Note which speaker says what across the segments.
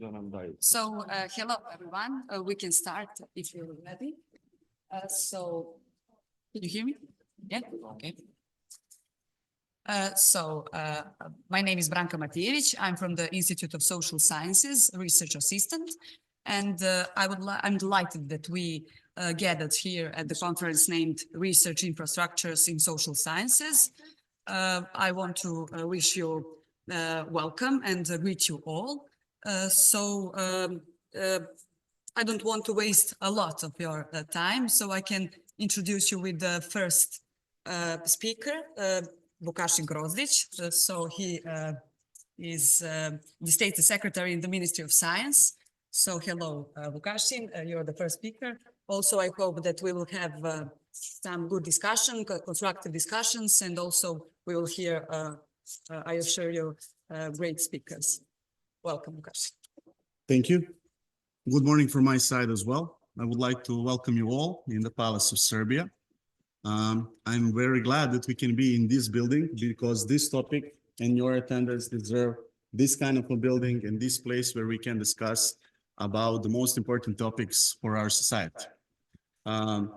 Speaker 1: Hello everyone. We can start if you're ready. Can you hear me? Yeah. Okay. My name is Branka Matijević. I'm from the Institute of Social Sciences, research assistant, and I'm delighted that we gathered here at the conference named Research Infrastructures in Social Sciences. I want to wish you welcome and greet you all. I don't want to waste a lot of your time, so I can introduce you with the first speaker, Vukašin Grozdić. He is the State Secretary in the Ministry of Science. So hello, Vukašin, you're the first speaker. Also, I hope that we will have some good discussion, constructive discussions, and also we will hear, I assure you, great speakers. Welcome, Vukašin.
Speaker 2: Thank you. Good morning from my side as well. I would like to welcome you all in the Palace of Serbia. I'm very glad that we can be in this building because this topic and your attendance deserve this kind of a building and this place where we can discuss about the most important topics for our society.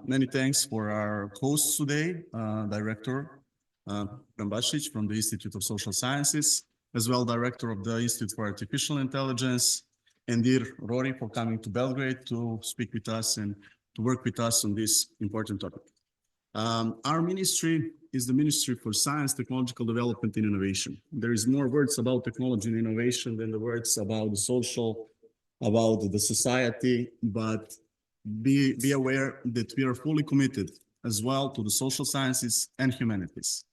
Speaker 2: Many thanks for our hosts today, Director Rambašić from the Institute of Social Sciences, as well Director of the Institute for Artificial Intelligence, and dear Rory for coming to Belgrade to speak with us and to work with us on this important topic. Our ministry is the Ministry for Science, Technological Development and Innovation. There is more words about technology and innovation than the words about the social, about the society, but be aware that we are fully committed as well to the social sciences and humanities.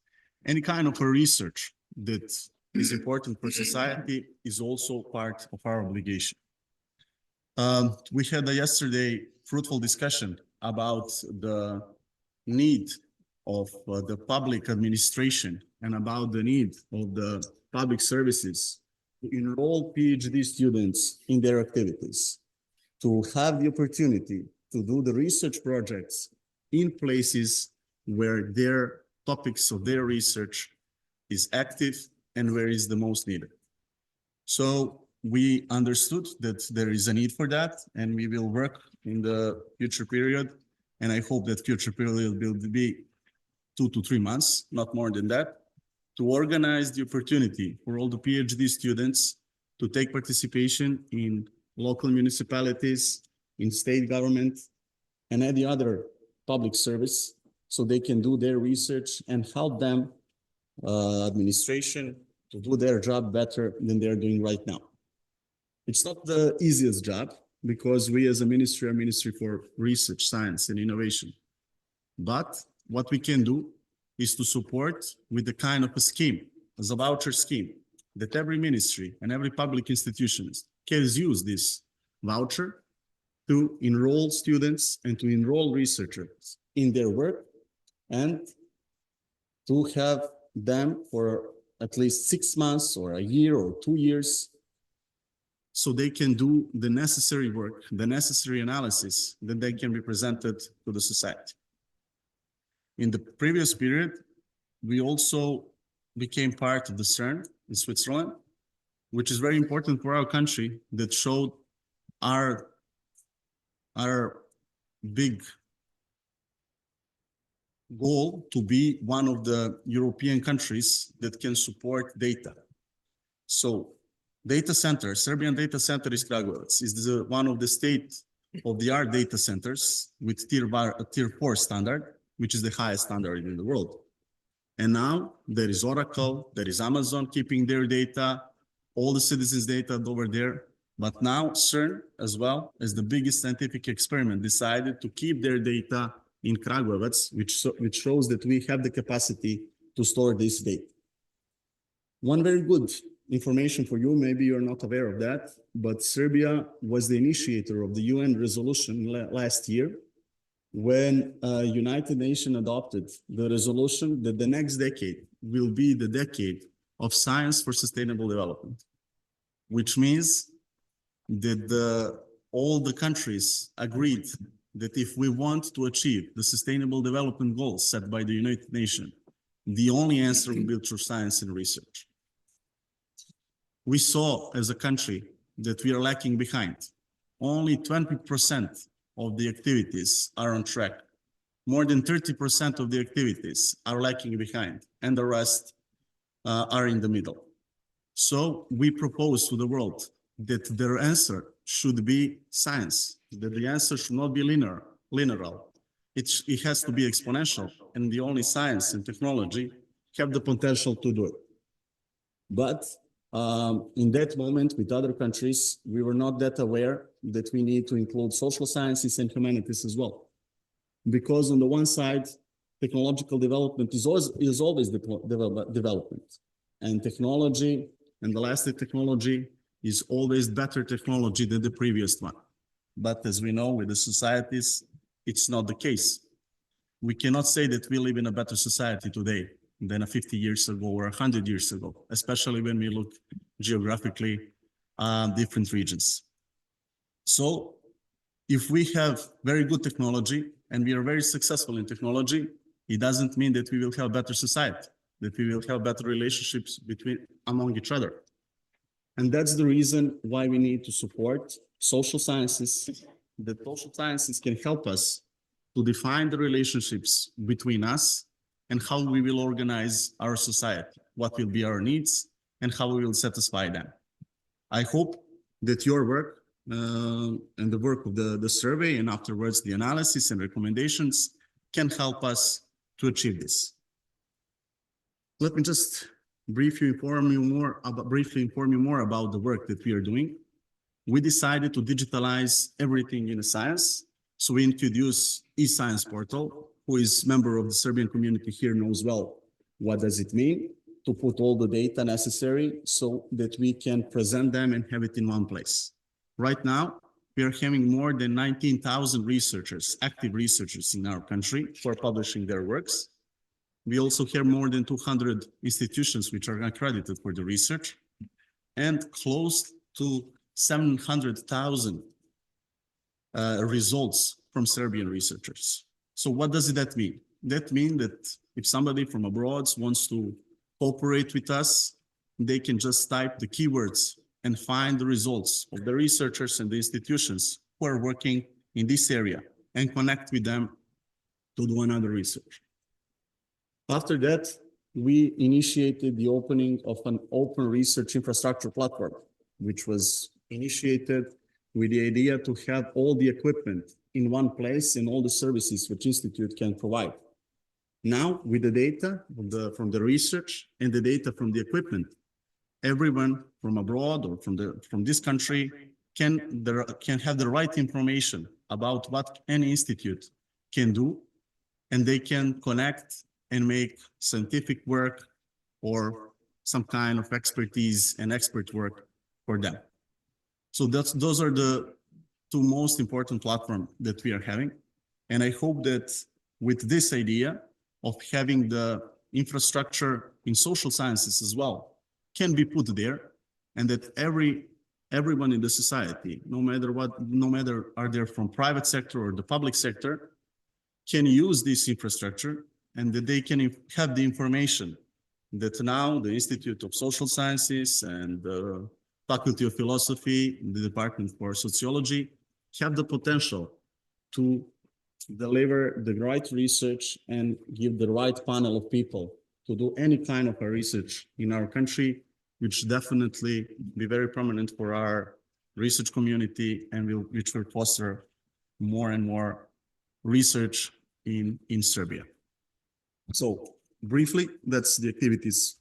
Speaker 2: Any kind of a research that is important for society is also part of our obligation. We had yesterday fruitful discussion about the need of the public administration and about the need of the public services to enroll PhD students in their activities, to have the opportunity to do the research projects in places where their topics of their research is active and where is the most needed. So we understood that there is a need for that, and we will work in the future period. And I hope that future period will be 2 to 3 months, not more than that, to organize the opportunity for all the PhD students to take participation in local municipalities, in state government, and any other public service, so they can do their research and help them, administration, to do their job better than they're doing right now. It's not the easiest job because we as a ministry are Ministry for Research, Science and Innovation. But what we can do is to support with the kind of a scheme, as a voucher scheme, that every ministry and every public institution can use this voucher to enroll students and to enroll researchers in their work and to have them for at least 6 months or a year or 2 years so they can do the necessary work, the necessary analysis that they can be presented to the society. In the previous period, we also became part of the CERN in Switzerland, which is very important for our country, that showed our big goal to be one of the European countries that can support data. So data center, Serbian data center is Kragujevac, is one of the state-of-the-art data centers with tier 4 standard, which is the highest standard in the world. And now there is Oracle, there is Amazon keeping their data, all the citizens' data over there. But now CERN, as well as the biggest scientific experiment, decided to keep their data in Kragujevac, which shows that we have the capacity to store this data. One very good information for you, maybe you're not aware of that, but Serbia was the initiator of the UN resolution last year when United Nations adopted the resolution that the next decade will be the decade of science for sustainable development, which means that all the countries agreed that if we want to achieve the sustainable development goals set by the United Nations, the only answer will be through science and research. We saw as a country that we are lacking behind. Only 20% of the activities are on track. More than 30% of the activities are lacking behind, and the rest are in the middle. So we propose to the world that their answer should be science, that the answer should not be linear. It has to be exponential, and the only science and technology have the potential to do it. But in that moment, with other countries, we were not that aware that we need to include social sciences and humanities as well. Because on the one side, technological development is always development. And technology and the last technology is always better technology than the previous one. But as we know, with the societies, it's not the case. We cannot say that we live in a better society today than 50 years ago or 100 years ago, especially when we look geographically different regions. So if we have very good technology and we are very successful in technology, it doesn't mean that we will have better society, that we will have better relationships among each other. And that's the reason why we need to support social sciences. The social sciences can help us to define the relationships between us and how we will organize our society, what will be our needs, and how we will satisfy them. I hope that your work and the work of the survey and afterwards the analysis and recommendations can help us to achieve this. Let me just briefly inform you more about the work that we are doing. We decided to digitalize everything in science. So we introduced eScience portal. Who is member of the Serbian community here knows well what does it mean to put all the data necessary so that we can present them and have it in one place. Right now, we are having more than 19,000 researchers, active researchers in our country who are publishing their works. We also have more than 200 institutions which are accredited for the research and close to 700,000 results from Serbian researchers. So what does that mean? That means that if somebody from abroad wants to cooperate with us, they can just type the keywords and find the results of the researchers and the institutions who are working in this area and connect with them to do another research. After that, we initiated the opening of an open research infrastructure platform, which was initiated with the idea to have all the equipment in one place and all the services which Institute can provide. Now, with the data from the research and the data from the equipment, everyone from abroad or from this country can have the right information about what any institute can do, and they can connect and make scientific work or some kind of expertise and expert work for them. So those are the two most important platforms that we are having. And I hope that with this idea of having the infrastructure in social sciences as well can be put there, and that everyone in the society, no matter are they from private sector or the public sector, can use this infrastructure, and that they can have the information that now the Institute of Social Sciences and the Faculty of Philosophy, the Department for Sociology, have the potential to deliver the right research and give the right panel of people to do any kind of a research in our country, which definitely be very prominent for our research community and which will foster more and more research in Serbia. So briefly, that's the activities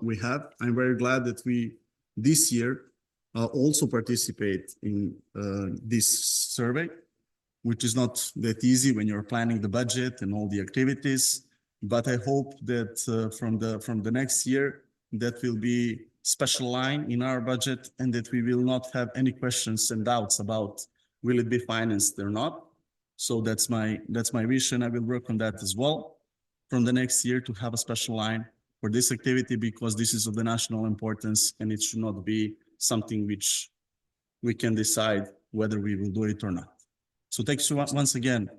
Speaker 2: we have. I'm very glad that we this year also participate in this survey, which is not that easy when you're planning the budget and all the activities. But I hope that from the next year, that will be special line in our budget, and that we will not have any questions and doubts about will it be financed or not. So that's my wish, and I will work on that as well from the next year to have a special line for this activity, because this is of the national importance and it should not be something which we can decide whether we will do it or not. So thanks once again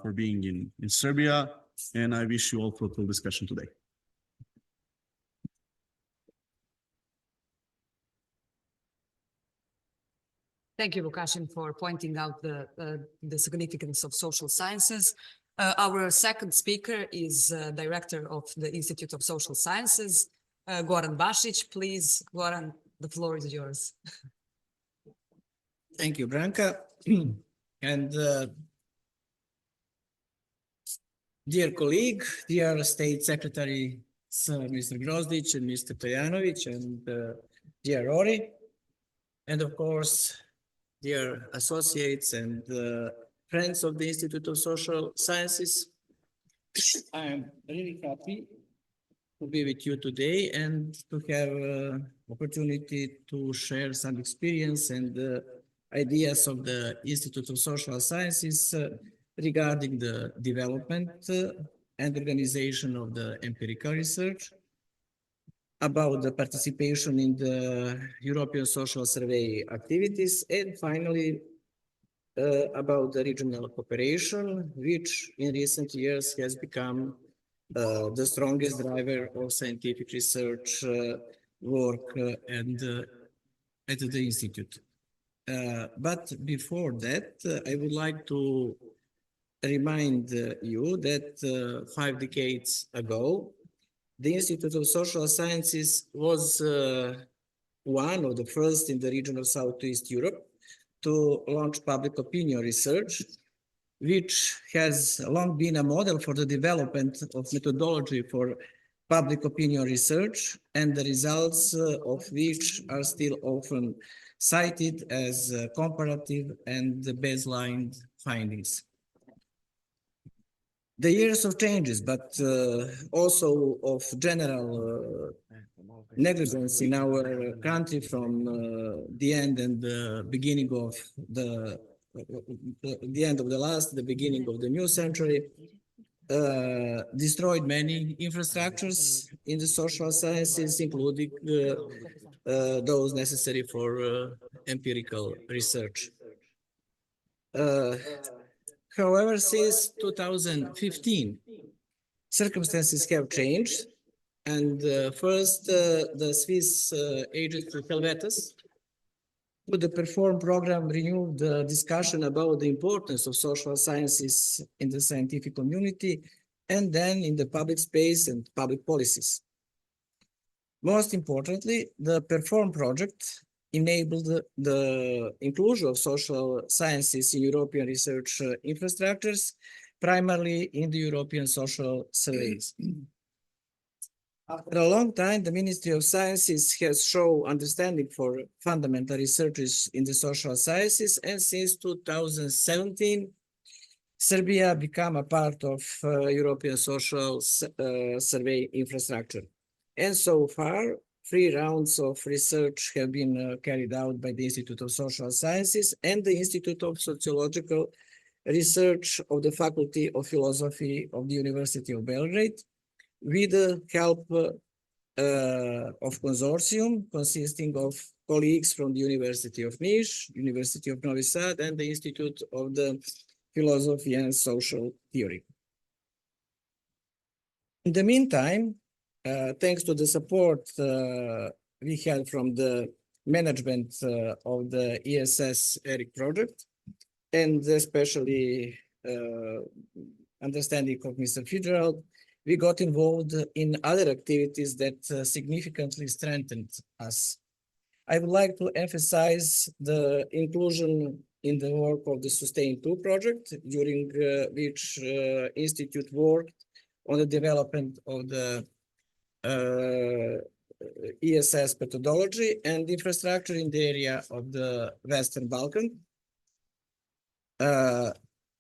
Speaker 2: for being in Serbia, and I wish you all fruitful discussion today.
Speaker 1: Thank you, Lukashin, for pointing out the significance of social sciences. Our second speaker is director of the Institute of Social Sciences, Goran Bašić. Please, Goran, the floor is yours.
Speaker 3: Thank you, Branka. And dear colleague, dear State Secretary, Mr. Grozdic and Mr. Tojanovic, and dear Rory, and of course, dear associates and friends of the Institute of Social Sciences. I am really happy to be with you today and to have opportunity to share some experience and ideas of the Institute of Social Sciences regarding the development and organization of the empirical research, about the participation in the European Social Survey activities, and finally about the regional cooperation, which in recent years has become the strongest driver of scientific research work at the Institute. But before that, I would like to remind you that 5 decades ago, the Institute of Social Sciences was one of the first in the region of Southeast Europe to launch public opinion research, which has long been a model for the development of methodology for public opinion research, and the results of which are still often cited as comparative and baseline findings. The years of changes, but also of general negligence in our country from the end and the beginning of the end of the last, the beginning of the new century, destroyed many infrastructures in the social sciences, including those necessary for empirical research. However, since 2015, circumstances have changed. And first, the Swiss agency Helvetas, with the PERFORM program, renewed the discussion about the importance of social sciences in the scientific community, and then in the public space and public policies. Most importantly, the PERFORM project enabled the inclusion of social sciences in European research infrastructures, primarily in the European social surveys. After a long time, the Ministry of Sciences has shown understanding for fundamental researches in the social sciences, and since 2017, Serbia became a part of European social survey infrastructure. And so far, 3 rounds of research have been carried out by the Institute of Social Sciences and the Institute of Sociological Research of the Faculty of Philosophy of the University of Belgrade, with the help of consortium consisting of colleagues from the University of Niš, University of Novi Sad, and the Institute of the Philosophy and Social Theory. In the meantime, thanks to the support we had from the management of the ESS ERIC project, and especially understanding of Mr. Fitzgerald, we got involved in other activities that significantly strengthened us. I would like to emphasize the inclusion in the work of the Sustain 2 project, during which Institute worked on the development of the ESS methodology and infrastructure in the area of the Western Balkans.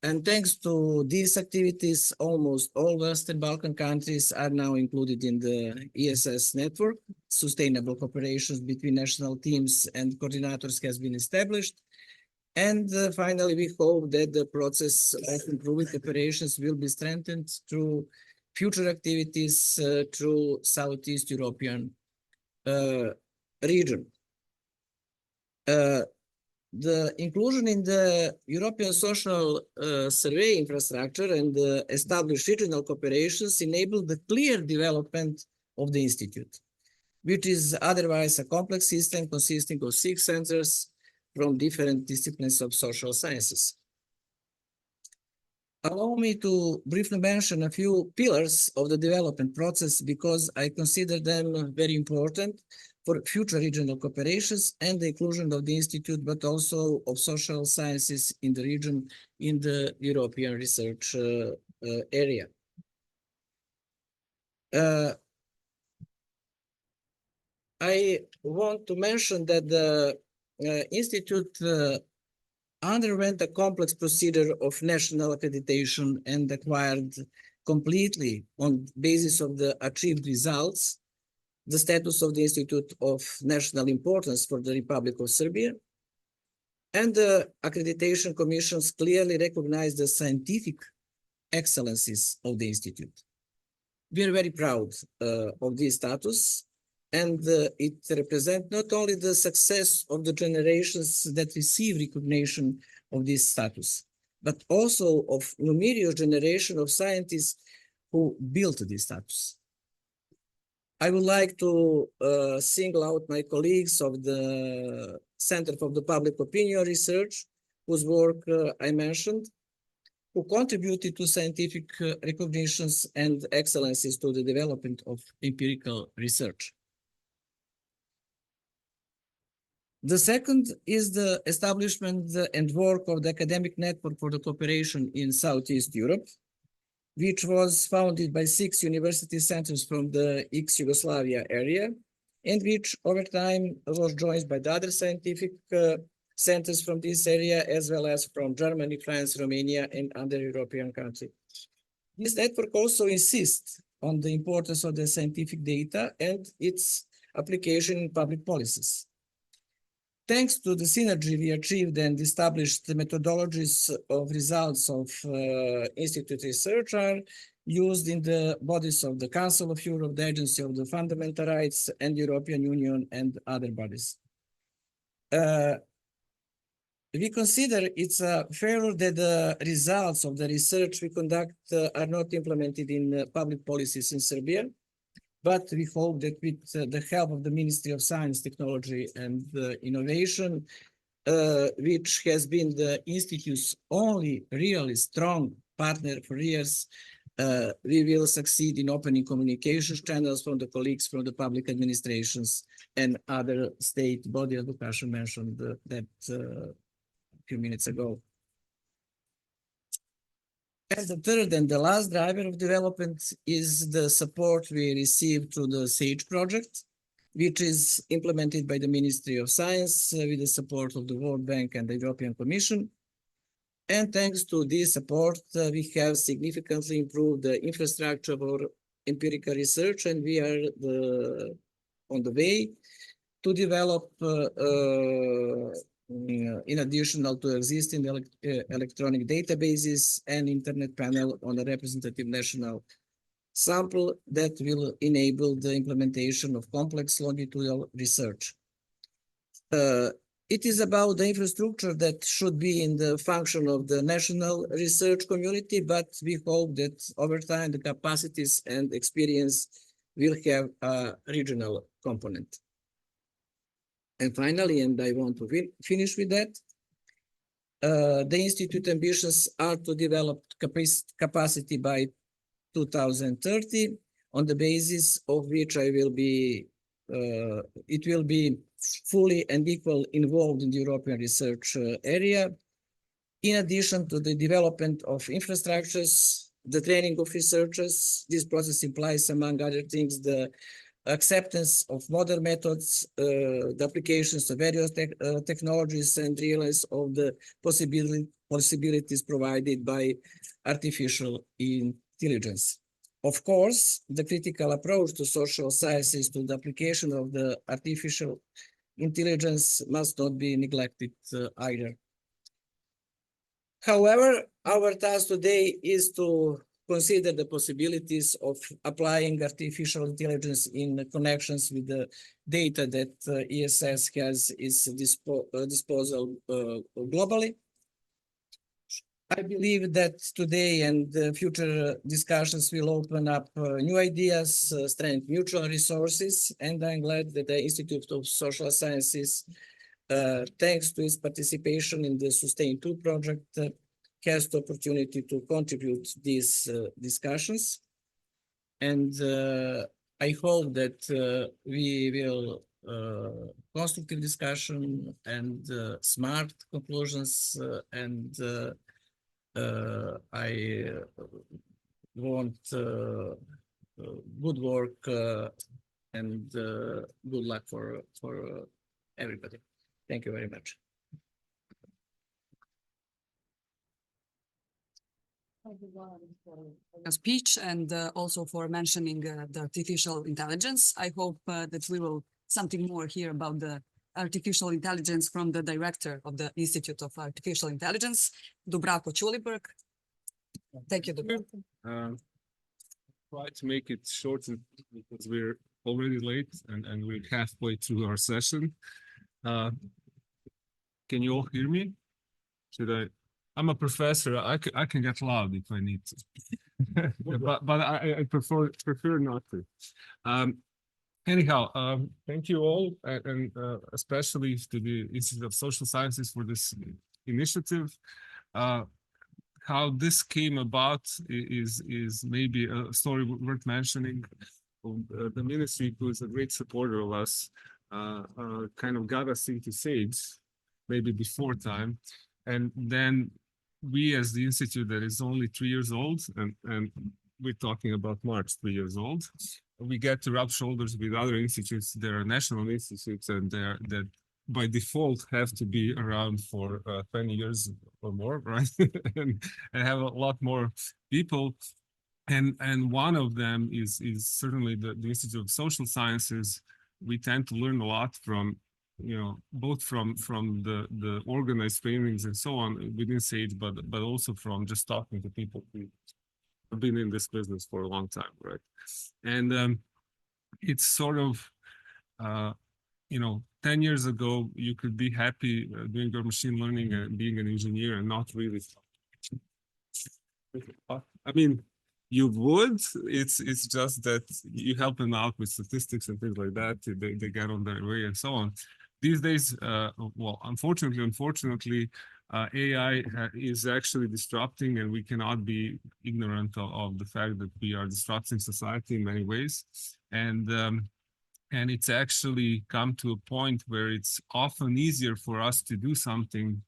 Speaker 3: And thanks to these activities, almost all Western Balkan countries are now included in the ESS network. Sustainable cooperations between national teams and coordinators has been established. And finally, we hope that the process of improving operations will be strengthened through future activities through Southeast European region. The inclusion in the European Social Survey infrastructure and the established regional cooperations enabled the clear development of the Institute, which is otherwise a complex system consisting of 6 centers from different disciplines of social sciences. Allow me to briefly mention a few pillars of the development process because I consider them very important for future regional cooperations and the inclusion of the Institute, but also of social sciences in the region in the European research area. I want to mention that the Institute underwent a complex procedure of national accreditation and acquired completely on basis of the achieved results the status of the Institute of National Importance for the Republic of Serbia. And the accreditation commissions clearly recognize the scientific excellencies of the Institute. We are very proud of this status, and it represents not only the success of the generations that receive recognition of this status, but also of numerous generations of scientists who built this status. I would like to single out my colleagues of the Center for the Public Opinion Research, whose work I mentioned, who contributed to scientific recognitions and excellencies to the development of empirical research. The second is the establishment and work of the Academic Network for the Cooperation in Southeast Europe, which was founded by 6 university centers from the ex-Yugoslavia area, and which over time was joined by the other scientific centers from this area, as well as from Germany, France, Romania, and other European countries. This network also insists on the importance of the scientific data and its application in public policies. Thanks to the synergy we achieved and established, the methodologies of results of Institute research are used in the bodies of the Council of Europe, the Agency of the Fundamental Rights, and European Union and other bodies. We consider it's a failure that the results of the research we conduct are not implemented in public policies in Serbia. But we hope that with the help of the Ministry of Science, Technology and Innovation, which has been the Institute's only really strong partner for years, we will succeed in opening communications channels from the colleagues from the public administrations and other state bodies. Lukasz mentioned that a few minutes ago. And the third and the last driver of development is the support we receive through the SAGE project, which is implemented by the Ministry of Science with the support of the World Bank and the European Commission. And thanks to this support, we have significantly improved the infrastructure of our empirical research, and we are on the way to develop in addition to existing electronic databases and internet panel on a representative national sample that will enable the implementation of complex longitudinal research. It is about the infrastructure that should be in the function of the national research community, but we hope that over time the capacities and experience will have a regional component. And finally, and I want to finish with that, the Institute ambitions are to develop capacity by 2030 on the basis of which it will be fully and equal involved in the European research area. In addition to the development of infrastructures, the training of researchers, this process implies, among other things, the acceptance of modern methods, the applications of various technologies, and realize of the possibilities provided by artificial intelligence. Of course, the critical approach to social sciences to the application of the artificial intelligence must not be neglected either. However, our task today is to consider the possibilities of applying artificial intelligence in connections with the data that ESS has its disposal globally. I believe that today and future discussions will open up new ideas, strengthen mutual resources, and I'm glad that the Institute of Social Sciences thanks to his participation in the Sustain 2 project, has the opportunity to contribute these discussions. And I hope that we will constructive discussion and smart conclusions and I want good work and good luck for everybody. Thank you very much.
Speaker 1: A speech and also for mentioning the artificial intelligence. I hope that we will something more hear about the artificial intelligence from the director of the Institute of Artificial Intelligence, Dubravko Čuliberg. Thank you, Dubravko.
Speaker 4: Try to make it short because we're already late and we're halfway through our session. Can you all hear me? Should I? I'm a professor. I can get loud if I need to, but I prefer not to. Anyhow, thank you all, and especially to the Institute of Social Sciences for this initiative. How this came about is maybe a story worth mentioning. The ministry, who is a great supporter of us, kind of got us into SAGE, maybe before time, and then we, as the institute that is only 3 years old, and we're talking about March, 3 years old, we get to rub shoulders with other institutes. There are national institutes, and that by default have to be around for 20 years or more, right? and have a lot more people. And one of them is certainly the Institute of Social Sciences. We tend to learn a lot from, both from the organized trainings and so on within SAGE, but also from just talking to people who have been in this business for a long time, right? And it's sort of, 10 years ago, you could be happy doing your machine learning and being an engineer and not really. I mean, you would. It's just that you help them out with statistics and things like that. They get on their way and so on. These days, well, unfortunately, AI is actually disrupting, and we cannot be ignorant of the fact that we are disrupting society in many ways. And it's actually come to a point where it's often easier for us to do something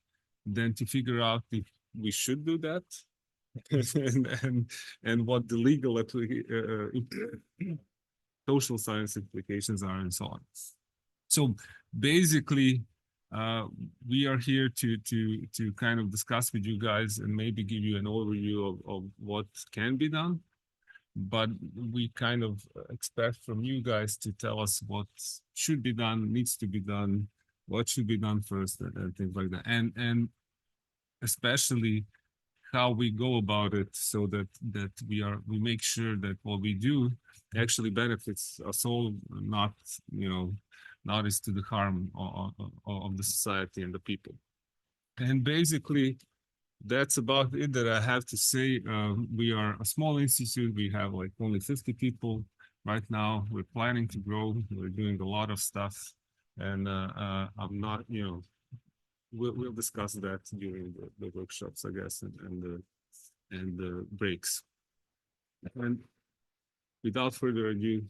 Speaker 4: than to figure out if we should do that and what the legal social science implications are and so on. So basically, we are here to kind of discuss with you guys and maybe give you an overview of what can be done. But we kind of expect from you guys to tell us what should be done, needs to be done, what should be done first, and things like that. And especially how we go about it, so that we make sure that what we do actually benefits us all, not is to the harm of the society and the people. And basically, that's about it that I have to say. We are a small institute. We have like only 50 people right now. We're planning to grow. We're doing a lot of stuff, and I'm not, we'll discuss that during the workshops, I guess, and the breaks. And without further ado,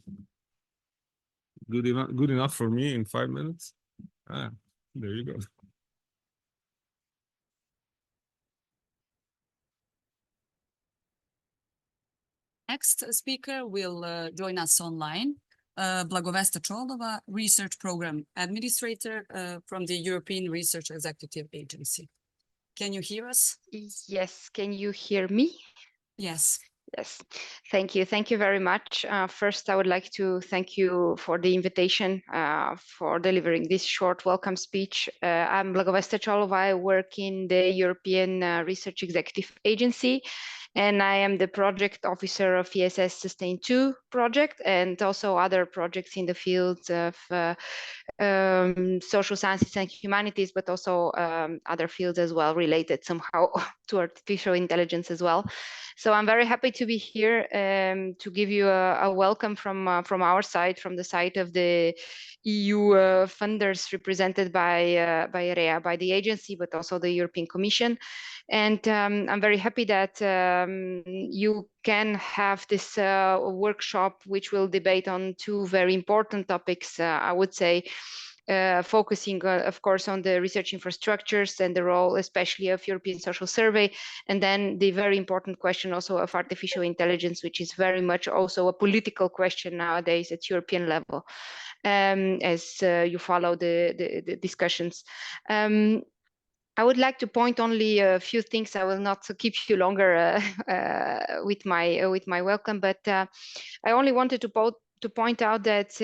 Speaker 4: good enough for me in 5 minutes. There you go.
Speaker 1: Next speaker will join us online, Blagovesta Čolova, Research Program Administrator from the European Research Executive Agency. Can you hear us?
Speaker 5: Yes, can you hear me?
Speaker 1: Yes.
Speaker 5: Yes, thank you. Thank you very much. First, I would like to thank you for the invitation for delivering this short welcome speech. I'm Blagovesta Čolova. I work in the European Research Executive Agency, and I am the project officer of ESS Sustain 2 project and also other projects in the fields of social sciences and humanities, but also other fields as well related somehow to artificial intelligence as well. So I'm very happy to be here to give you a welcome from our side, from the side of the EU funders represented by REA, by the agency, but also the European Commission. And I'm very happy that you can have this workshop, which will debate on two very important topics, I would say, focusing, of course, on the research infrastructures and the role, especially of European Social Survey, and then the very important question also of artificial intelligence, which is very much also a political question nowadays at European level, as you follow the discussions. I would like to point only a few things. I will not keep you longer with my welcome, but I only wanted to point out that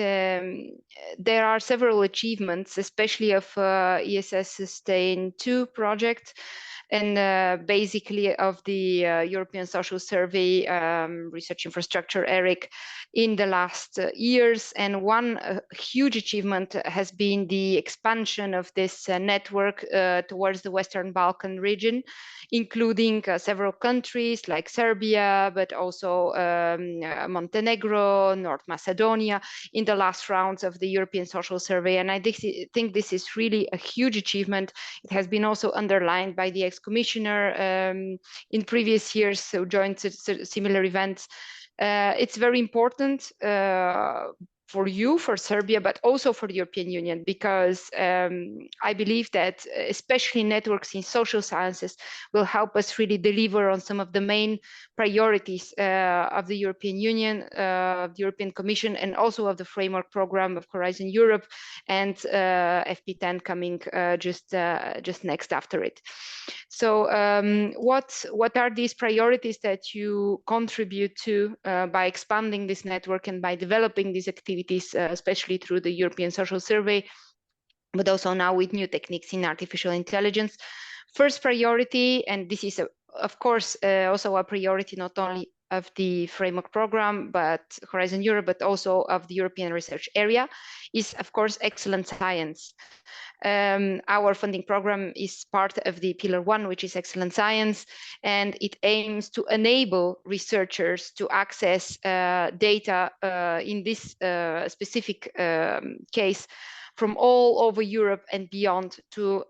Speaker 5: there are several achievements, especially of ESS Sustain 2 project, and basically of the European Social Survey research infrastructure, ERIC, in the last years. And one huge achievement has been the expansion of this network towards the Western Balkan region, including several countries like Serbia, but also Montenegro, North Macedonia, in the last rounds of the European Social Survey. And I think this is really a huge achievement. It has been also underlined by the ex-commissioner in previous years who joined similar events. It's very important for you, for Serbia, but also for the European Union, because I believe that especially networks in social sciences will help us really deliver on some of the main priorities of the European Union, the European Commission, and also of the framework program of Horizon Europe, and FP10 coming just next after it. So what are these priorities that you contribute to by expanding this network and by developing these activities, especially through the European Social Survey, but also now with new techniques in artificial intelligence? First priority, and this is of course also a priority not only of the framework program, but Horizon Europe, but also of the European research area, is of course excellent science. Our funding program is part of the Pillar 1, which is excellent science, and it aims to enable researchers to access data in this specific case from all over Europe and beyond to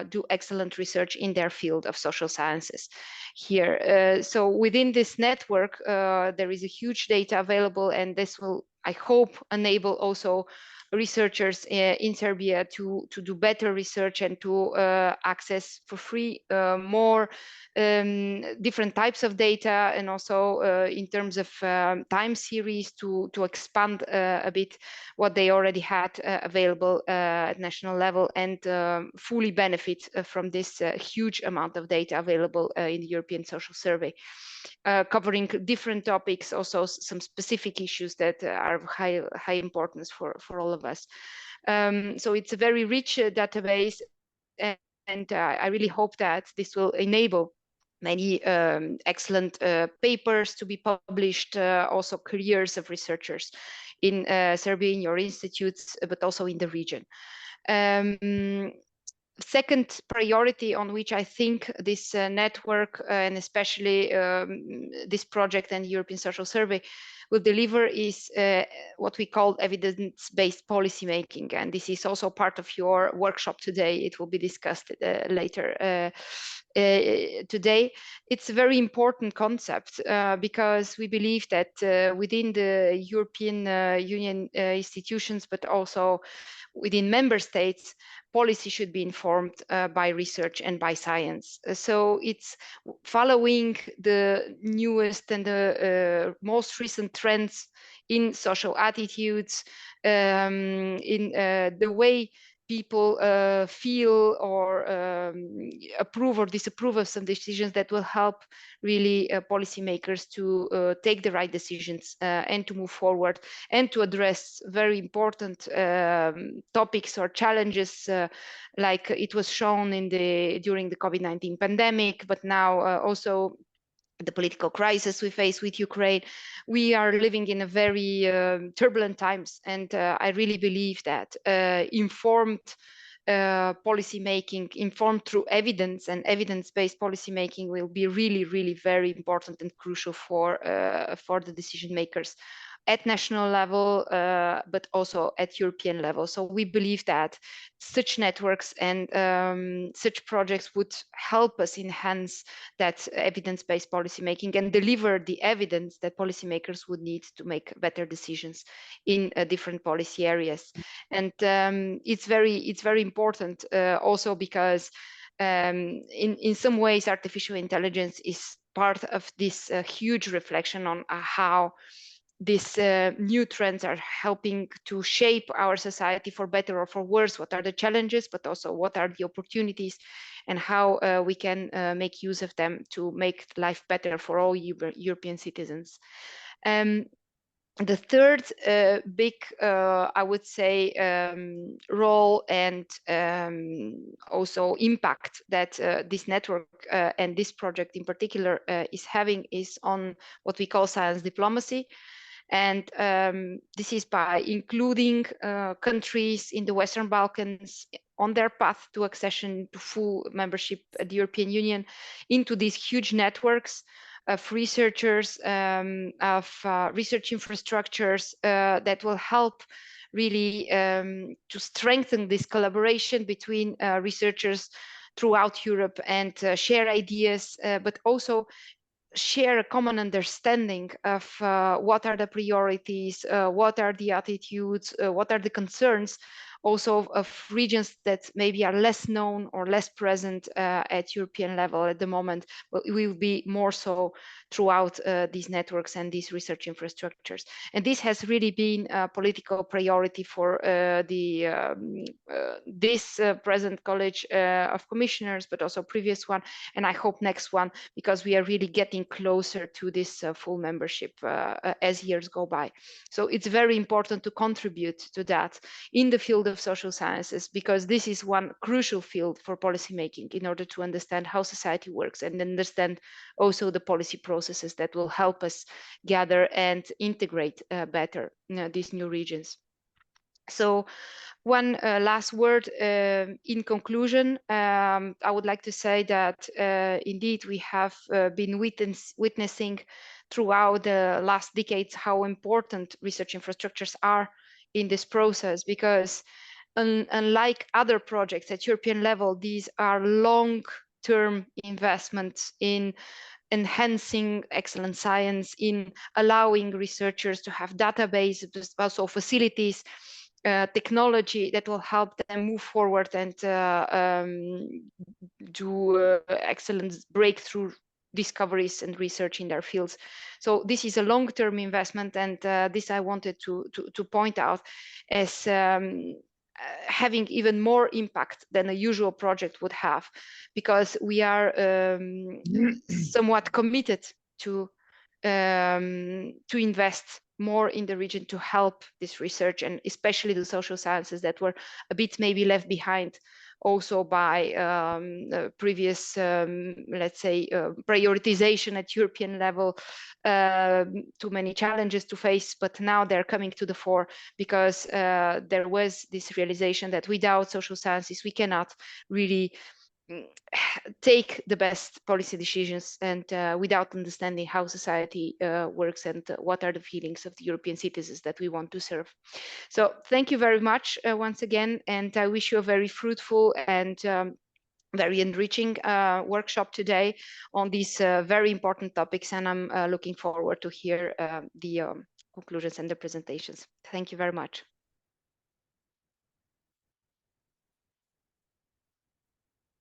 Speaker 5: do excellent research in their field of social sciences here. So within this network, there is a huge data available, and this will, I hope, enable also researchers in Serbia to do better research and to access for free more different types of data, and also in terms of time series to expand a bit what they already had available at national level, and fully benefit from this huge amount of data available in the European Social Survey, covering different topics, also some specific issues that are of high importance for all of us. So it's a very rich database, and I really hope that this will enable many excellent papers to be published, also careers of researchers in Serbia, in your institutes, but also in the region. Second priority on which I think this network and especially this project and European Social Survey will deliver is what we call evidence-based policymaking. And this is also part of your workshop today. It will be discussed later today. It's a very important concept because we believe that within the European Union institutions, but also within member states, policy should be informed by research and by science. So it's following the newest and the most recent trends in social attitudes, in the way people feel or approve or disapprove of some decisions, that will help really policymakers to take the right decisions and to move forward and to address very important topics or challenges, like it was shown during the COVID-19 pandemic, but now also the political crisis we face with Ukraine. We are living in a very turbulent times, and I really believe that informed policy making informed through evidence, and evidence-based policy making will be really, really very important and crucial for the decision makers at national level, but also at European level. So we believe that such networks and such projects would help us enhance that evidence-based policy making and deliver the evidence that policymakers would need to make better decisions in different policy areas. And it's very important also because in some ways artificial intelligence is part of this huge reflection on how these new trends are helping to shape our society for better or for worse. What are the challenges, but also what are the opportunities, and how we can make use of them to make life better for all European citizens. The third big, I would say, role and also impact that this network and this project in particular is having is on what we call science diplomacy. And this is by including countries in the Western Balkans on their path to accession to full membership at the European Union into these huge networks of researchers, of research infrastructures that will help really to strengthen this collaboration between researchers throughout Europe and share ideas, but also share a common understanding of what are the priorities, what are the attitudes, what are the concerns also of regions that maybe are less known or less present at European level at the moment, but will be more so throughout these networks and these research infrastructures. And this has really been a political priority for this present College of Commissioners, but also previous one, and I hope next one, because we are really getting closer to this full membership as years go by. So it's very important to contribute to that in the field of social sciences, because this is one crucial field for policymaking in order to understand how society works and understand also the policy processes that will help us gather and integrate better these new regions. So one last word in conclusion, I would like to say that indeed we have been witnessing throughout the last decades how important research infrastructures are in this process, because unlike other projects at European level, these are long-term investments in enhancing excellent science, in allowing researchers to have databases, but also facilities, technology that will help them move forward and do excellent breakthrough discoveries and research in their fields. So this is a long-term investment, and this I wanted to point out as having even more impact than a usual project would have, because we are somewhat committed to invest more in the region to help this research, and especially the social sciences that were a bit maybe left behind also by previous, let's say, prioritization at European level, too many challenges to face, but now they're coming to the fore because there was this realization that without social sciences, we cannot really take the best policy decisions, and without understanding how society works and what are the feelings of the European citizens that we want to serve. So thank you very much once again, and I wish you a very fruitful and very enriching workshop today on these very important topics, and I'm looking forward to hear the conclusions and the presentations. Thank you very much.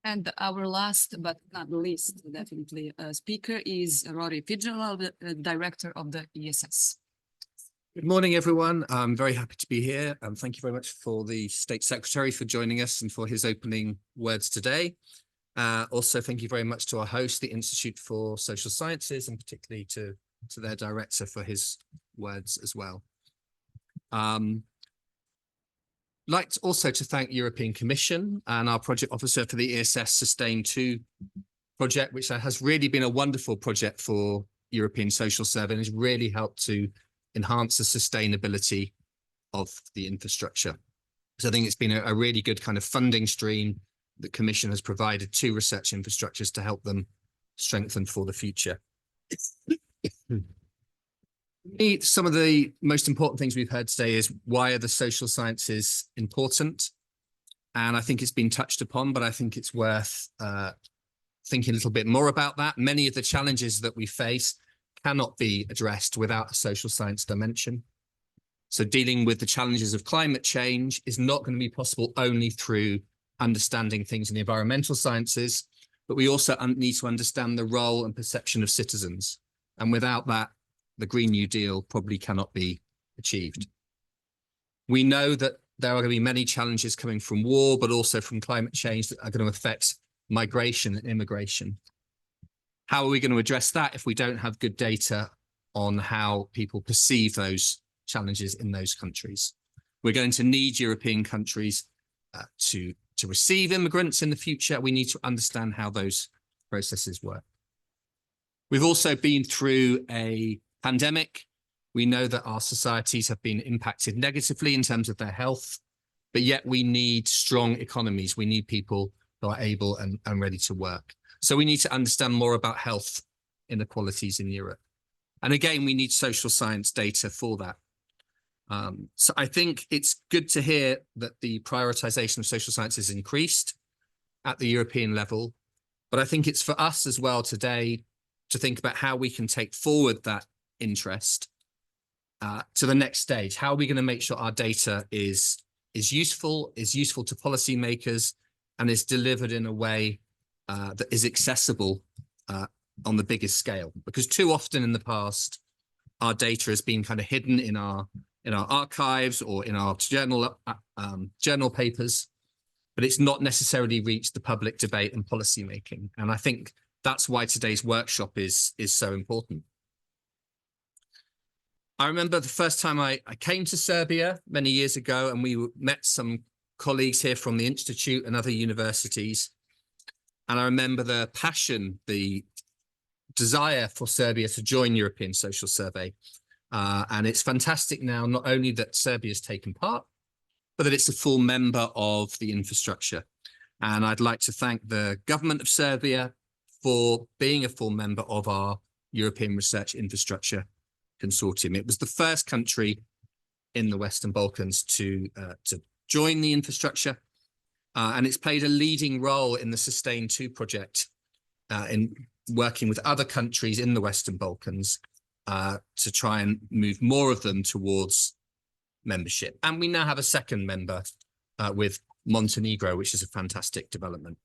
Speaker 1: And our last but not least, definitely, speaker is Rory Fitzgerald, the director of the ESS.
Speaker 6: Good morning, everyone. I'm very happy to be here. Thank you very much for the State Secretary for joining us and for his opening words today. Also, thank you very much to our host, the Institute for Social Sciences, and particularly to their director for his words as well. Like also to thank European Commission and our project officer for the ESS Sustain 2 project, which has really been a wonderful project for European social service and has really helped to enhance the sustainability of the infrastructure. So I think it's been a really good kind of funding stream the Commission has provided to research infrastructures to help them strengthen for the future. Some of the most important things we've heard today is why are the social sciences important? And I think it's been touched upon, but I think it's worth thinking a little bit more about that. Many of the challenges that we face cannot be addressed without a social science dimension. So dealing with the challenges of climate change is not going to be possible only through understanding things in the environmental sciences, but we also need to understand the role and perception of citizens. And without that, the Green New Deal probably cannot be achieved. We know that there are going to be many challenges coming from war, but also from climate change that are going to affect migration and immigration. How are we going to address that if we don't have good data on how people perceive those challenges in those countries? We're going to need European countries to receive immigrants in the future. We need to understand how those processes work. We've also been through a pandemic. We know that our societies have been impacted negatively in terms of their health, but yet we need strong economies. We need people who are able and ready to work. So we need to understand more about health inequalities in Europe. And again, we need social science data for that. So I think it's good to hear that the prioritization of social science is increased at the European level, but I think it's for us as well today to think about how we can take forward that interest to the next stage. How are we going to make sure our data is useful to policymakers, and is delivered in a way that is accessible on the biggest scale? Because too often in the past, our data has been kind of hidden in our archives or in our journal papers, but it's not necessarily reached the public debate and policy making. And I think that's why today's workshop is so important. I remember the first time I came to Serbia many years ago, and we met some colleagues here from the Institute and other universities. And I remember the passion, the desire for Serbia to join European Social Survey. And it's fantastic now, not only that Serbia's taken part, but that it's a full member of the infrastructure. And I'd like to thank the government of Serbia for being a full member of our European Research Infrastructure Consortium. It was the first country in the Western Balkans to join the infrastructure, and it's played a leading role in the Sustain 2 project in working with other countries in the Western Balkans to try and move more of them towards membership. And we now have a second member with Montenegro, which is a fantastic development.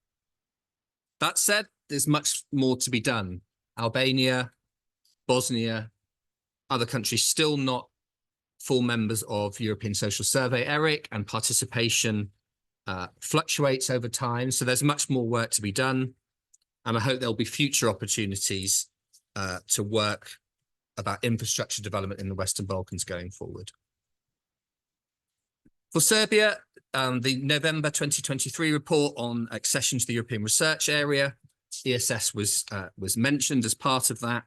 Speaker 6: That said, there's much more to be done. Albania, Bosnia, other countries still not full members of European Social Survey, Eric, and participation fluctuates over time. So there's much more work to be done. And I hope there'll be future opportunities to work about infrastructure development in the Western Balkans going forward. For Serbia, the November 2023 report on accession to the European Research Area, ESS was mentioned as part of that.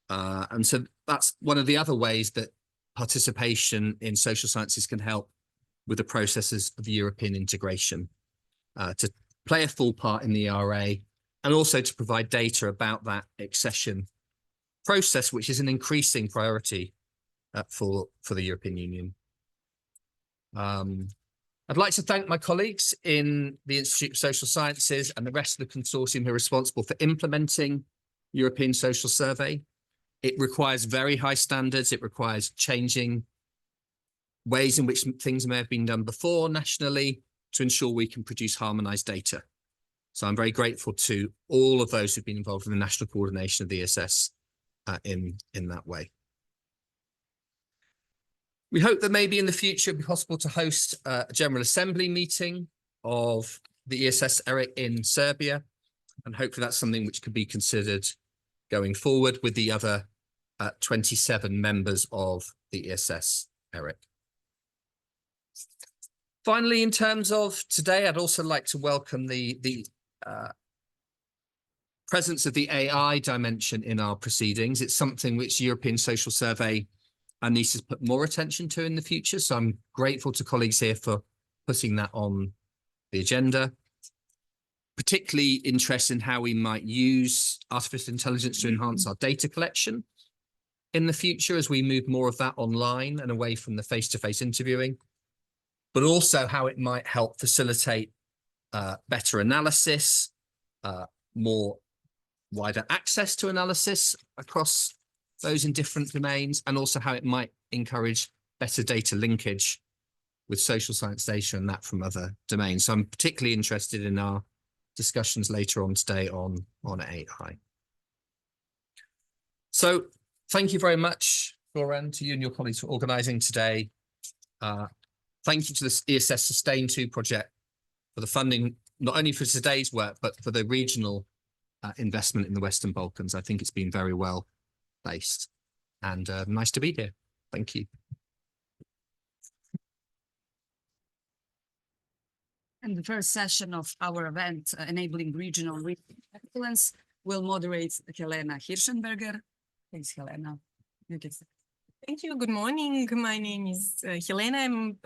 Speaker 6: And so that's one of the other ways that participation in social sciences can help with the processes of European integration, to play a full part in the ERA, and also to provide data about that accession process, which is an increasing priority for the European Union. I'd like to thank my colleagues in the Institute of Social Sciences and the rest of the consortium who are responsible for implementing European Social Survey. It requires very high standards. It requires changing ways in which things may have been done before nationally to ensure we can produce harmonized data. So I'm very grateful to all of those who've been involved in the national coordination of the ESS in that way. We hope that maybe in the future it'll be possible to host a General Assembly meeting of the ESS ERIC in Serbia, and hopefully that's something which could be considered going forward with the other 27 members of the ESS ERIC. Finally, in terms of today, I'd also like to welcome the presence of the AI dimension in our proceedings. It's something which European Social Survey needs to put more attention to in the future. So I'm grateful to colleagues here for putting that on the agenda. Particularly interested in how we might use artificial intelligence to enhance our data collection in the future as we move more of that online and away from the face-to-face interviewing, but also how it might help facilitate better analysis, more wider access to analysis across those in different domains, and also how it might encourage better data linkage with social science data and that from other domains. So I'm particularly interested in our discussions later on today on AI. So thank you very much, Goran, to you and your colleagues for organising today. Thank you to the ESS Sustain 2 project for the funding, not only for today's work, but for the regional investment in the Western Balkans. I think it's been very well placed, and nice to be here. Thank you.
Speaker 1: And the first session of our event, Enabling Regional Excellence, will moderate Helena Hirschenberger. Thanks, Helena. You can start.
Speaker 7: Thank you. Good morning. My name is Helena. I'm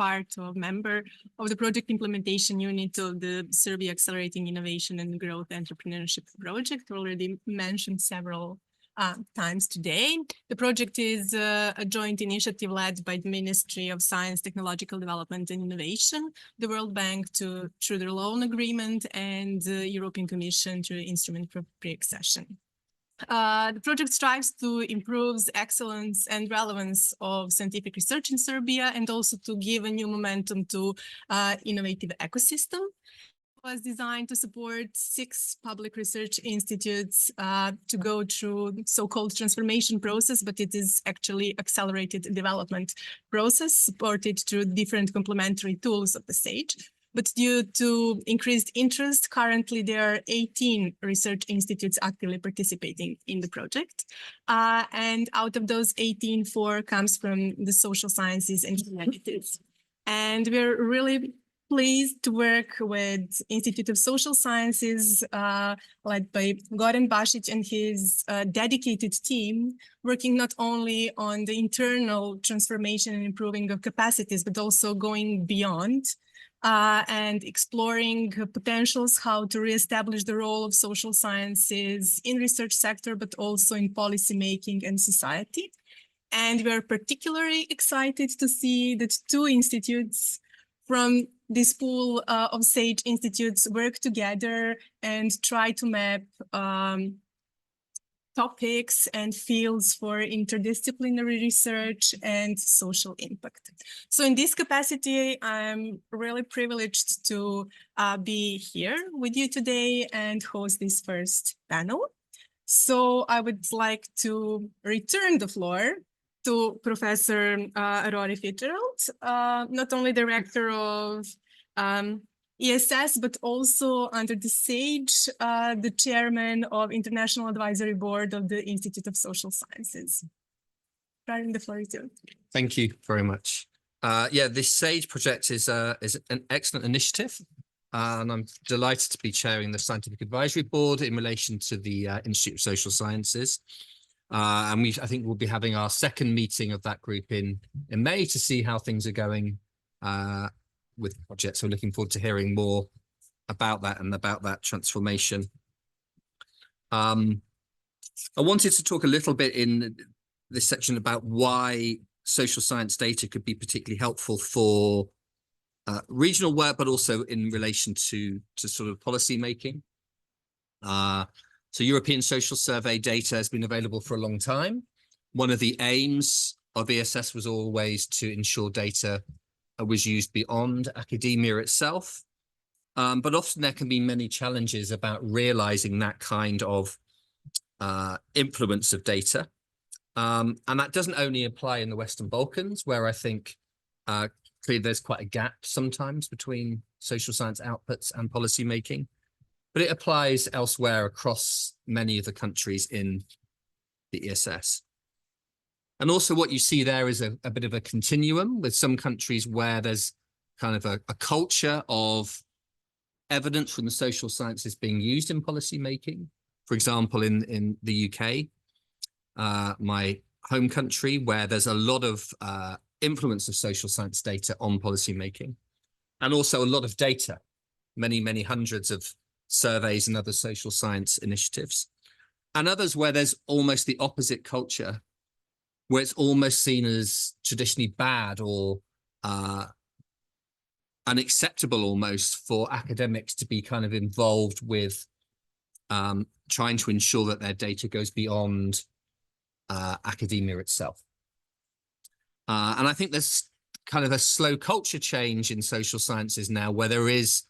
Speaker 7: member of the project implementation unit of the Serbia Accelerating Innovation and Growth Entrepreneurship Project, already mentioned several times today. The project is a joint initiative led by the Ministry of Science, Technological Development and Innovation, the World Bank through their loan agreement, and the European Commission through the Instrument for Pre-Accession. The project strives to improve the excellence and relevance of scientific research in Serbia, and also to give a new momentum to innovative ecosystem. It was designed to support 6 public research institutes to go through so-called transformation process, but it is actually accelerated development process supported through different complementary tools of the stage. But due to increased interest, currently there are 18 research institutes actively participating in the project. And out of those 18, 4 comes from the social sciences and humanities. And we're really pleased to work with Institute of Social Sciences, led by Goran Bašić and his dedicated team, working not only on the internal transformation and improving of capacities, but also going beyond. And exploring potentials, how to reestablish the role of social sciences in research sector, but also in policy making and society. And we are particularly excited to see that 2 institutes from this pool of SAGE institutes work together and try to map topics and fields for interdisciplinary research and social impact. So in this capacity, I'm really privileged to be here with you today and host this first panel. So I would like to return the floor to Professor Rory Fitzgerald, not only director of ESS, but also under the SAGE, the chairman of International Advisory Board of the Institute of Social Sciences. Brian, the floor is yours.
Speaker 6: Thank you very much. Yeah, this SAGE project is an excellent initiative, and I'm delighted to be chairing the Scientific Advisory Board in relation to the Institute of Social Sciences. And I think we'll be having our second meeting of that group in May to see how things are going with the project. So looking forward to hearing more about that and about that transformation. I wanted to talk a little bit in this section about why social science data could be particularly helpful for regional work, but also in relation to sort of policy making. So European Social Survey data has been available for a long time. One of the aims of ESS was always to ensure data was used beyond academia itself. But often there can be many challenges about realizing that kind of influence of data. And that doesn't only apply in the Western Balkans, where I think clearly there's quite a gap sometimes between social science outputs and policy making, but it applies elsewhere across many of the countries in the ESS. And also what you see there is a bit of a continuum with some countries where there's kind of a culture of evidence from the social sciences being used in policy making. For example, in the UK, my home country, where there's a lot of influence of social science data on policy making. and also a lot of data, many hundreds of surveys and other social science initiatives, and others where there's almost the opposite culture, where it's almost seen as traditionally bad or unacceptable almost for academics to be kind of involved with trying to ensure that their data goes beyond academia itself. And I think there's kind of a slow culture change in social sciences now, where there is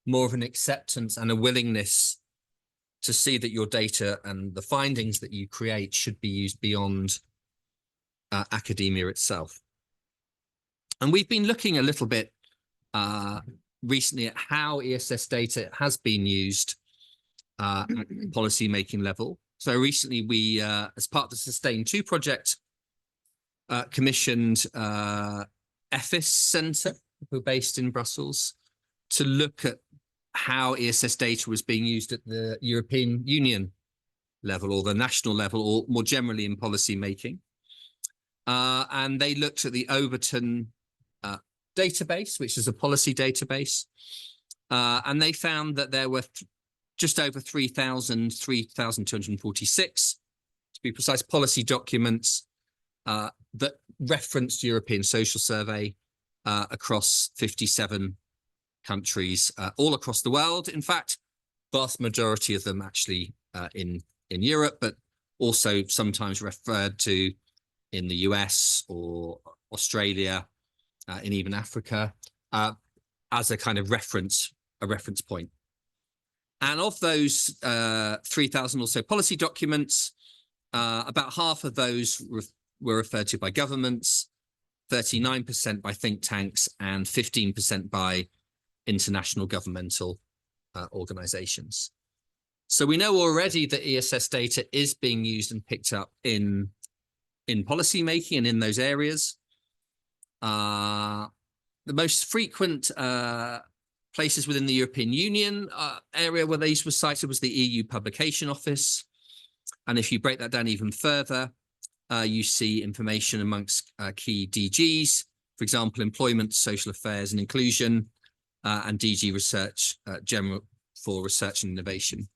Speaker 6: more of an acceptance and a willingness to see that your data and the findings that you create should be used beyond academia itself. And we've been looking a little bit recently at how ESS data has been used at policy making level. So recently we, as part of the Sustain 2 project, commissioned EFIS Centre, who are based in Brussels, to look at how ESS data was being used at the European Union level or the national level, or more generally in policy making. And they looked at the Overton database, which is a policy database, and they found that there were just over 3,246, to be precise, policy documents that referenced European Social Survey across 57 countries all across the world. In fact, vast majority of them actually in Europe, but also sometimes referred to in the US or Australia, in even Africa, as a kind of reference point. And of those 3,000 or so policy documents, about half of those were referred to by governments, 39% by think tanks, and 15% by international governmental organizations. So we know already that ESS data is being used and picked up in policy making and in those areas. The most frequent places within the European Union area where these were cited was the EU Publication Office. And if you break that down even further, you see information amongst key DGs, for example, Employment, Social Affairs and Inclusion, and DG Research, General for Research and Innovation.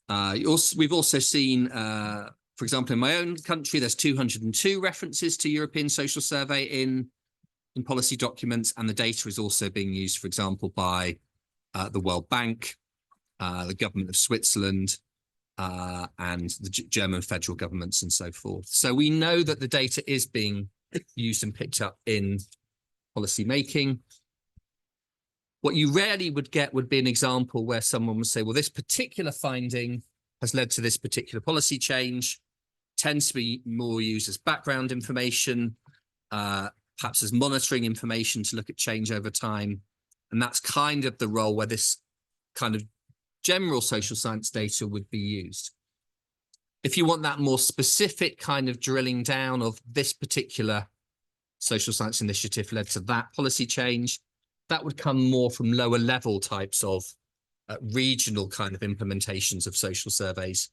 Speaker 6: We've also seen, for example, in my own country, there's 202 references to European Social Survey in policy documents, and the data is also being used, for example, by the World Bank, the government of Switzerland, and the German federal governments and so forth. So we know that the data is being used and picked up in policy making. What you rarely would get would be an example where someone would say, well, this particular finding has led to this particular policy change, tends to be more used as background information, perhaps as monitoring information to look at change over time. And that's kind of the role where this kind of general social science data would be used. If you want that more specific kind of drilling down of this particular social science initiative led to that policy change, that would come more from lower level types of regional kind of implementations of social surveys,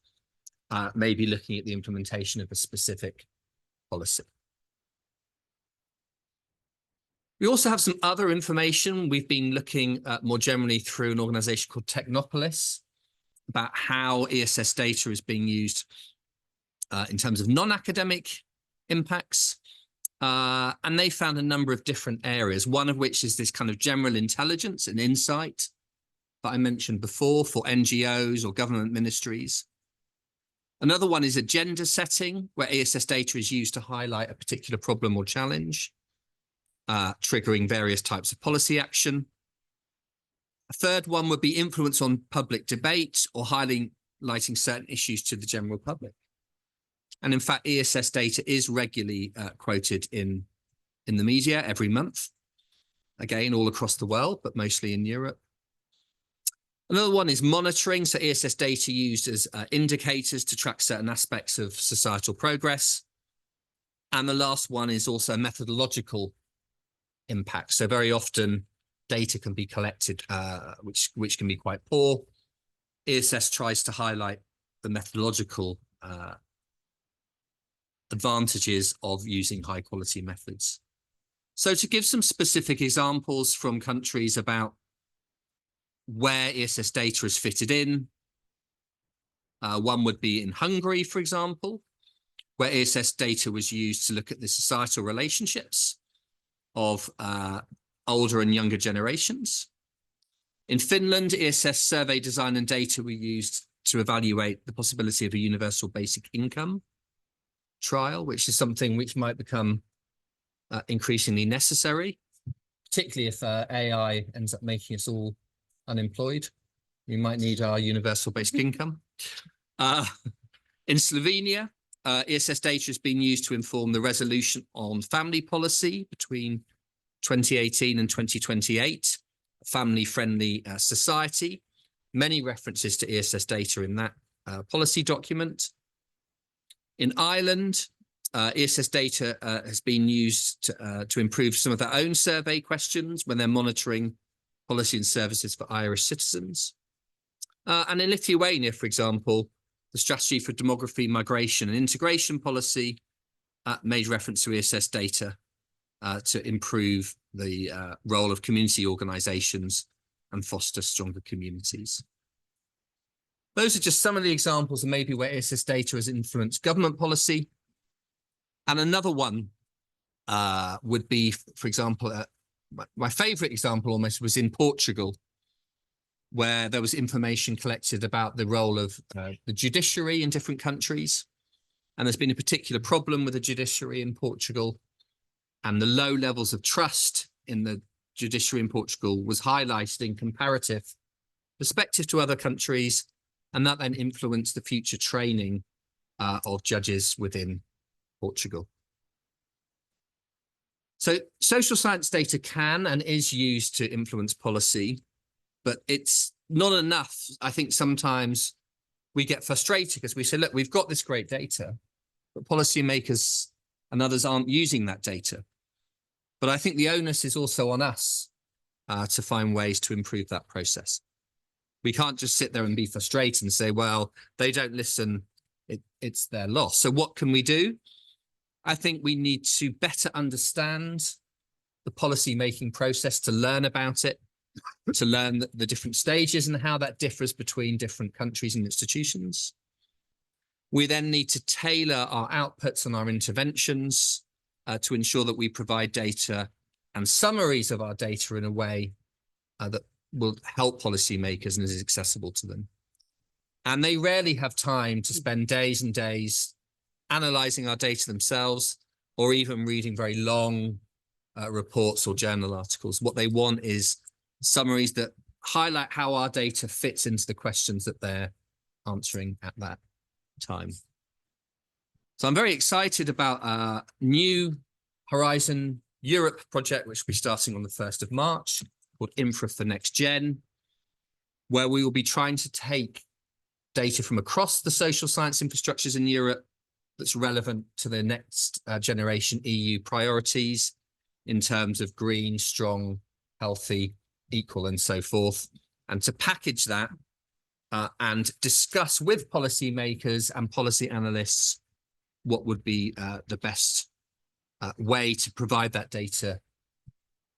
Speaker 6: maybe looking at the implementation of a specific policy. We also have some other information. We've been looking more generally through an organization called Technopolis about how ESS data is being used in terms of non-academic impacts. And they found a number of different areas, one of which is this kind of general intelligence and insight that I mentioned before for NGOs or government ministries. Another one is agenda setting, where ESS data is used to highlight a particular problem or challenge, triggering various types of policy action. A third one would be influence on public debate or highlighting certain issues to the general public. And in fact, ESS data is regularly quoted in the media every month, again, all across the world, but mostly in Europe. Another one is monitoring. So ESS data used as indicators to track certain aspects of societal progress. And the last one is also methodological impact. So very often data can be collected, which can be quite poor. ESS tries to highlight the methodological advantages of using high quality methods. So to give some specific examples from countries about where ESS data is fitted in, one would be in Hungary, for example, where ESS data was used to look at the societal relationships of older and younger generations. In Finland, ESS survey design and data were used to evaluate the possibility of a universal basic income trial, which is something which might become increasingly necessary, particularly if AI ends up making us all unemployed. We might need our universal basic income. In Slovenia, ESS data has been used to inform the resolution on family policy between 2018 and 2028, a family-friendly society. Many references to ESS data in that policy document. In Ireland, ESS data has been used to improve some of their own survey questions when they're monitoring policy and services for Irish citizens. And in Lithuania, for example, the strategy for demography, migration and integration policy made reference to ESS data to improve the role of community organizations and foster stronger communities. Those are just some of the examples of maybe where ESS data has influenced government policy. And another one would be, for example, my favorite example almost was in Portugal, where there was information collected about the role of the judiciary in different countries. And there's been a particular problem with the judiciary in Portugal, and the low levels of trust in the judiciary in Portugal was highlighted in comparative perspective to other countries, and that then influenced the future training of judges within Portugal. So social science data can and is used to influence policy, but it's not enough. I think sometimes we get frustrated because we say, look, we've got this great data, but policymakers and others aren't using that data. But I think the onus is also on us to find ways to improve that process. We can't just sit there and be frustrated and say, well, they don't listen, it's their loss. So what can we do? I think we need to better understand the policy-making process, to learn about it, to learn the different stages and how that differs between different countries and institutions. We then need to tailor our outputs and our interventions to ensure that we provide data and summaries of our data in a way that will help policymakers and is accessible to them. And they rarely have time to spend days and days analyzing our data themselves, or even reading very long reports or journal articles. What they want is summaries that highlight how our data fits into the questions that they're answering at that time. So I'm very excited about a new Horizon Europe project, which will be starting on the 1st of March, called Infra for Next Gen, where we will be trying to take data from across the social science infrastructures in Europe that's relevant to the next generation EU priorities in terms of green, strong, healthy, equal, and so forth, and to package that and discuss with policymakers and policy analysts what would be the best way to provide that data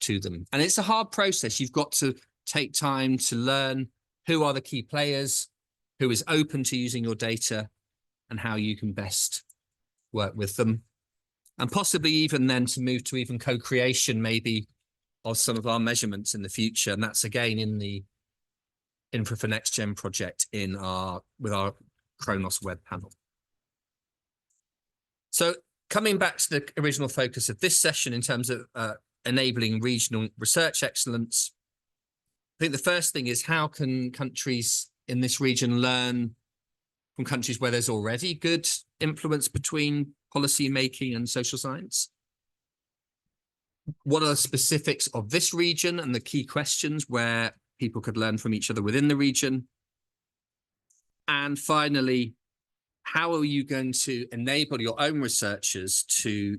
Speaker 6: to them. And it's a hard process. You've got to take time to learn who are the key players, who is open to using your data, and how you can best work with them. And possibly even then to move to even co-creation maybe of some of our measurements in the future. And that's again in the Infra for Next Gen project with our Kronos web panel. So coming back to the original focus of this session in terms of enabling regional research excellence, I think the first thing is, how can countries in this region learn from countries where there's already good influence between policy making and social science? What are the specifics of this region and the key questions where people could learn from each other within the region? And finally, how are you going to enable your own researchers to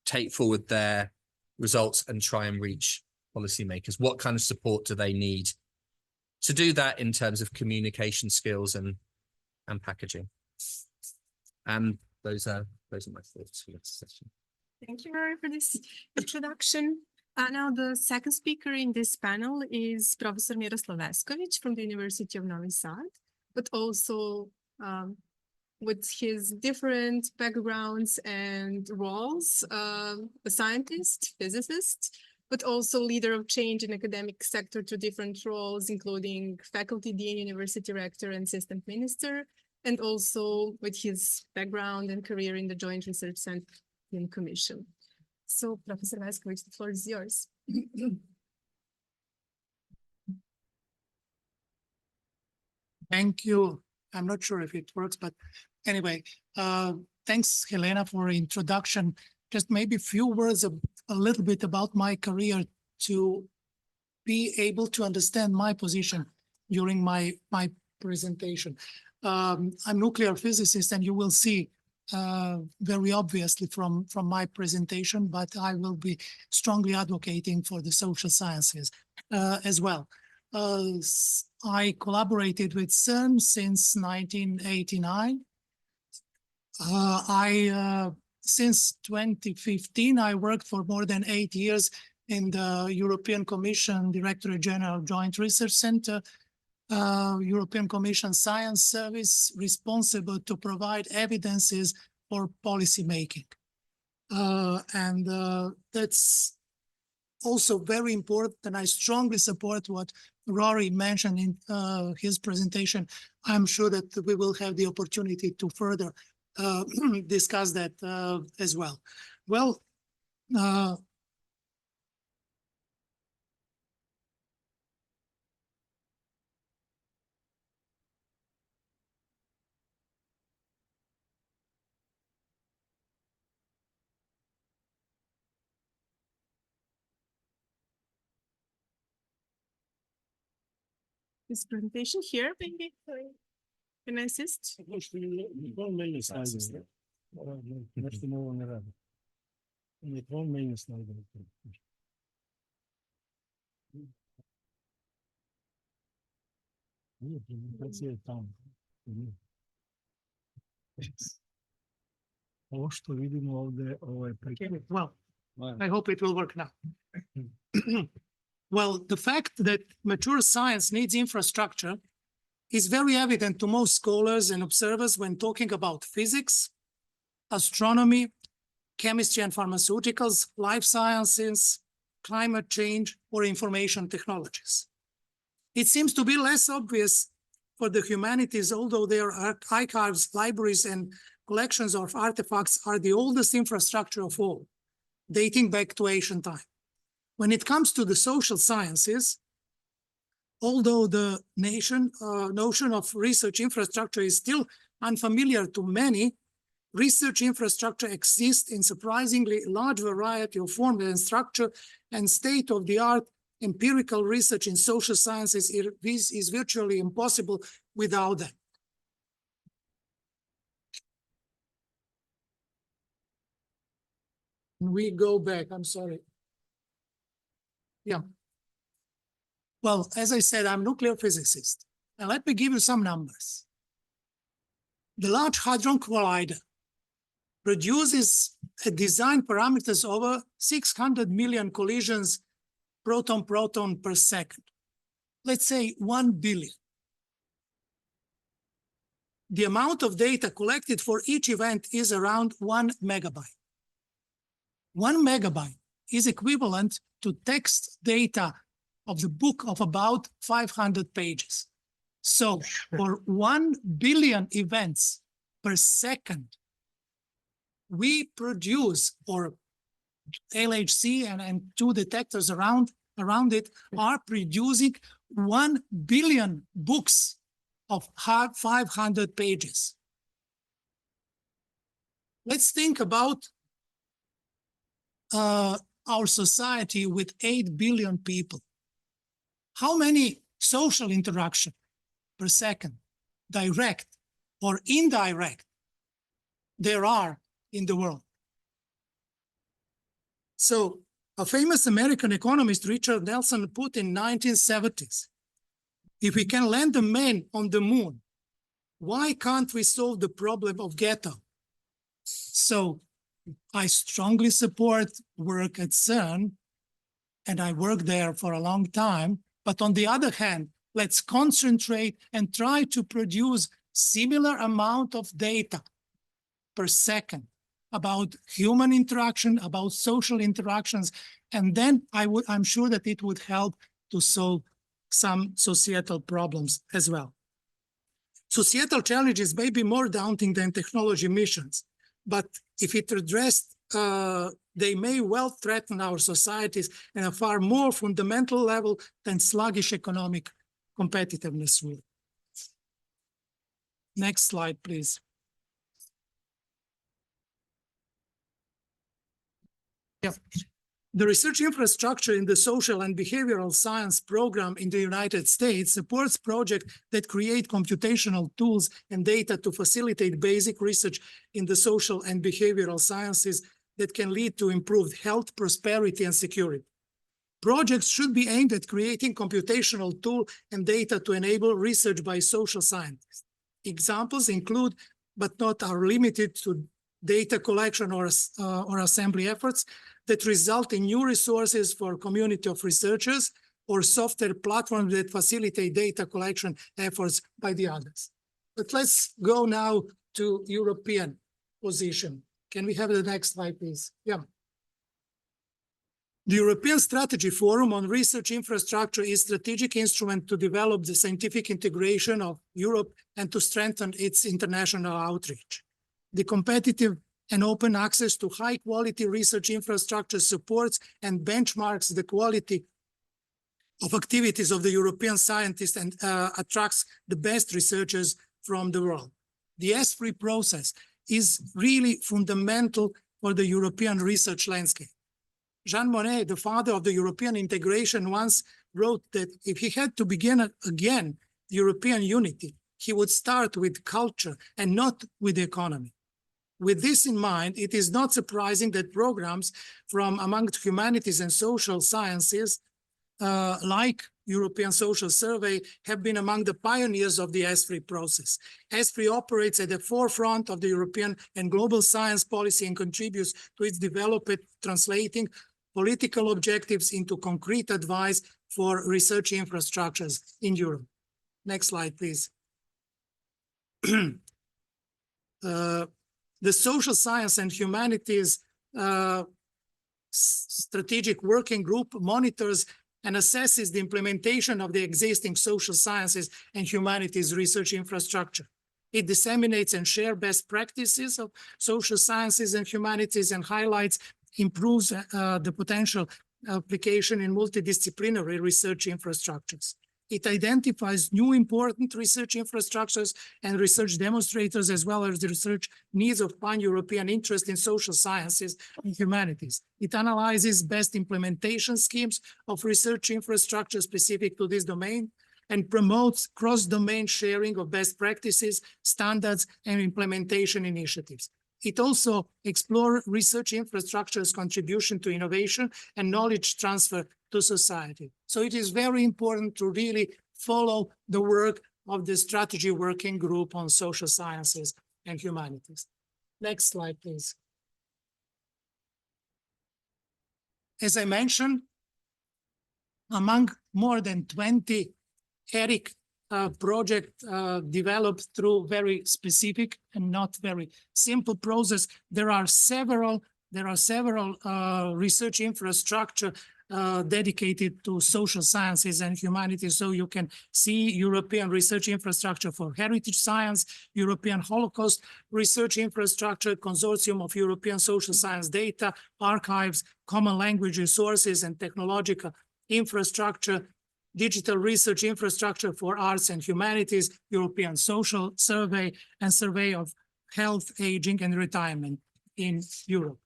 Speaker 6: take forward their results and try and reach policymakers? What kind of support do they need to do that in terms of communication skills and packaging? And those are my thoughts for this session.
Speaker 7: Thank you, Rory, for this introduction. Now, the second speaker in this panel is Professor Miroslav Veskovic from the University of Novi Sad, but also with his different backgrounds and roles, a scientist, physicist, but also leader of change in academic sector to different roles, including faculty dean, university rector, and assistant minister, and also with his background and career in the Joint Research Center Commission. So, Professor Veskovic, the floor is yours.
Speaker 8: Thank you. I'm not sure if it works, but anyway, thanks, Helena, for introduction. Just maybe a few words, a little bit about my career to be able to understand my position during my presentation. I'm nuclear physicist, and you will see very obviously from my presentation, but I will be strongly advocating for the social sciences as well. I collaborated with CERN since 1989. Since 2015, I worked for more than 8 years in the European Commission Directorate General Joint Research Center, European Commission Science Service, responsible to provide evidences for policy making. That's also very important, and I strongly support what Rory mentioned in his presentation. I'm sure that we will have the opportunity to further discuss that as well. Well,
Speaker 7: This presentation here, maybe. Can I assist?
Speaker 8: Ovo što vidimo ovde, ovo je well, I hope it will work now. Well, the fact that mature science needs infrastructure is very evident to most scholars and observers when talking about physics, astronomy, chemistry and pharmaceuticals, life sciences, climate change, or information technologies. It seems to be less obvious for the humanities, although their archives, libraries, and collections of artifacts are the oldest infrastructure of all, dating back to ancient time. When it comes to the social sciences, although the notion of research infrastructure is still unfamiliar to many, research infrastructure exists in surprisingly large variety of form and structure, and state-of-the-art empirical research in social sciences is virtually impossible without them. We go back, I'm sorry. Yeah. Well, as I said, I'm a nuclear physicist. And let me give you some numbers. The Large Hadron Collider produces at design parameters over 600 million collisions proton-proton per second. Let's say 1 billion. The amount of data collected for each event is around 1 megabyte. 1 megabyte is equivalent to text data of the book of about 500 pages. So for 1 billion events per second, we produce, or LHC and two detectors around it are producing 1 billion books of 500 pages. Let's think about our society with 8 billion people. How many social interaction per second, direct or indirect, there are in the world? So a famous American economist, Richard Nelson, put in 1970s, if we can land a man on the moon, why can't we solve the problem of ghetto? So I strongly support work at CERN, and I worked there for a long time. But on the other hand, let's concentrate and try to produce similar amount of data per second about human interaction, about social interactions, and then I'm sure that it would help to solve some societal problems as well. Societal challenges may be more daunting than technology missions, but if it addressed, they may well threaten our societies in a far more fundamental level than sluggish economic competitiveness would. Next slide, please. Yeah. The research infrastructure in the social and behavioral science program in the United States supports projects that create computational tools and data to facilitate basic research in the social and behavioral sciences that can lead to improved health, prosperity, and security. Projects should be aimed at creating computational tool and data to enable research by social scientists. Examples include, but not are limited to, data collection or assembly efforts that result in new resources for community of researchers, or software platforms that facilitate data collection efforts by the others. But let's go now to European position. Can we have the next slide, please? Yeah. The European Strategy Forum on Research Infrastructure is a strategic instrument to develop the scientific integration of Europe and to strengthen its international outreach. The competitive and open access to high-quality research infrastructure supports and benchmarks the quality of activities of the European scientists and attracts the best researchers from the world. The ESFRI process is really fundamental for the European research landscape. Jean Monnet, the father of the European integration, once wrote that if he had to begin again European unity, he would start with culture and not with the economy. With this in mind, it is not surprising that programs from among humanities and social sciences, like European Social Survey, have been among the pioneers of the ESFRI process. ESFRI operates at the forefront of the European and global science policy and contributes to its development, translating political objectives into concrete advice for research infrastructures in Europe. Next slide, please. The Social Science and Humanities Strategic Working Group monitors and assesses the implementation of the existing social sciences and humanities research infrastructure. It disseminates and shares best practices of social sciences and humanities and highlights, improves the potential application in multidisciplinary research infrastructures. It identifies new important research infrastructures and research demonstrators, as well as the research needs of pan-European interest in social sciences and humanities. It analyzes best implementation schemes of research infrastructure specific to this domain and promotes cross-domain sharing of best practices, standards, and implementation initiatives. It also explores research infrastructure's contribution to innovation and knowledge transfer to society. So it is very important to really follow the work of the Strategy Working Group on Social Sciences and Humanities. Next slide, please. As I mentioned, among more than 20 ERIC project developed through very specific and not very simple process, there are several research infrastructure dedicated to social sciences and humanities. So you can see European research infrastructure for heritage science, European Holocaust research infrastructure, consortium of European social science data, archives, common language resources and technological infrastructure, digital research infrastructure for arts and humanities, European Social Survey, and survey of health, aging, and retirement in Europe.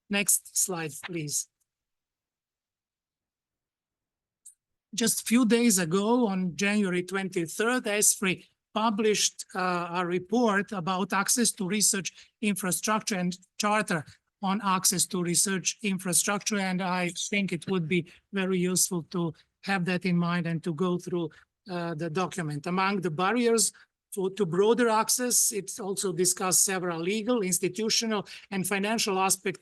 Speaker 8: Next slide, please. Just a few days ago, on January 23rd, ESFRI published a report about access to research infrastructure and charter on access to research infrastructure. And I think it would be very useful to have that in mind and to go through the document. Among the barriers to broader access. It's also discussed several legal, institutional, and financial aspects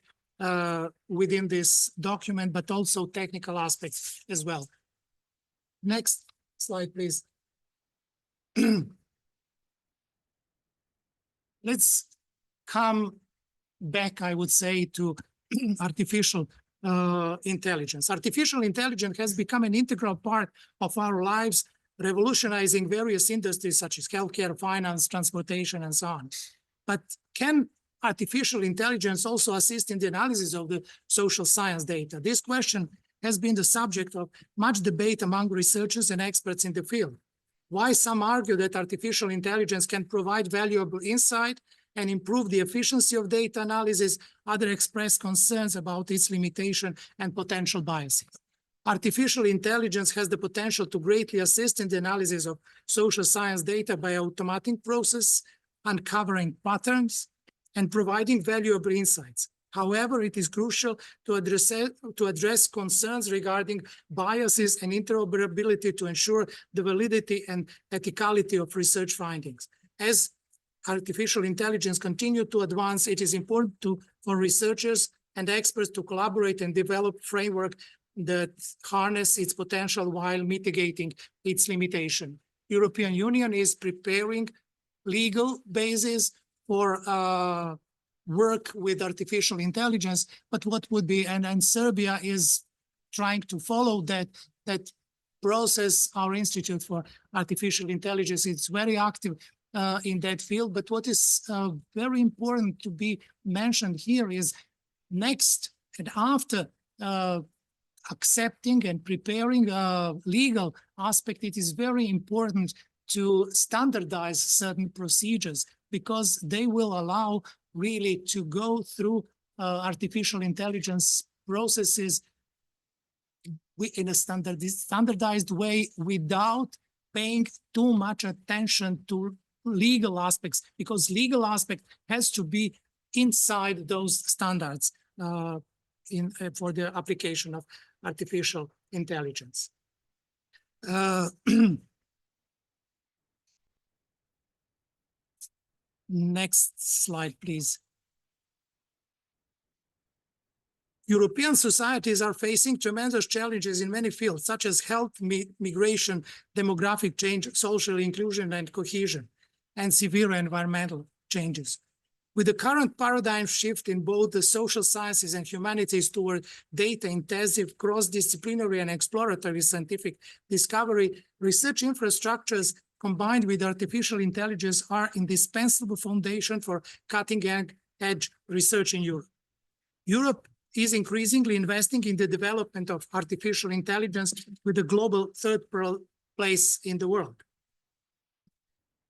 Speaker 8: within this document, but also technical aspects as well. Next slide, please. Let's come back, I would say, to artificial intelligence. Artificial intelligence has become an integral part of our lives, revolutionizing various industries such as healthcare, finance, transportation, and so on. But can artificial intelligence also assist in the analysis of the social science data? This question has been the subject of much debate among researchers and experts in the field. Why some argue that artificial intelligence can provide valuable insight and improve the efficiency of data analysis, others express concerns about its limitation and potential biases. Artificial intelligence has the potential to greatly assist in the analysis of social science data by automating process, uncovering patterns, and providing valuable insights. However, it is crucial to address concerns regarding biases and interoperability to ensure the validity and ethicality of research findings. As artificial intelligence continues to advance, it is important for researchers and experts to collaborate and develop framework that harness its potential while mitigating its limitation. European Union is preparing legal basis for work with artificial intelligence, but what would be, and Serbia is trying to follow that process. Our Institute for Artificial Intelligence is very active in that field, but what is very important to be mentioned here is next and after accepting and preparing a legal aspect, it is very important to standardize certain procedures because they will allow really to go through artificial intelligence processes in a standardized way without paying too much attention to legal aspects, because legal aspect has to be inside those standards for the application of artificial intelligence. Next slide, please. European societies are facing tremendous challenges in many fields, such as health, migration, demographic change, social inclusion and cohesion, and severe environmental changes. With the current paradigm shift in both the social sciences and humanities toward data-intensive, cross-disciplinary and exploratory scientific discovery, research infrastructures combined with artificial intelligence are indispensable foundation for cutting-edge research in Europe. Europe is increasingly investing in the development of artificial intelligence with a global third place in the world.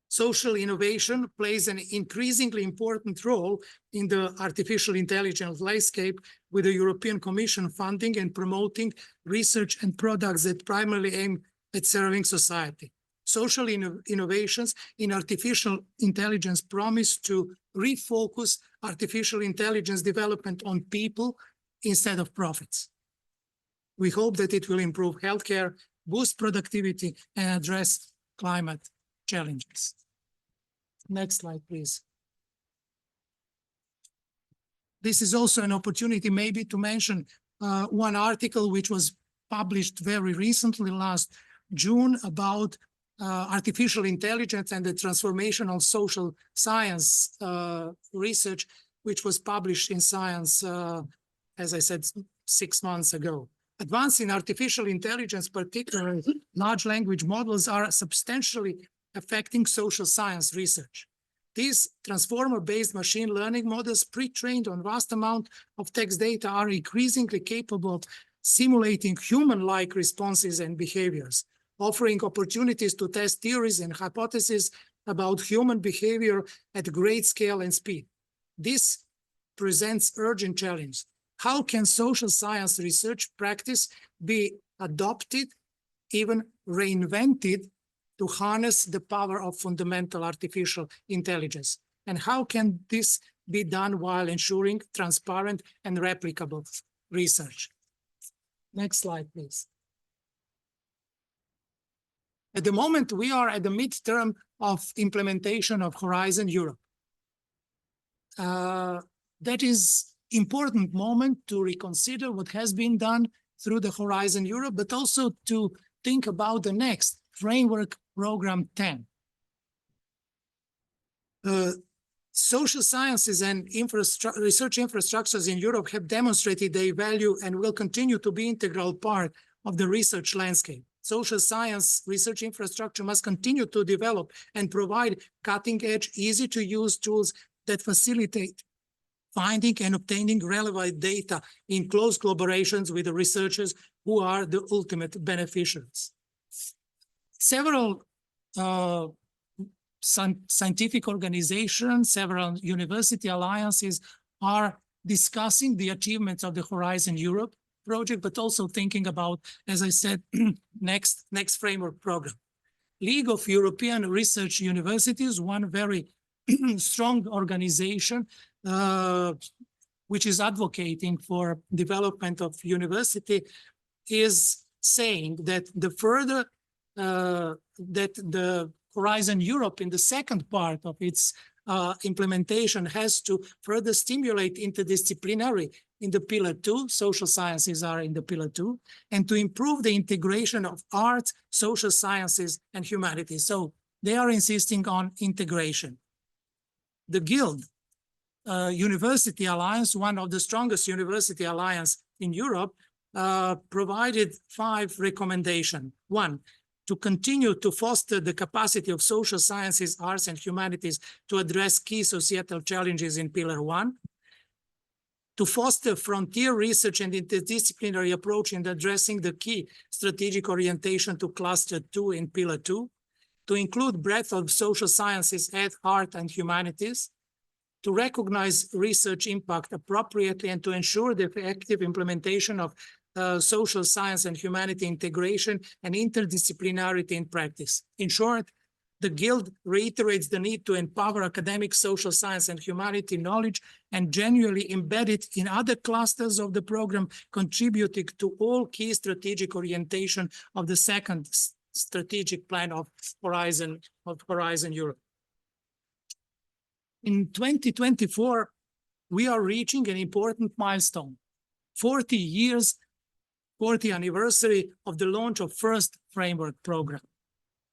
Speaker 8: Social innovation plays an increasingly important role in the artificial intelligence landscape, with the European Commission funding and promoting research and products that primarily aim at serving society. Social innovations in artificial intelligence promise to refocus artificial intelligence development on people instead of profits. We hope that it will improve healthcare, boost productivity, and address climate challenges. Next slide, please. This is also an opportunity maybe to mention one article which was published very recently, last June, about artificial intelligence and the transformational social science research, which was published in Science, as I said, 6 months ago. Advances in artificial intelligence, particularly large language models, are substantially affecting social science research. These transformer-based machine learning models, pre-trained on vast amount of text data, are increasingly capable of simulating human-like responses and behaviors, offering opportunities to test theories and hypotheses about human behavior at great scale and speed. This presents urgent challenge. How can social science research practice be adopted, even reinvented, to harness the power of fundamental artificial intelligence? And how can this be done while ensuring transparent and replicable research? Next slide, please. At the moment, we are at the midterm of implementation of Horizon Europe. That is important moment to reconsider what has been done through the Horizon Europe, but also to think about the next framework program 10. Social sciences and research infrastructures in Europe have demonstrated their value and will continue to be integral part of the research landscape. Social science research infrastructure must continue to develop and provide cutting-edge, easy-to-use tools that facilitate finding and obtaining relevant data in close collaborations with the researchers who are the ultimate beneficiaries. Several scientific organizations, several university alliances are discussing the achievements of the Horizon Europe project, but also thinking about, as I said, next framework program. League of European Research Universities, one very strong organization which is advocating for development of university, is saying that the further that the Horizon Europe in the second part of its implementation has to further stimulate interdisciplinary in the pillar 2, social sciences are in the pillar 2, and to improve the integration of arts, social sciences, and humanities. So they are insisting on integration. The Guild University Alliance, one of the strongest university alliance in Europe, provided 5 recommendations. 1, to continue to foster the capacity of social sciences, arts, and humanities to address key societal challenges in Pillar 1, to foster frontier research and interdisciplinary approach in addressing the key strategic orientation to Cluster 2 in Pillar 2, to include breadth of social sciences, art, and humanities, to recognize research impact appropriately, and to ensure the effective implementation of social science and humanity integration and interdisciplinarity in practice. In short, the Guild reiterates the need to empower academic social science and humanity knowledge and genuinely embed it in other clusters of the program, contributing to all key strategic orientation of the second strategic plan of Horizon Europe. In 2024, we are reaching an important milestone, 40 years, 40th anniversary of the launch of first framework program.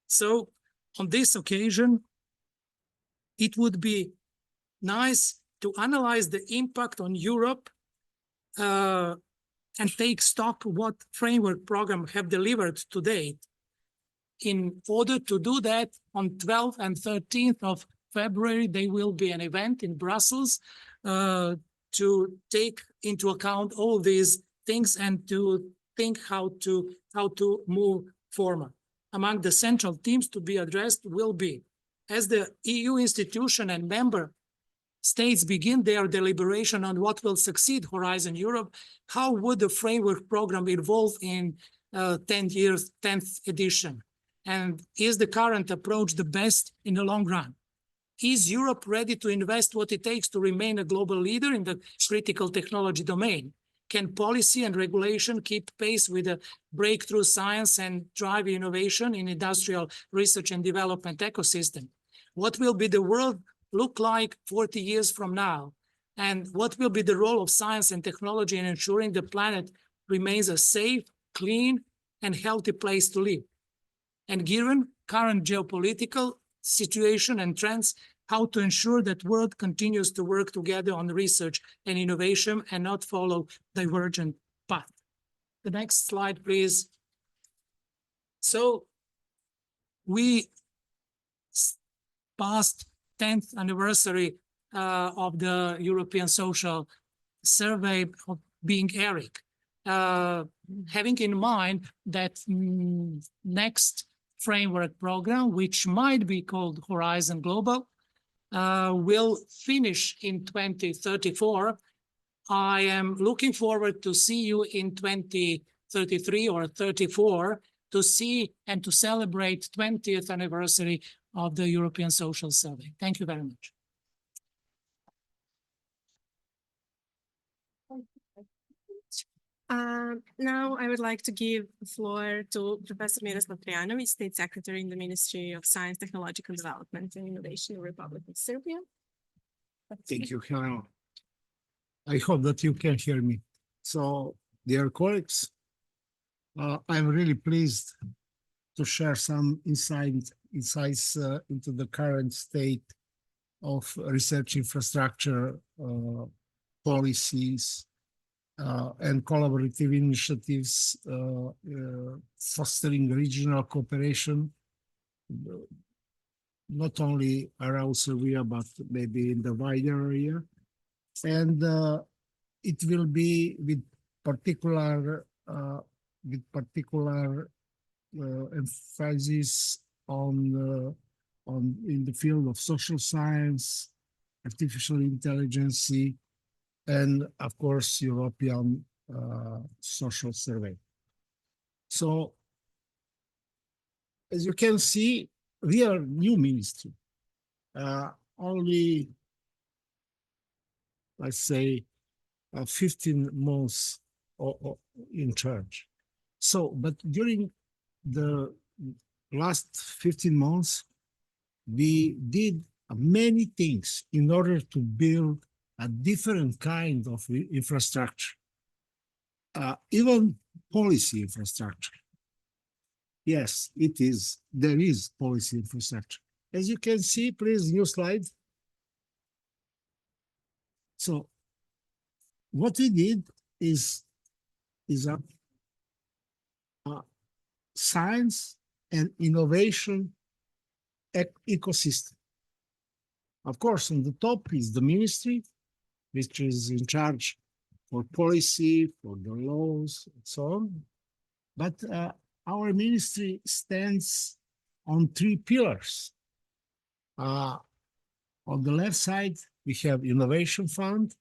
Speaker 8: So on this occasion, it would be nice to analyze the impact on Europe and take stock what framework program have delivered to date. In order to do that, on 12th and 13th of February, there will be an event in Brussels to take into account all these things and to think how to move forward. Among the central themes to be addressed will be, as the EU institution and member states begin their deliberation on what will succeed Horizon Europe, how would the framework program evolve in 10th edition? And is the current approach the best in the long run? Is Europe ready to invest what it takes to remain a global leader in the critical technology domain? Can policy and regulation keep pace with the breakthrough science and drive innovation in industrial research and development ecosystem? What will be the world look like 40 years from now? And what will be the role of science and technology in ensuring the planet remains a safe, clean, and healthy place to live? And given current geopolitical situation and trends, how to ensure that world continues to work together on research and innovation and not follow divergent path. The next slide, please. So we passed 10th anniversary of the European Social Survey of being ERIC, having in mind that next framework program, which might be called Horizon Global, will finish in 2034. I am looking forward to see you in 2033 or 34 to see and to celebrate 20th anniversary of the European Social Survey. Thank you very much.
Speaker 7: Now I would like to give the floor to Professor Miroslav Trajanovic, State Secretary in the Ministry of Science, Technological Development and Innovation in the Republic of Serbia.
Speaker 9: Thank you, Helena. I hope that you can hear me. So, dear colleagues, I'm really pleased to share some insights into the current state of research infrastructure policies and collaborative initiatives fostering regional cooperation, not only around Serbia, but maybe in the wider area. And it will be with particular emphasis on in the field of social science, artificial intelligence, and of course, European social survey. So, as you can see, we are new ministry, only, let's say, 15 months in charge. So, but during the last 15 months, we did many things in order to build a different kind of infrastructure, even policy infrastructure. Yes, there is policy infrastructure. As you can see, please, new slide. So what we did is a science and innovation ecosystem. Of course, on the top is the ministry, which is in charge for policy, for the laws, and so on. But our ministry stands on 3 pillars. On the left side, we have Innovation Fund.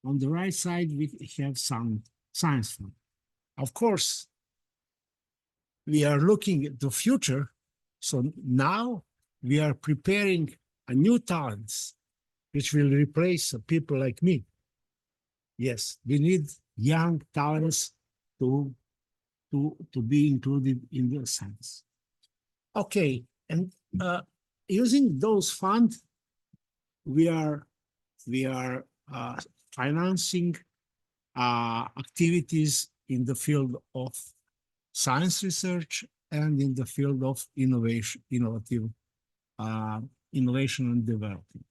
Speaker 9: On the right side, we have some Science Fund. Of course, we are looking at the future. So now we are preparing a new talents, which will replace people like me. Yes, we need young talents to be included in the science. Okay, and using those funds, we are financing activities in the field of science research and in the field of innovation and development.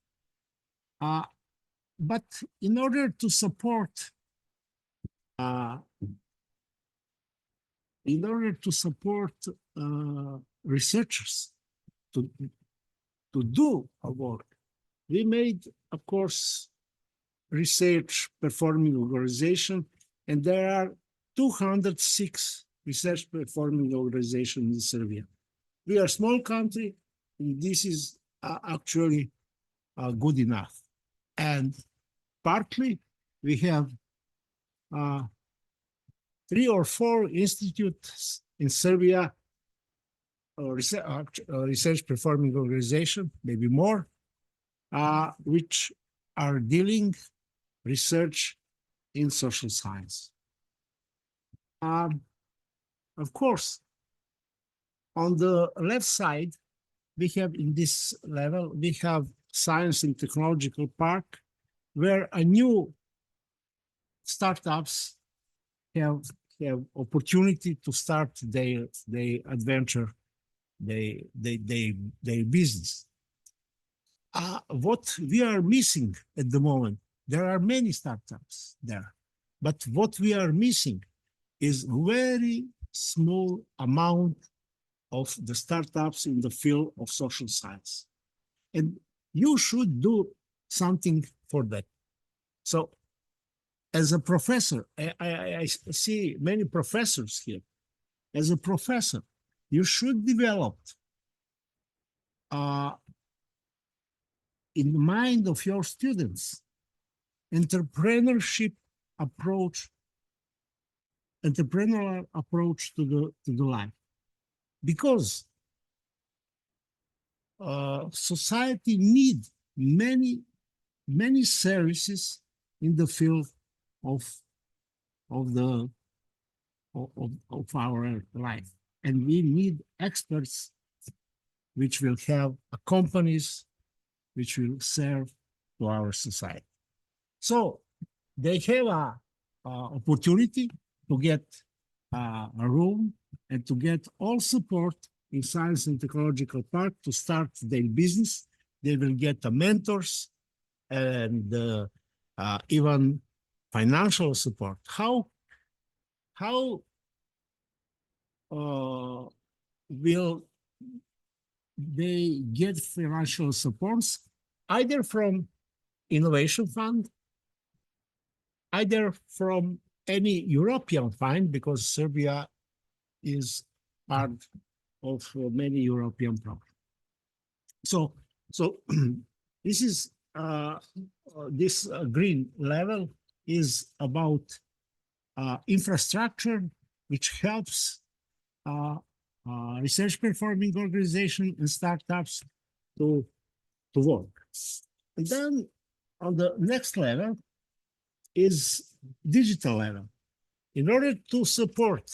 Speaker 9: But in order to support researchers to do our work, we made, of course, research performing organization, and there are 206 research performing organizations in Serbia. We are a small country, and this is actually good enough. And partly we have 3 or 4 institutes in Serbia, research performing organization, maybe more, which are dealing research in social science. Of course, on the left side, we have in this level, we have Science and Technological Park, where a new startups have opportunity to start their adventure, their business. What we are missing at the moment, there are many startups there, but what we are missing is very small amount of the startups in the field of social science. And you should do something for that. So as a professor, I see many professors here. As a professor, you should develop in the mind of your students entrepreneurial approach to the life, because society needs many services in the field of of the of our life. And we need experts which will have companies which will serve to our society. So they have a opportunity to get a room and to get all support in Science and Technological Park to start their business. They will get mentors and even financial support. How will they get financial supports? Either from Innovation Fund, either from any European fund, because Serbia is part of many European programs. So this is this green level is about infrastructure which helps research performing organization and startups to work. And then on the next level is digital level. In order to support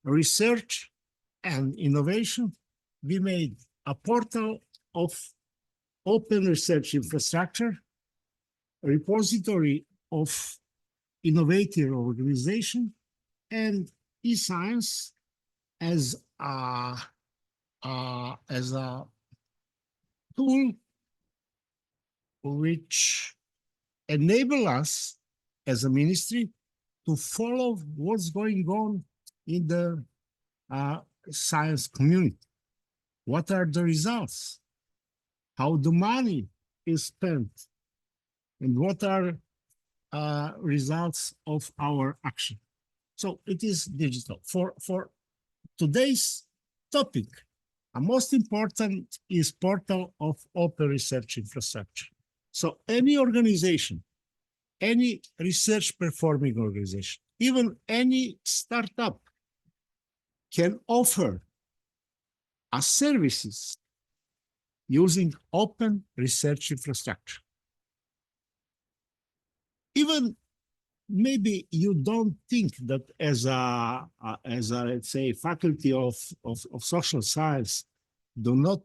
Speaker 9: research and innovation, we made a portal of open research infrastructure, a repository of innovative organization, and e-science as a tool which enable us as a ministry to follow what's going on in the science community. What are the results? How the money is spent? And what are results of our action? So it is digital. For today's topic, most important is portal of open research infrastructure. So any organization, any research performing organization, even any startup can offer services using open research infrastructure. Even maybe you don't think that as a let's say faculty of social science do not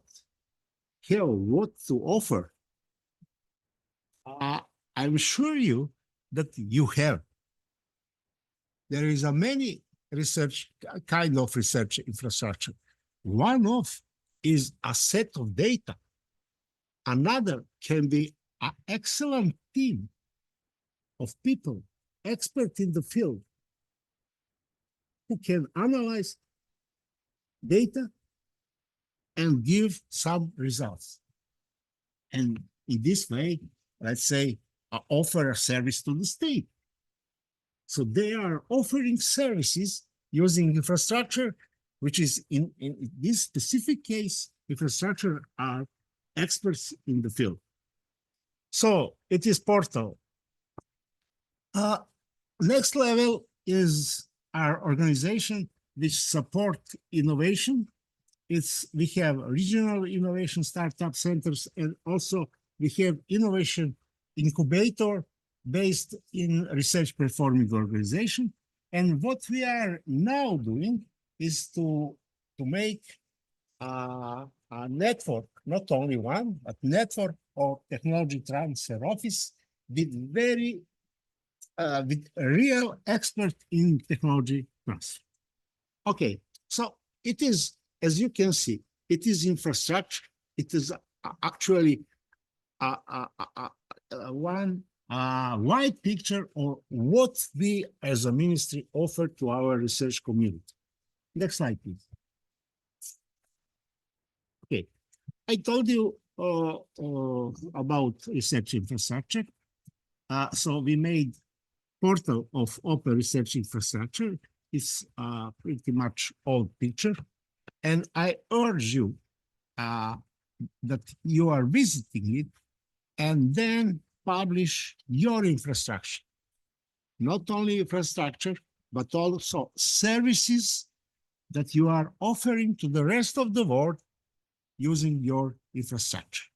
Speaker 9: have what to offer. I'm sure you that you have. There is a many research kind of research infrastructure. One of is a set of data. Another can be an excellent team of people, expert in the field, who can analyze data and give some results. And in this way, let's say, offer a service to the state. So they are offering services using infrastructure, which is in this specific case, infrastructure are experts in the field. So it is portal. Next level is our organization which support innovation. We have regional innovation startup centers, and also we have innovation incubator based in research performing organization. And what we are now doing is to make a network, not only one, but network of technology transfer office with with real expert in technology transfer. Okay, so it is, as you can see, it is infrastructure. It is actually one wide picture of what we as a ministry offer to our research community. Next slide, please. Okay, I told you about research infrastructure. So we made portal of open research infrastructure. It's pretty much old picture. And I urge you that you are visiting it and then publish your infrastructure. Not only infrastructure, but also services that you are offering to the rest of the world using your infrastructure.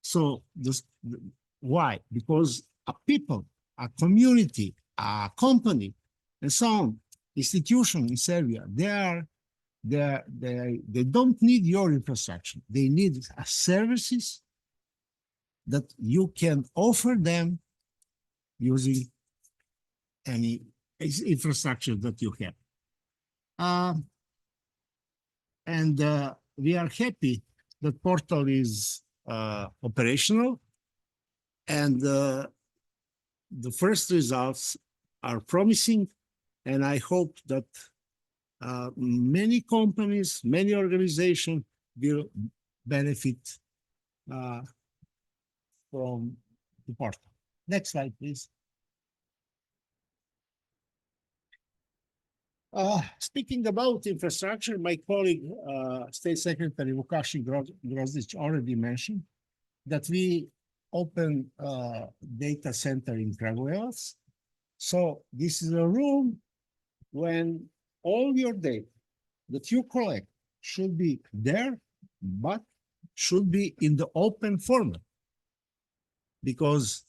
Speaker 9: So why? Because people a community, a company, and so on, institution in Serbia, they don't need your infrastructure. They need services that you can offer them using any infrastructure that you have. We are happy that portal is operational, and the first results are promising, and I hope that many companies, many organizations will benefit from the portal. Next slide, please. Speaking about infrastructure, my colleague, State Secretary Vukašin Grozdic already mentioned that we opened a data center in Kragujevac. So this is a room when all your data that you collect should be there, but should be in the open format. Because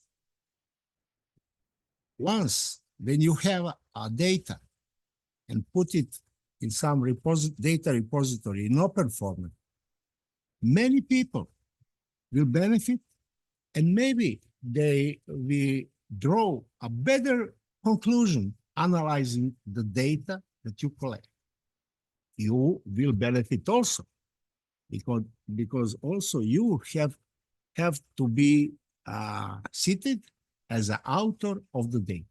Speaker 9: once when you have a data and put it in some data repository in open format, many people will benefit, and maybe they will draw a better conclusion analyzing the data that you collect. You will benefit also, because also you have to be seated as an author of the data.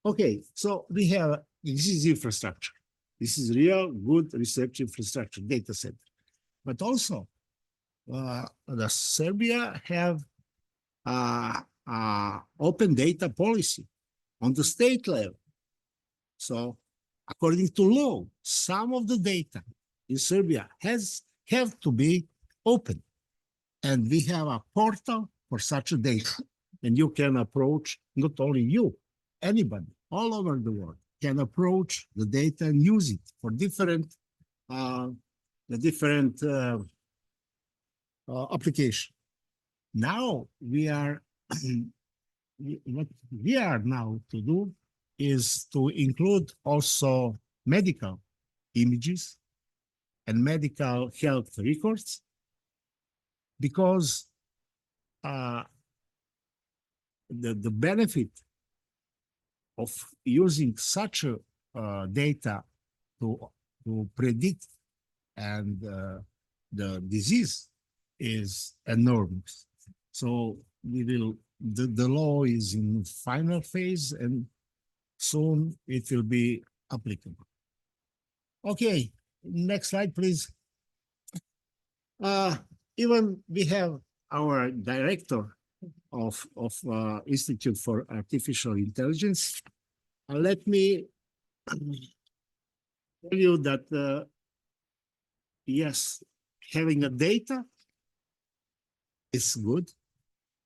Speaker 9: Okay, so we have, this is infrastructure. This is real good research infrastructure data center. But also, the Serbia have open data policy on the state level. So according to law, some of the data in Serbia have to be open. And we have a portal for such a data. And you can approach, not only you, anybody all over the world can approach the data and use it for different application. Now we are what we are now to do is to include also medical images and medical health records, because the benefit of using such data to predict and the disease is enormous. So we will, the law is in final phase, and soon it will be applicable. Okay, next slide, please. Even we have our director of Institute for Artificial Intelligence. Let me tell you that yes, having a data is good.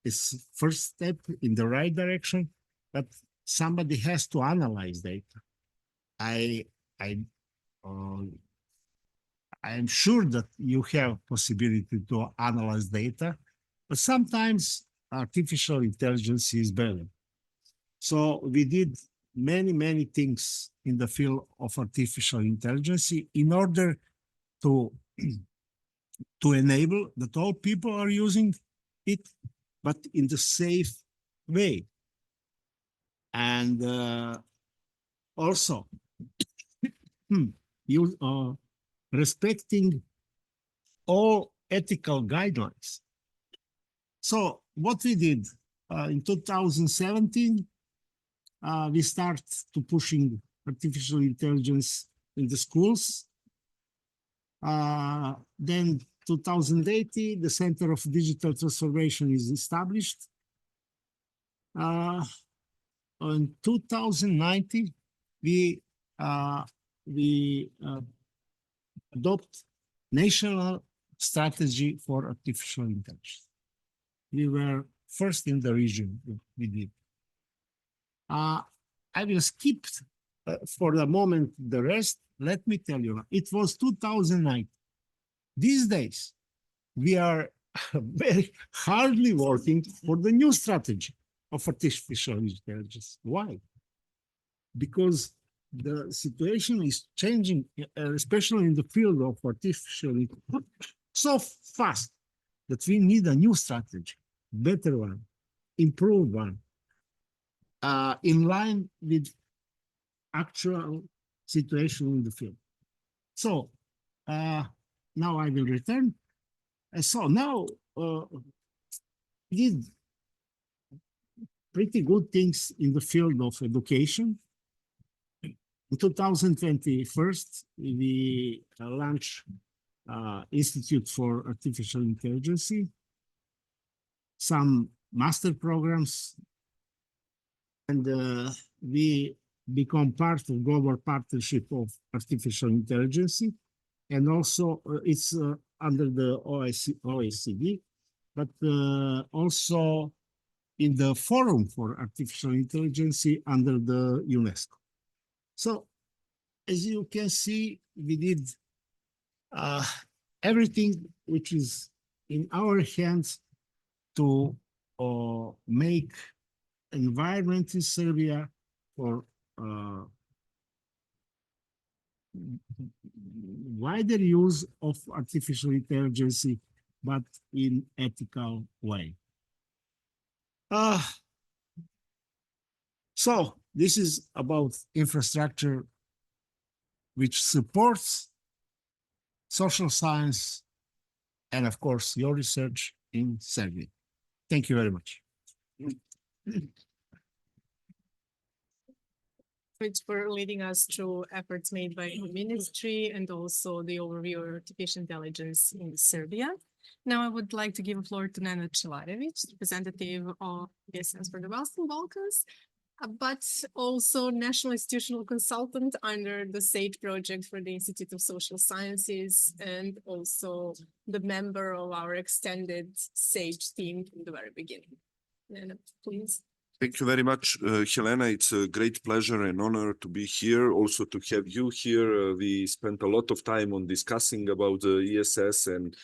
Speaker 9: It's first step in the right direction, but somebody has to analyze data. I am sure that you have possibility to analyze data, but sometimes artificial intelligence is better. So we did many things in the field of artificial intelligence in order to enable that all people are using it, but in the safe way. And also you respecting all ethical guidelines. So what we did in 2017, we start to pushing artificial intelligence in the schools. Then 2018, the Center of Digital Transformation is established. In 2019, we adopt national strategy for artificial intelligence. We were first in the region. We did. I will skip for the moment the rest. Let me tell you, it was 2009. These days, we are very hardly working for the new strategy of artificial intelligence. Why? Because the situation is changing, especially in the field of artificial intelligence, so fast that we need a new strategy, better one, improved one, in line with actual situation in the field. So now I will return. So now did pretty good things in the field of education. In 2021, we launched Institute for Artificial Intelligence, some master programs, and we become part of global partnership of artificial intelligence, and also it's under the OECD, but also in the Forum for Artificial Intelligence under the UNESCO. So, as you can see, we did everything which is in our hands to make environment in Serbia for wider use of artificial intelligence, but in ethical way. So this is about infrastructure which supports social science and, of course, your research in Serbia. Thank you very much.
Speaker 7: Thanks for leading us through efforts made by the ministry and also the overview of artificial intelligence in Serbia. Now I would like to give the floor to Nenad Čelarević, representative of ESS for the Western Balkans, but also national institutional consultant under the SAGE project for the Institute of Social Sciences, and also the member of our extended SAGE team from the very beginning. Nenad, please.
Speaker 10: Thank you very much, Helena. It's a great pleasure and honor to be here, also to have you here. We spent a lot of time on discussing about the ESS, and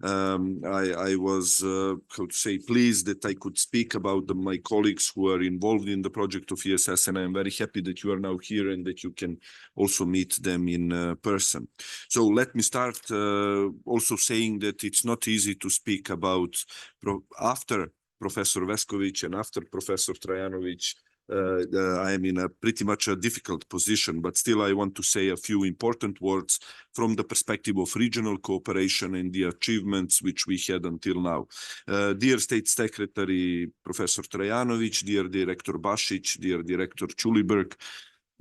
Speaker 10: I was, how to say, pleased that I could speak about my colleagues who are involved in the project of ESS, and I'm very happy that you are now here and that you can also meet them in person. So let me start also saying that it's not easy to speak about after Professor Vesković and after Professor Trajanović. I am in a pretty much a difficult position, but still I want to say a few important words from the perspective of regional cooperation and the achievements which we had until now. Dear State Secretary Professor Trajanović, dear Director Bašić, dear Director Čuliberg,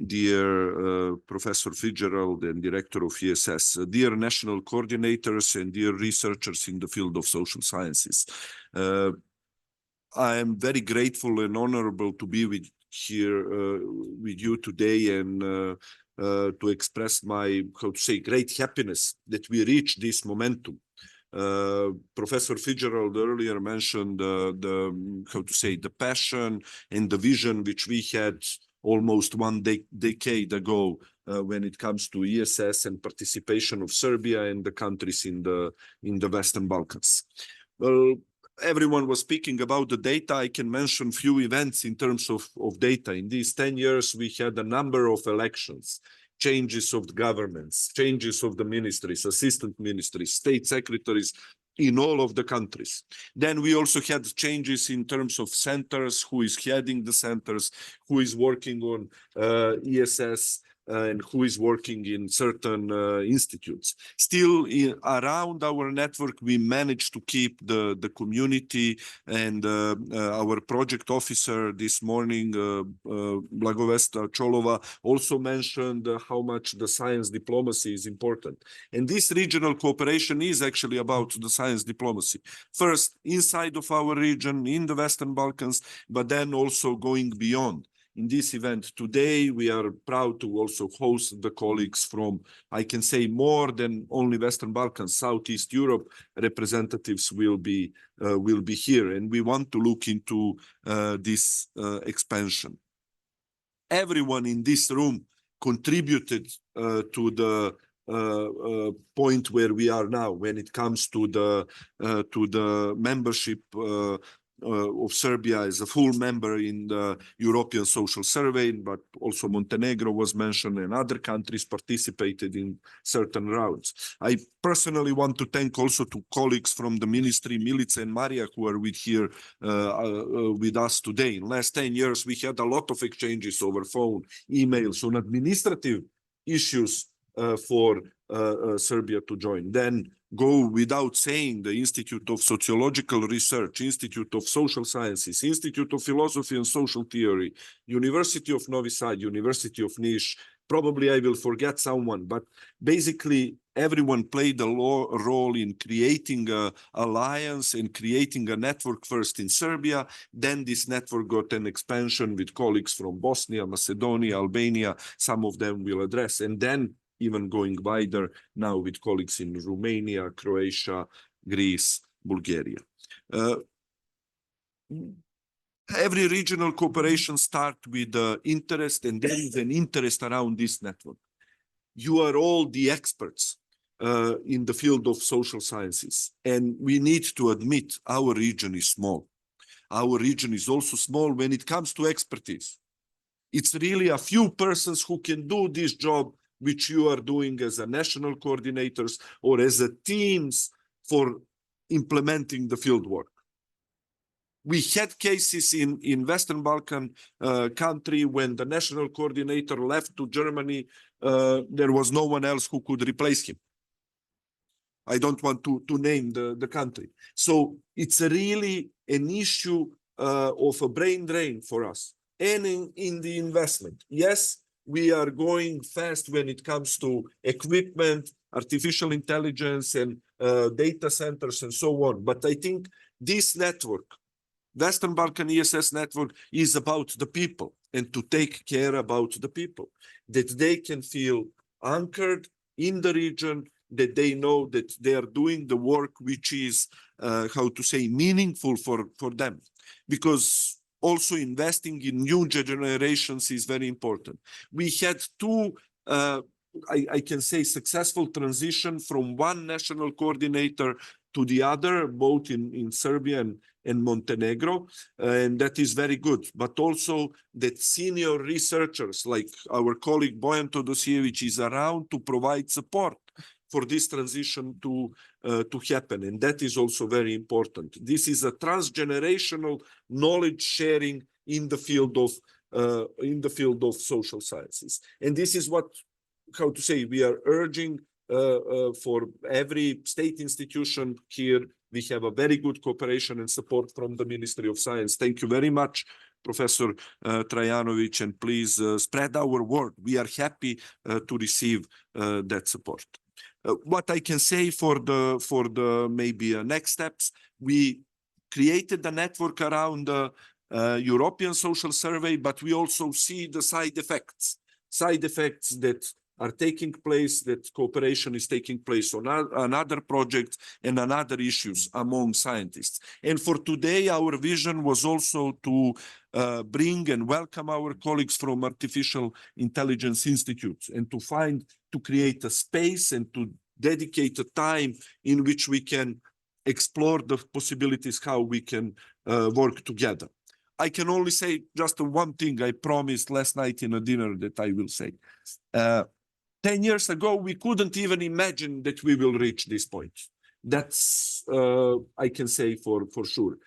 Speaker 10: dear Professor Fitzgerald and Director of ESS, dear national coordinators and dear researchers in the field of social sciences. I am very grateful and honorable to be here with you today and to express my, how to say, great happiness that we reach this momentum. Professor Fitzgerald earlier mentioned how to say, the passion and the vision which we had almost one decade ago when it comes to ESS and participation of Serbia and the countries in the Western Balkans. Well, everyone was speaking about the data. I can mention few events in terms of data. In these 10 years, we had a number of elections, changes of the governments, changes of the ministries, assistant ministries, state secretaries in all of the countries. Then we also had changes in terms of centers, who is heading the centers, who is working on ESS, and who is working in certain institutes. Still, around our network, we managed to keep the community, and our project officer this morning, Blagovesta Čolova, also mentioned how much the science diplomacy is important. And this regional cooperation is actually about the science diplomacy. First, inside of our region, in the Western Balkans, but then also going beyond. In this event today, we are proud to also host the colleagues from, I can say, more than only Western Balkans, Southeast Europe representatives will be here, and we want to look into this expansion. Everyone in this room contributed to the point where we are now when it comes to the membership of Serbia as a full member in the European Social Survey, but also Montenegro was mentioned and other countries participated in certain rounds. I personally want to thank also to colleagues from the ministry, Milica and Maria, who are with us today. In last 10 years, we had a lot of exchanges over phone, emails on administrative issues for Serbia to join. Then go without saying the Institute of Sociological Research, Institute of Social Sciences, Institute of Philosophy and Social Theory, University of Novi Sad, University of Niš. Probably I will forget someone, but basically everyone played a role in creating an alliance and creating a network first in Serbia. Then this network got an expansion with colleagues from Bosnia, Macedonia, Albania. Some of them will address. And then even going wider now with colleagues in Romania, Croatia, Greece, Bulgaria. Every regional cooperation starts with interest, and there is an interest around this network. You are all the experts in the field of social sciences, and we need to admit our region is small. Our region is also small when it comes to expertise. It's really a few persons who can do this job which you are doing as a national coordinators or as a teams for implementing the field work. We had cases in Western Balkan country when the national coordinator left to Germany, there was no one else who could replace him. I don't want to name the country. So it's really an issue of a brain drain for us. And in the investment, yes, we are going fast when it comes to equipment, artificial intelligence, and data centers and so on. But I think this network, Western Balkan ESS network, is about the people and to take care about the people, that they can feel anchored in the region, that they know that they are doing the work which is, how to say, meaningful for them. Because also investing in new generations is very important. We had two, I can say, successful transition from one national coordinator to the other, both in Serbia and Montenegro, and that is very good. But also that senior researchers like our colleague Bojan Todosijevic is around to provide support for this transition to happen, and that is also very important. This is a transgenerational knowledge sharing in the field of social sciences, and this is what, how to say, we are urging for every state institution here. We have a very good cooperation and support from the Ministry of Science. Thank you very much, Professor Trajanovic, and please spread our word. We are happy to receive that support. What I can say for the maybe next steps, we created a network around the European Social Survey, but we also see the side effects that are taking place, that cooperation is taking place on another projects and another issues among scientists. And for today, our vision was also to bring and welcome our colleagues from artificial intelligence institutes and to create a space and to dedicate a time in which we can explore the possibilities, how we can work together. I can only say just one thing I promised last night in a dinner that I will say. 10 years ago, we couldn't even imagine that we will reach this point. That's, I can say for sure.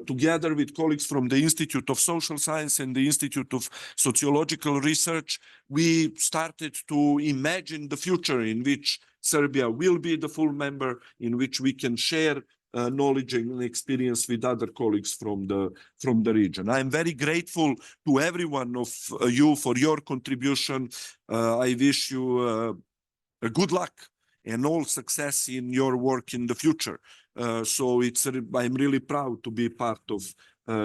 Speaker 10: Together with colleagues from the Institute of Social Science and the Institute of Sociological Research, we started to imagine the future in which Serbia will be the full member, in which we can share knowledge and experience with other colleagues from the region. I am very grateful to every one of you for your contribution. I wish you a good luck and all success in your work in the future. So I'm really proud to be part of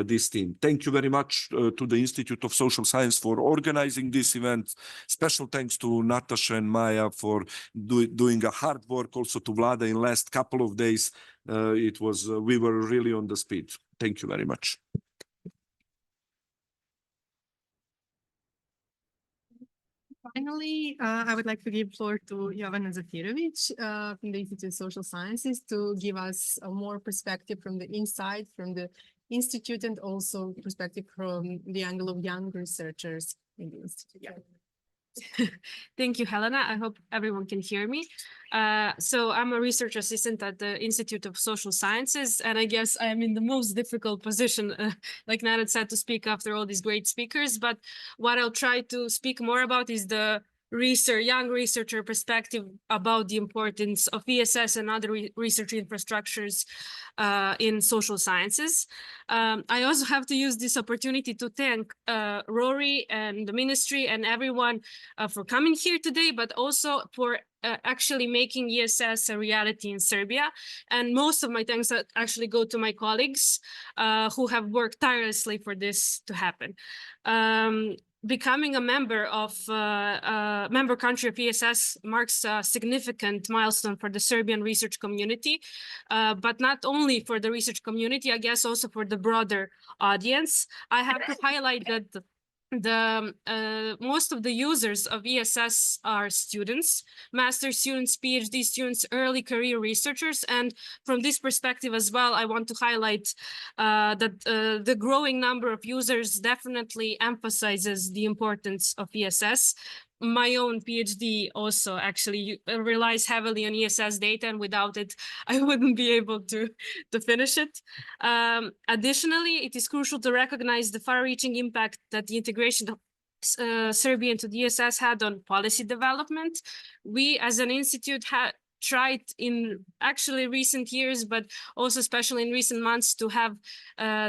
Speaker 10: this team. Thank you very much to the Institute of Social Science for organizing this event. Special thanks to Natasha and Maya for doing a hard work, also to Vlada in last couple of days. We were really on the speed. Thank you very much.
Speaker 7: Finally, I would like to give floor to Jovana Zafirovic from the Institute of Social Sciences to give us a more perspective from the inside, from the institute and also perspective from the angle of young researchers in the institute. Yeah.
Speaker 11: Thank you, Helena. I hope everyone can hear me. So I'm a research assistant at the Institute of Social Sciences, and I guess I am in the most difficult position, like Nadat said, to speak after all these great speakers. But what I'll try to speak more about is the young researcher perspective about the importance of ESS and other research infrastructures in social sciences. I also have to use this opportunity to thank Rory and the ministry and everyone for coming here today, but also for actually making ESS a reality in Serbia. And most of my thanks actually go to my colleagues who have worked tirelessly for this to happen. Becoming a member of member country of ESS marks a significant milestone for the Serbian research community, but not only for the research community, I guess also for the broader audience. I have to highlight that most of the users of ESS are students, master's students, PhD students, early career researchers. And from this perspective as well, I want to highlight that the growing number of users definitely emphasizes the importance of ESS. My own PhD also actually relies heavily on ESS data, and without it, I wouldn't be able to finish it. Additionally, it is crucial to recognize the far-reaching impact that the integration of Serbia into the ESS had on policy development. We, as an institute, tried in actually recent years, but also especially in recent months, to have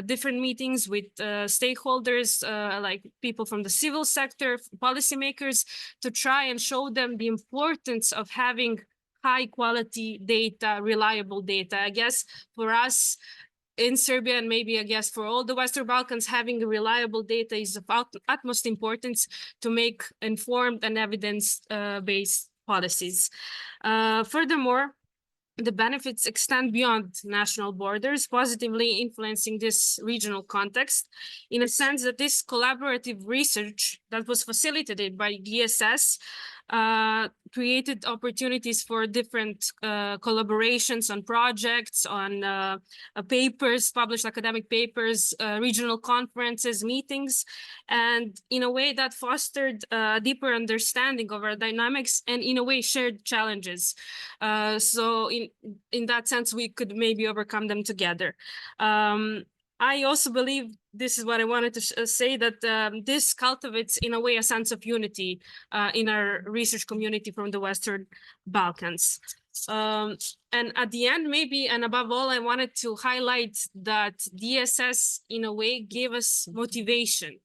Speaker 11: different meetings with stakeholders, like people from the civil sector, policymakers, to try and show them the importance of having high quality data, reliable data. I guess for us in Serbia, and maybe I guess for all the Western Balkans, having reliable data is of utmost importance to make informed and evidence-based policies. Furthermore, the benefits extend beyond national borders, positively influencing this regional context, in a sense that this collaborative research that was facilitated by ESS created opportunities for different collaborations on projects, on papers, published academic papers, regional conferences, meetings, and in a way that fostered a deeper understanding of our dynamics and in a way shared challenges. So in that sense, we could maybe overcome them together. I also believe, this is what I wanted to say, that this cultivates in a way a sense of unity in our research community from the Western Balkans. And at the end, maybe, and above all, I wanted to highlight that DSS in a way gave us motivation,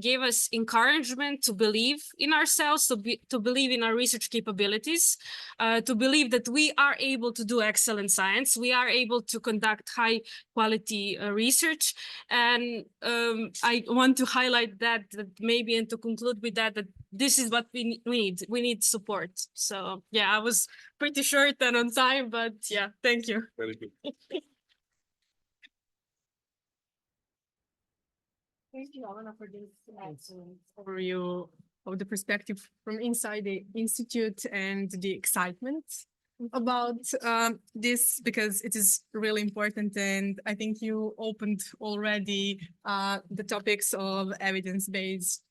Speaker 11: gave us encouragement to believe in ourselves, to believe in our research capabilities, to believe that we are able to do excellent science, we are able to conduct high quality research. And I want to highlight that maybe, and to conclude with that this is what we need. We need support. So yeah, I was pretty short and on time, but yeah, thank you.
Speaker 10: Very good.
Speaker 7: Thank you, Alana, for this excellent overview of the perspective from inside the institute and the excitement about this, because it is really important. And I think you opened already the topics of evidence-based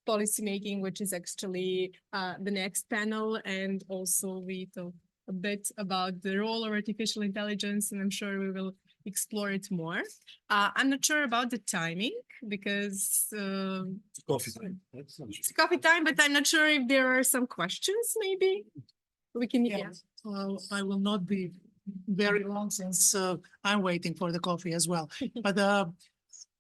Speaker 7: policymaking, which is actually the next panel. And also we talked a bit about the role of artificial intelligence, and I'm sure we will explore it more. I'm not sure about the timing because
Speaker 10: It's coffee time.
Speaker 7: it's coffee time, but I'm not sure if there are some questions. Maybe we can. Yeah.
Speaker 8: I will not be very long since I'm waiting for the coffee as well. But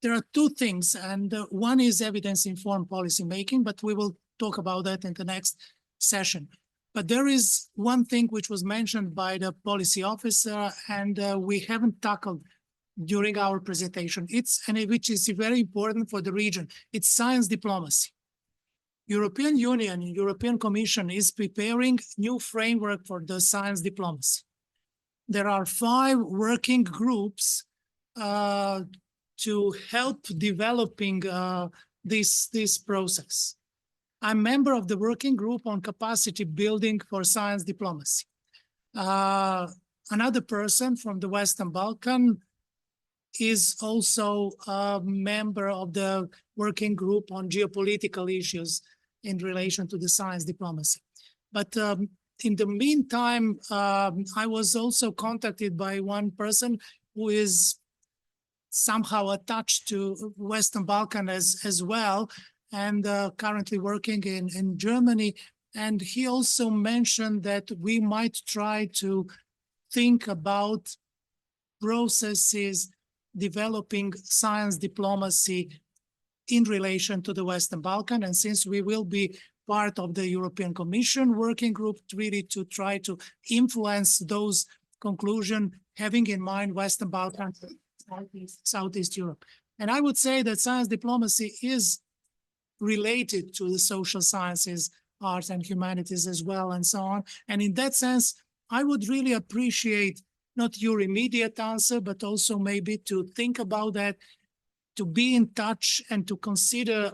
Speaker 8: there are two things, and one is evidence-informed policy making, but we will talk about that in the next session. But there is one thing which was mentioned by the policy officer, and we haven't tackled during our presentation. Which is very important for the region. It's science diplomacy. European Union, European Commission is preparing new framework for the science diplomacy. There are 5 working groups to help developing this process. I'm member of the working group on capacity building for science diplomacy. Another person from the Western Balkan is also a member of the working group on geopolitical issues in relation to the science diplomacy. But in the meantime, I was also contacted by one person who is somehow attached to Western Balkan as well, and currently working in Germany. And he also mentioned that we might try to think about processes developing science diplomacy in relation to the Western Balkan. And since we will be part of the European Commission working group, really to try to influence those conclusions, having in mind Western Balkan, Southeast Europe. And I would say that science diplomacy is related to the social sciences, arts and humanities as well, and so on. And in that sense, I would really appreciate not your immediate answer, but also maybe to think about that, to be in touch and to consider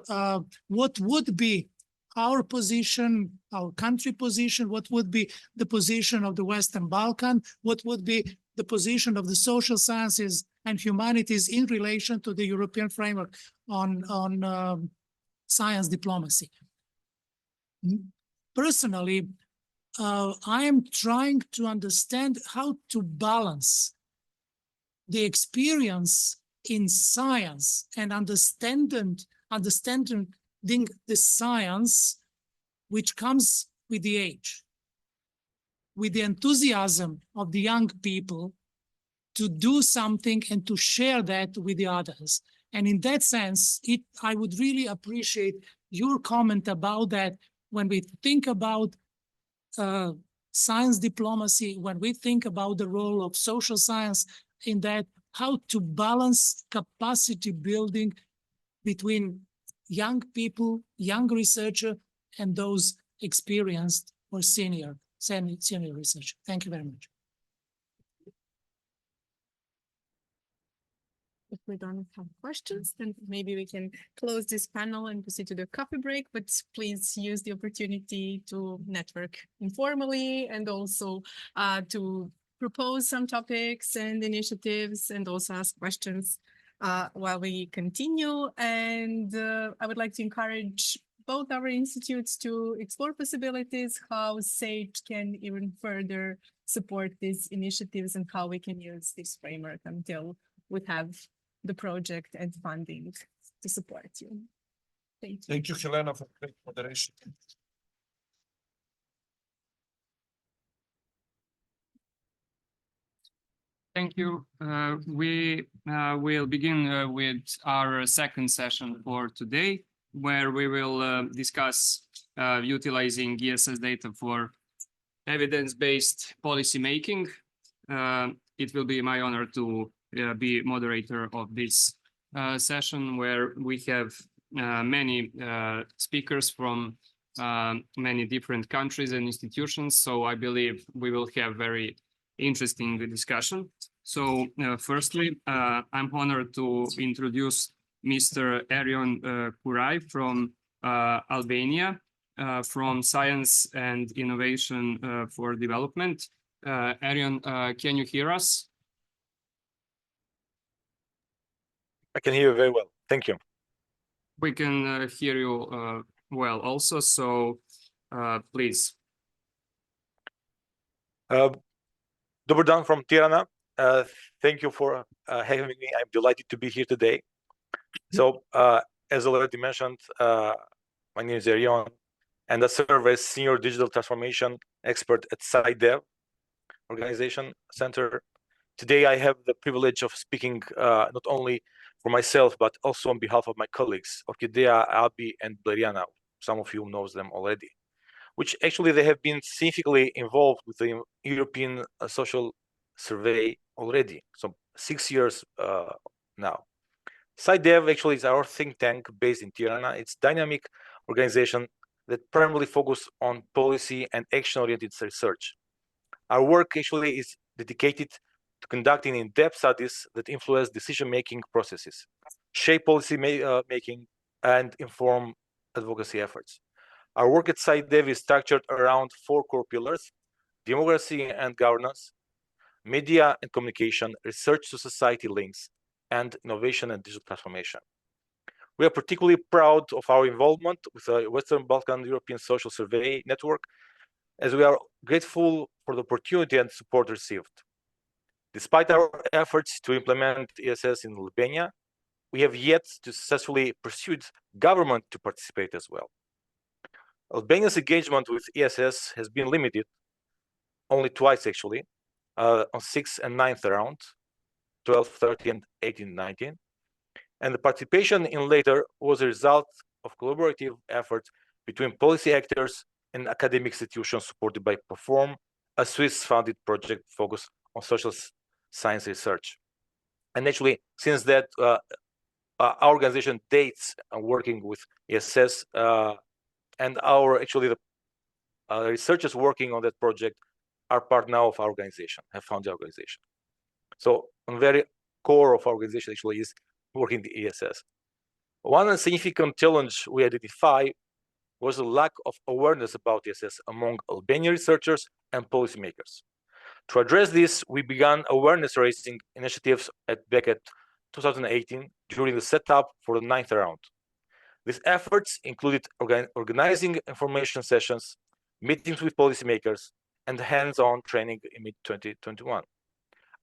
Speaker 8: what would be our position, our country position, what would be the position of the Western Balkan, what would be the position of the social sciences and humanities in relation to the European framework on science diplomacy. Personally, I am trying to understand how to balance the experience in science and understanding the science which comes with the age, with the enthusiasm of the young people to do something and to share that with the others. And in that sense, I would really appreciate your comment about that when we think about science diplomacy, when we think about the role of social science in that, how to balance capacity building between young people, young researcher, and those experienced or senior researcher. Thank you very much.
Speaker 7: If we don't have questions, then maybe we can close this panel and proceed to the coffee break, but please use the opportunity to network informally and also to propose some topics and initiatives and also ask questions while we continue. And I would like to encourage both our institutes to explore possibilities, how SAGE can even further support these initiatives and how we can use this framework until we have the project and funding to support you. Thank you.
Speaker 10: Thank you, Helena, for great moderation.
Speaker 12: Thank you. We will begin with our second session for today, where we will discuss utilizing ESS data for evidence-based policy making. It will be my honor to be moderator of this session, where we have many speakers from many different countries and institutions. So I believe we will have very interesting discussion. So firstly, I'm honored to introduce Mr. Erion Kurai from Albania, from Science and Innovation for Development. Erion, can you hear us?
Speaker 13: I can hear you very well. Thank you.
Speaker 12: We can hear you well also, so please.
Speaker 13: Dobar dan from Tirana. Thank you for having me. I'm delighted to be here today. So, as already mentioned, my name is Erion, and I serve as Senior Digital Transformation Expert at SciDev Organization Center. Today, I have the privilege of speaking not only for myself, but also on behalf of my colleagues, Orchidea, Albi, and Bleriana. Some of you knows them already, which actually they have been significantly involved with the European Social Survey already, so 6 years now. SciDev actually is our think tank based in Tirana. It's a dynamic organization that primarily focuses on policy and action-oriented research. Our work actually is dedicated to conducting in-depth studies that influence decision-making processes, shape policy making, and inform advocacy efforts. Our work at SciDev is structured around 4 core pillars: democracy and governance, media and communication, research to society links, and innovation and digital transformation. We are particularly proud of our involvement with the Western Balkan European Social Survey Network, as we are grateful for the opportunity and support received. Despite our efforts to implement ESS in Albania, we have yet to successfully pursue government to participate as well. Albania's engagement with ESS has been limited, only twice actually, on 6th and 9th round, 12, 13, and 18, 19. And the participation in later was a result of collaborative efforts between policy actors and academic institutions supported by Perform, a Swiss-funded project focused on social science research. And actually, since that, our organization dates working with ESS, and the researchers working on that project are part now of our organization, have founded the organization. So on very core of our organization actually is working the ESS. One significant challenge we identify was the lack of awareness about ESS among Albanian researchers and policymakers. To address this, we began awareness raising initiatives back at 2018 during the setup for the 9th round. These efforts included organizing information sessions, meetings with policymakers, and hands-on training in mid-2021.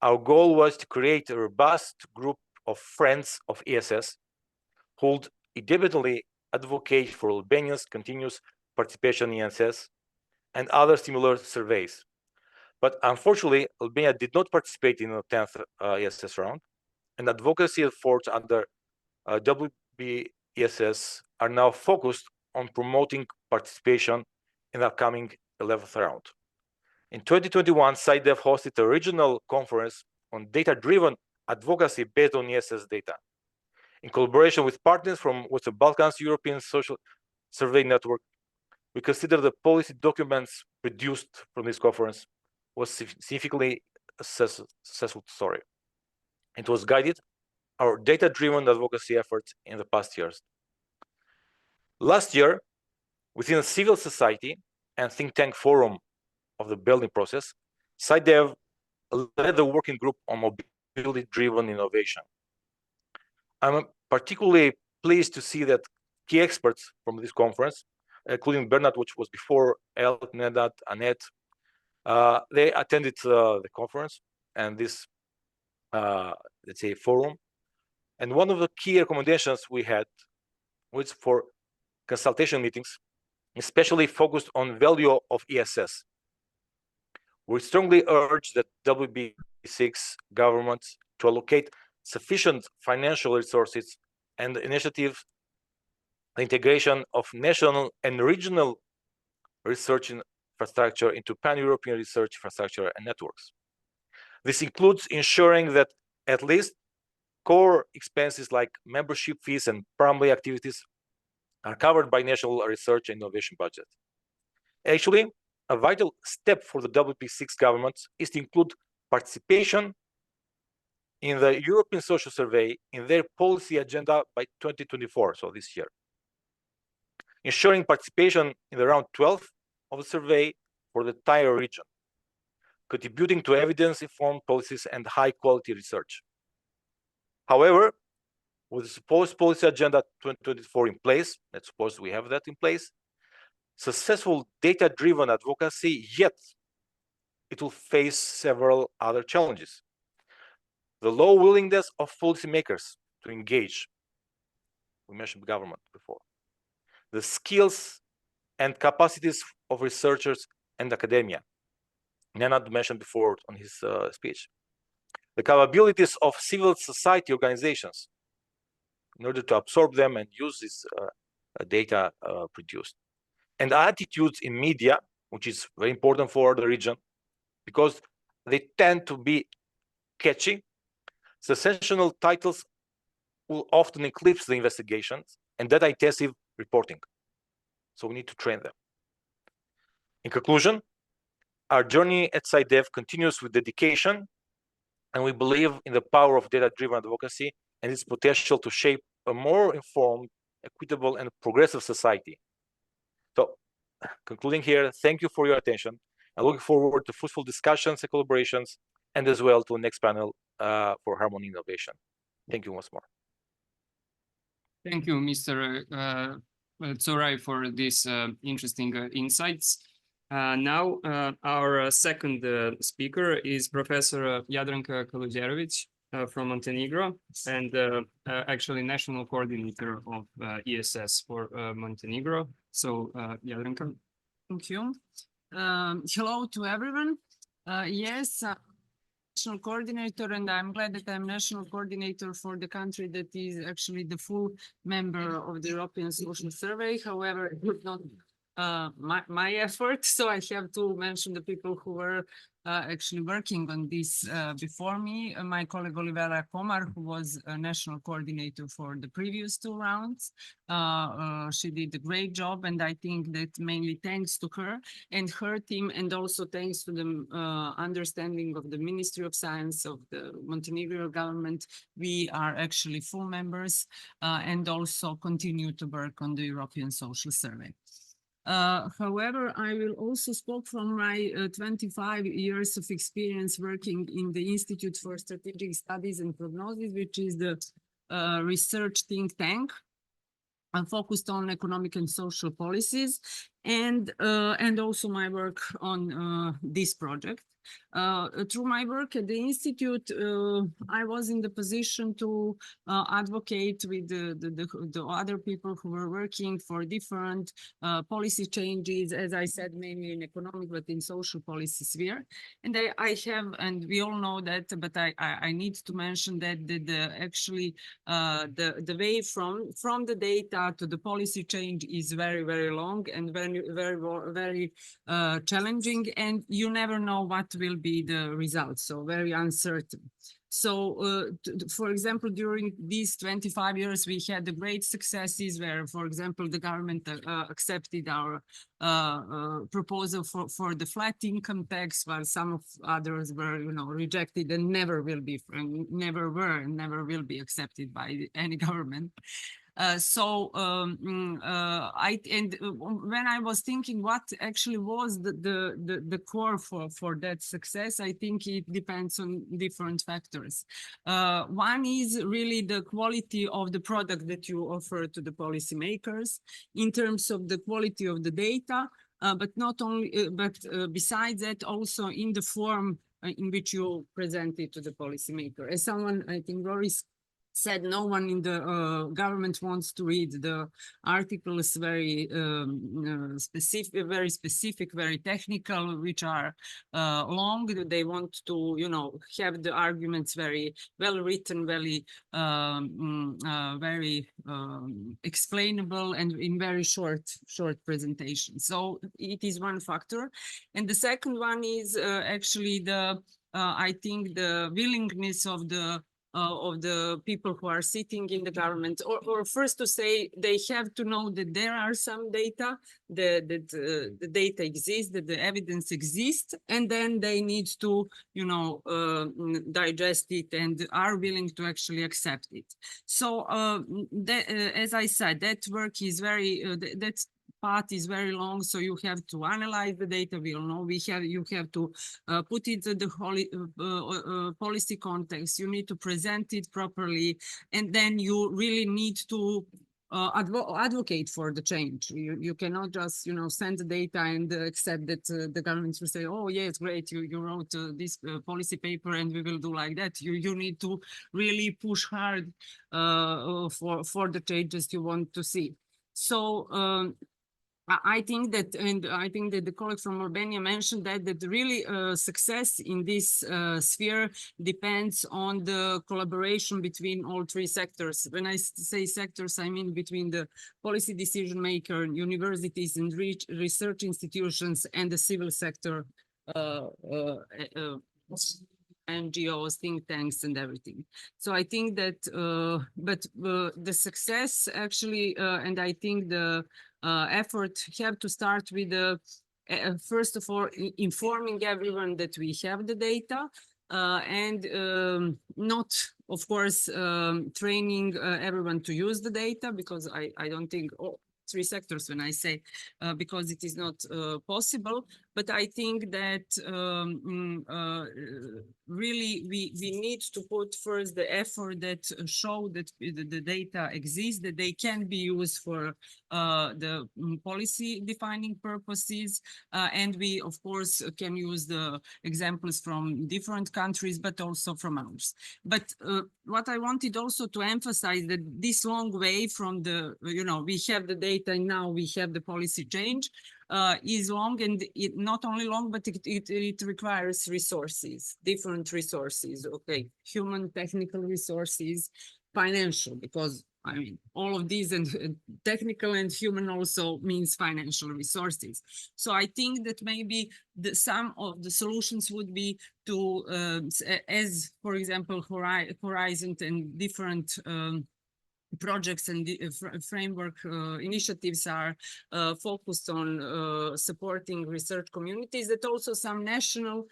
Speaker 13: Our goal was to create a robust group of friends of ESS who would independently advocate for Albania's continuous participation in ESS and other similar surveys. But unfortunately, Albania did not participate in the 10th ESS round, and advocacy efforts under WBESS are now focused on promoting participation in the upcoming 11th round. In 2021, SciDev hosted a regional conference on data-driven advocacy based on ESS data. In collaboration with partners from Western Balkans European Social Survey Network, we consider the policy documents produced from this conference was significantly a successful story. It was guided our data-driven advocacy efforts in the past years. Last year, within civil society and think tank forum of the building process, SciDev led the working group on mobility-driven innovation. I'm particularly pleased to see that key experts from this conference, including Bernard, which was before, El, Nenad, Annette, they attended the conference and this, let's say, forum. And one of the key recommendations we had was for consultation meetings, especially focused on value of ESS. We strongly urge that WB6 governments to allocate sufficient financial resources and initiatives, the integration of national and regional research infrastructure into pan-European research infrastructure and networks. This includes ensuring that at least core expenses like membership fees and primary activities are covered by national research and innovation budget. Actually, a vital step for the WP6 governments is to include participation in the European Social Survey in their policy agenda by 2024, so this year. Ensuring participation in the round 12 of the survey for the entire region, contributing to evidence-informed policies and high-quality research. However, with the supposed policy agenda 2024 in place, let's suppose we have that in place, successful data-driven advocacy, yet it will face several other challenges. The low willingness of policymakers to engage. We mentioned government before. The skills and capacities of researchers and academia. Nenad mentioned before on his speech. The capabilities of civil society organizations in order to absorb them and use this data produced. And attitudes in media, which is very important for the region, because they tend to be catchy. Sensational titles will often eclipse the investigations and data-intensive reporting. So we need to train them. In conclusion, our journey at SciDev continues with dedication, and we believe in the power of data-driven advocacy and its potential to shape a more informed, equitable, and progressive society. So, concluding here, thank you for your attention. I'm looking forward to fruitful discussions and collaborations, and as well to the next panel for Harmony Innovation. Thank you once more.
Speaker 12: Thank you, Mr. Tsorai, for these interesting insights. Now, our second speaker is Professor Jadranka Kaluđerović from Montenegro, and actually national coordinator of ESS for Montenegro. So, Jadranka.
Speaker 14: Thank you. Hello to everyone. Yes, national coordinator, and I'm glad that I'm national coordinator for the country that is actually the full member of the European Social Survey. However, it was not my effort, so I have to mention the people who were actually working on this before me. My colleague Olivera Komar, who was a national coordinator for the previous 2 rounds. She did a great job, and I think that mainly thanks to her and her team, and also thanks to the understanding of the Ministry of Science of the Montenegro government, we are actually full members and also continue to work on the European Social Survey. However, I will also speak from my 25 years of experience working in the Institute for Strategic Studies and Prognosis, which is the research think tank focused on economic and social policies, and also my work on this project. Through my work at the Institute, I was in the position to advocate with the other people who were working for different policy changes, as I said, mainly in economic, but in social policy sphere. And I have, and we all know that, but I need to mention that actually the way from the data to the policy change is very, very long and very challenging, and you never know what will be the results, so very uncertain. So, for example, during these 25 years, we had the great successes where, for example, the government accepted our proposal for the flat income tax, while some of others were, rejected and never will be be accepted by any government. When I was thinking what actually was the core for that success, I think it depends on different factors. One is really the quality of the product that you offer to the policymakers in terms of the quality of the data, but not only, besides that, also in the form in which you present it to the policymaker. As someone, I think, Boris said, no one in the government wants to read the articles very specific, very technical, which are long. They want to, have the arguments very well written, very explainable, and in very short presentation. So it is one factor, and the second one is actually I think the willingness of the people who are sitting in the government, or first to say, they have to know that there are some data, that the data exists, that the evidence exists, and then they need to, digest it and are willing to actually accept it. So as I said, that work is very, that path is very long, so you have to analyze the data. We all know you have to put it in the policy context. You need to present it properly, and then you really need to advocate for the change. You cannot just send the data and accept that the government will say, oh yeah, it's great, you wrote this policy paper and we will do like that. You need to really push hard for the changes you want to see. So I think that, and I think that the colleague from Romania mentioned that really success in this sphere depends on the collaboration between all 3 sectors. When I say sectors, I mean between the policy decision maker, universities and research institutions, and the civil sector, NGOs, think tanks, and everything. So I think that, the success actually, and I think the effort have to start with first of all, informing everyone that we have the data, and not, of course, training everyone to use the data, because I don't think 3 sectors when I say, because it is not possible, but I think that really we need to put first the effort that show that the data exists, that they can be used for the policy defining purposes, and we of course can use the examples from different countries, but also from ours. But what I wanted also to emphasize that this long way from the, we have the data and now we have the policy change is long, and it not only long, but it requires resources, different resources, okay, human, technical resources, financial, because I mean, all of these and technical and human also means financial resources. So I think that maybe some of the solutions would be to, as for example, Horizon and different projects and framework initiatives are focused on supporting research communities, that also some national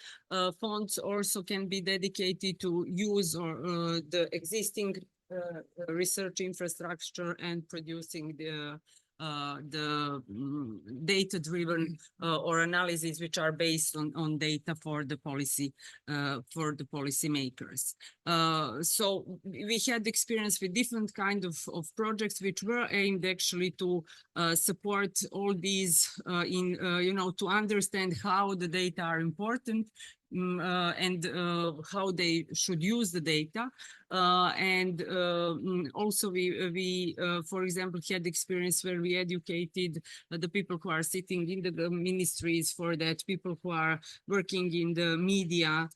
Speaker 14: funds also can be dedicated to use the existing research infrastructure and producing the data-driven or analyses which are based on data for the policymakers. So we had experience with different kind of projects which were aimed actually to support all these to understand how the data are important and how they should use the data. Also we for example, had experience where we educated the people who are sitting in the ministries for that, people who are working in the media.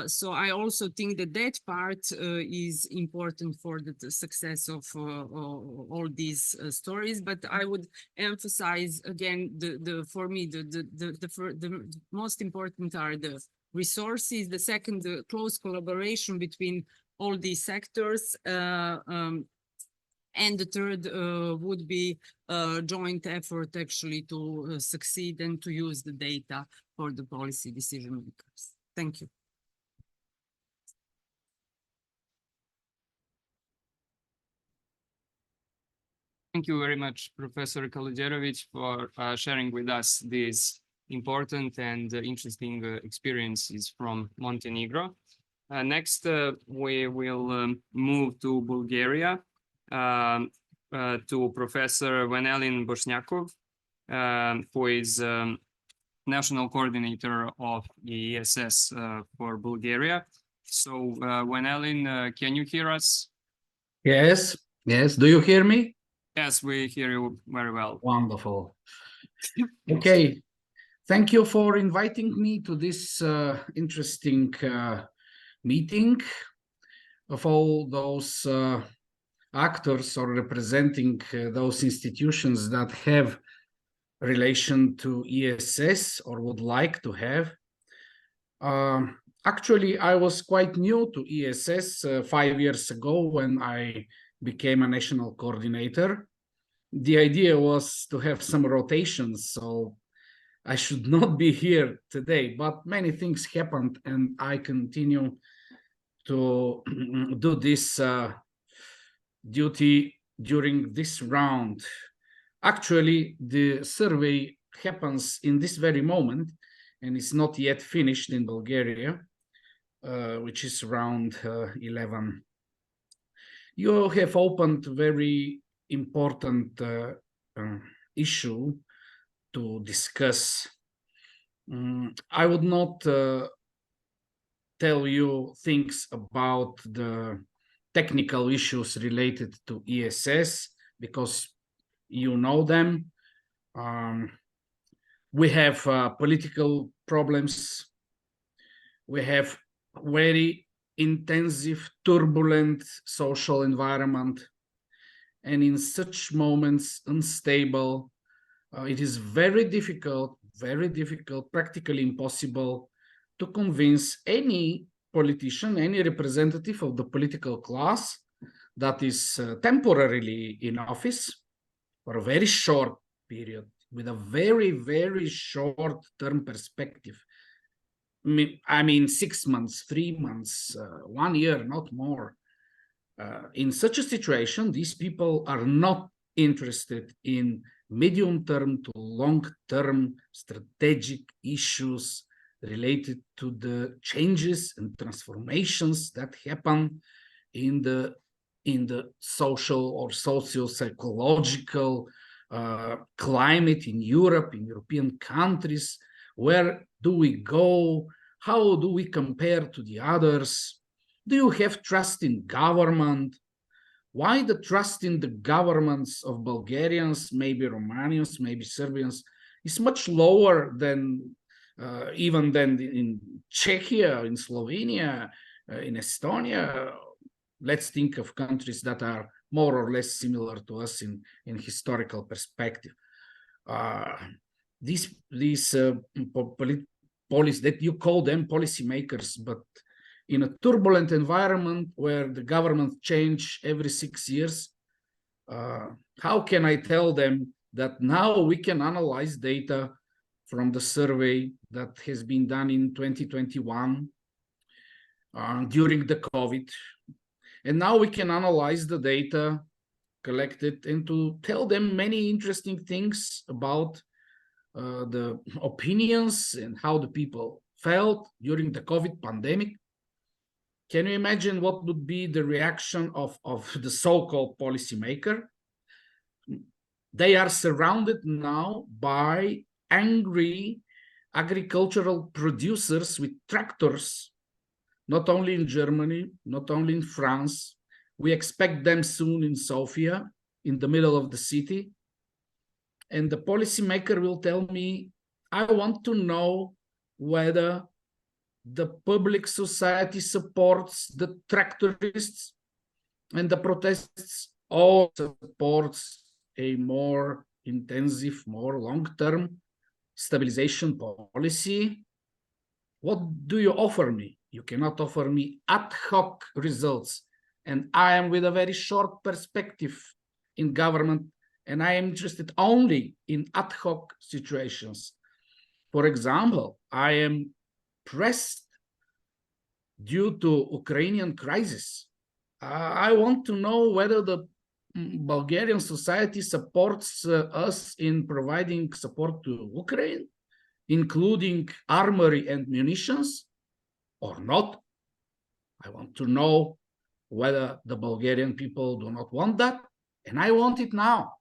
Speaker 14: So I also think that that part is important for the success of all these stories. But I would emphasize again, for me, the most important are the resources. The second, the close collaboration between all these sectors. And the third would be a joint effort actually to succeed and to use the data for the policy decision makers. Thank you.
Speaker 12: Thank you very much, Professor Kaludjerovic, for sharing with us these important and interesting experiences from Montenegro. Next, we will move to Bulgaria, to Professor Vanelin Bošnjakov, who is National Coordinator of the ESS for Bulgaria. So, Vanelin, can you hear us?
Speaker 15: Yes, yes. Do you hear me?
Speaker 12: Yes, we hear you very well.
Speaker 15: Wonderful. Okay. Thank you for inviting me to this interesting meeting of all those actors or representing those institutions that have relation to ESS or would like to have. Actually, I was quite new to ESS 5 years ago when I became a national coordinator. The idea was to have some rotations, so I should not be here today, but many things happened and I continue to do this duty during this round. Actually, the survey happens in this very moment and it's not yet finished in Bulgaria, which is round 11. You have opened very important issue to discuss. I would not tell you things about the technical issues related to ESS because you know them. We have political problems. We have very intensive, turbulent social environment. And in such moments, unstable, it is very difficult, practically impossible to convince any politician, any representative of the political class that is temporarily in office for a very short period with a very, very short-term perspective. I mean, 6 months, 3 months, 1 year, not more. In such a situation, these people are not interested in medium-term to long-term strategic issues related to the changes and transformations that happen in the social or socio-psychological climate in Europe, in European countries. Where do we go? How do we compare to the others? Do you have trust in government? Why the trust in the governments of Bulgarians, maybe Romanians, maybe Serbians, is much lower than even than in Czechia, in Slovenia, in Estonia? Let's think of countries that are more or less similar to us in historical perspective. These policy that you call them policymakers, but in a turbulent environment where the government change every 6 years, how can I tell them that now we can analyze data from the survey that has been done in 2021 during the COVID, and now we can analyze the data collected and to tell them many interesting things about the opinions and how the people felt during the COVID pandemic? Can you imagine what would be the reaction of the so-called policymaker? They are surrounded now by angry agricultural producers with tractors, not only in Germany, not only in France. We expect them soon in Sofia, in the middle of the city. And the policymaker will tell me, I want to know whether the public society supports the tractorists and the protests, or supports a more intensive, more long-term stabilization policy. What do you offer me? You cannot offer me ad hoc results. And I am with a very short perspective in government, and I am interested only in ad hoc situations. For example, I am pressed due to Ukrainian crisis. I want to know whether the Bulgarian society supports us in providing support to Ukraine, including armory and munitions, or not. I want to know whether the Bulgarian people do not want that, and I want it now,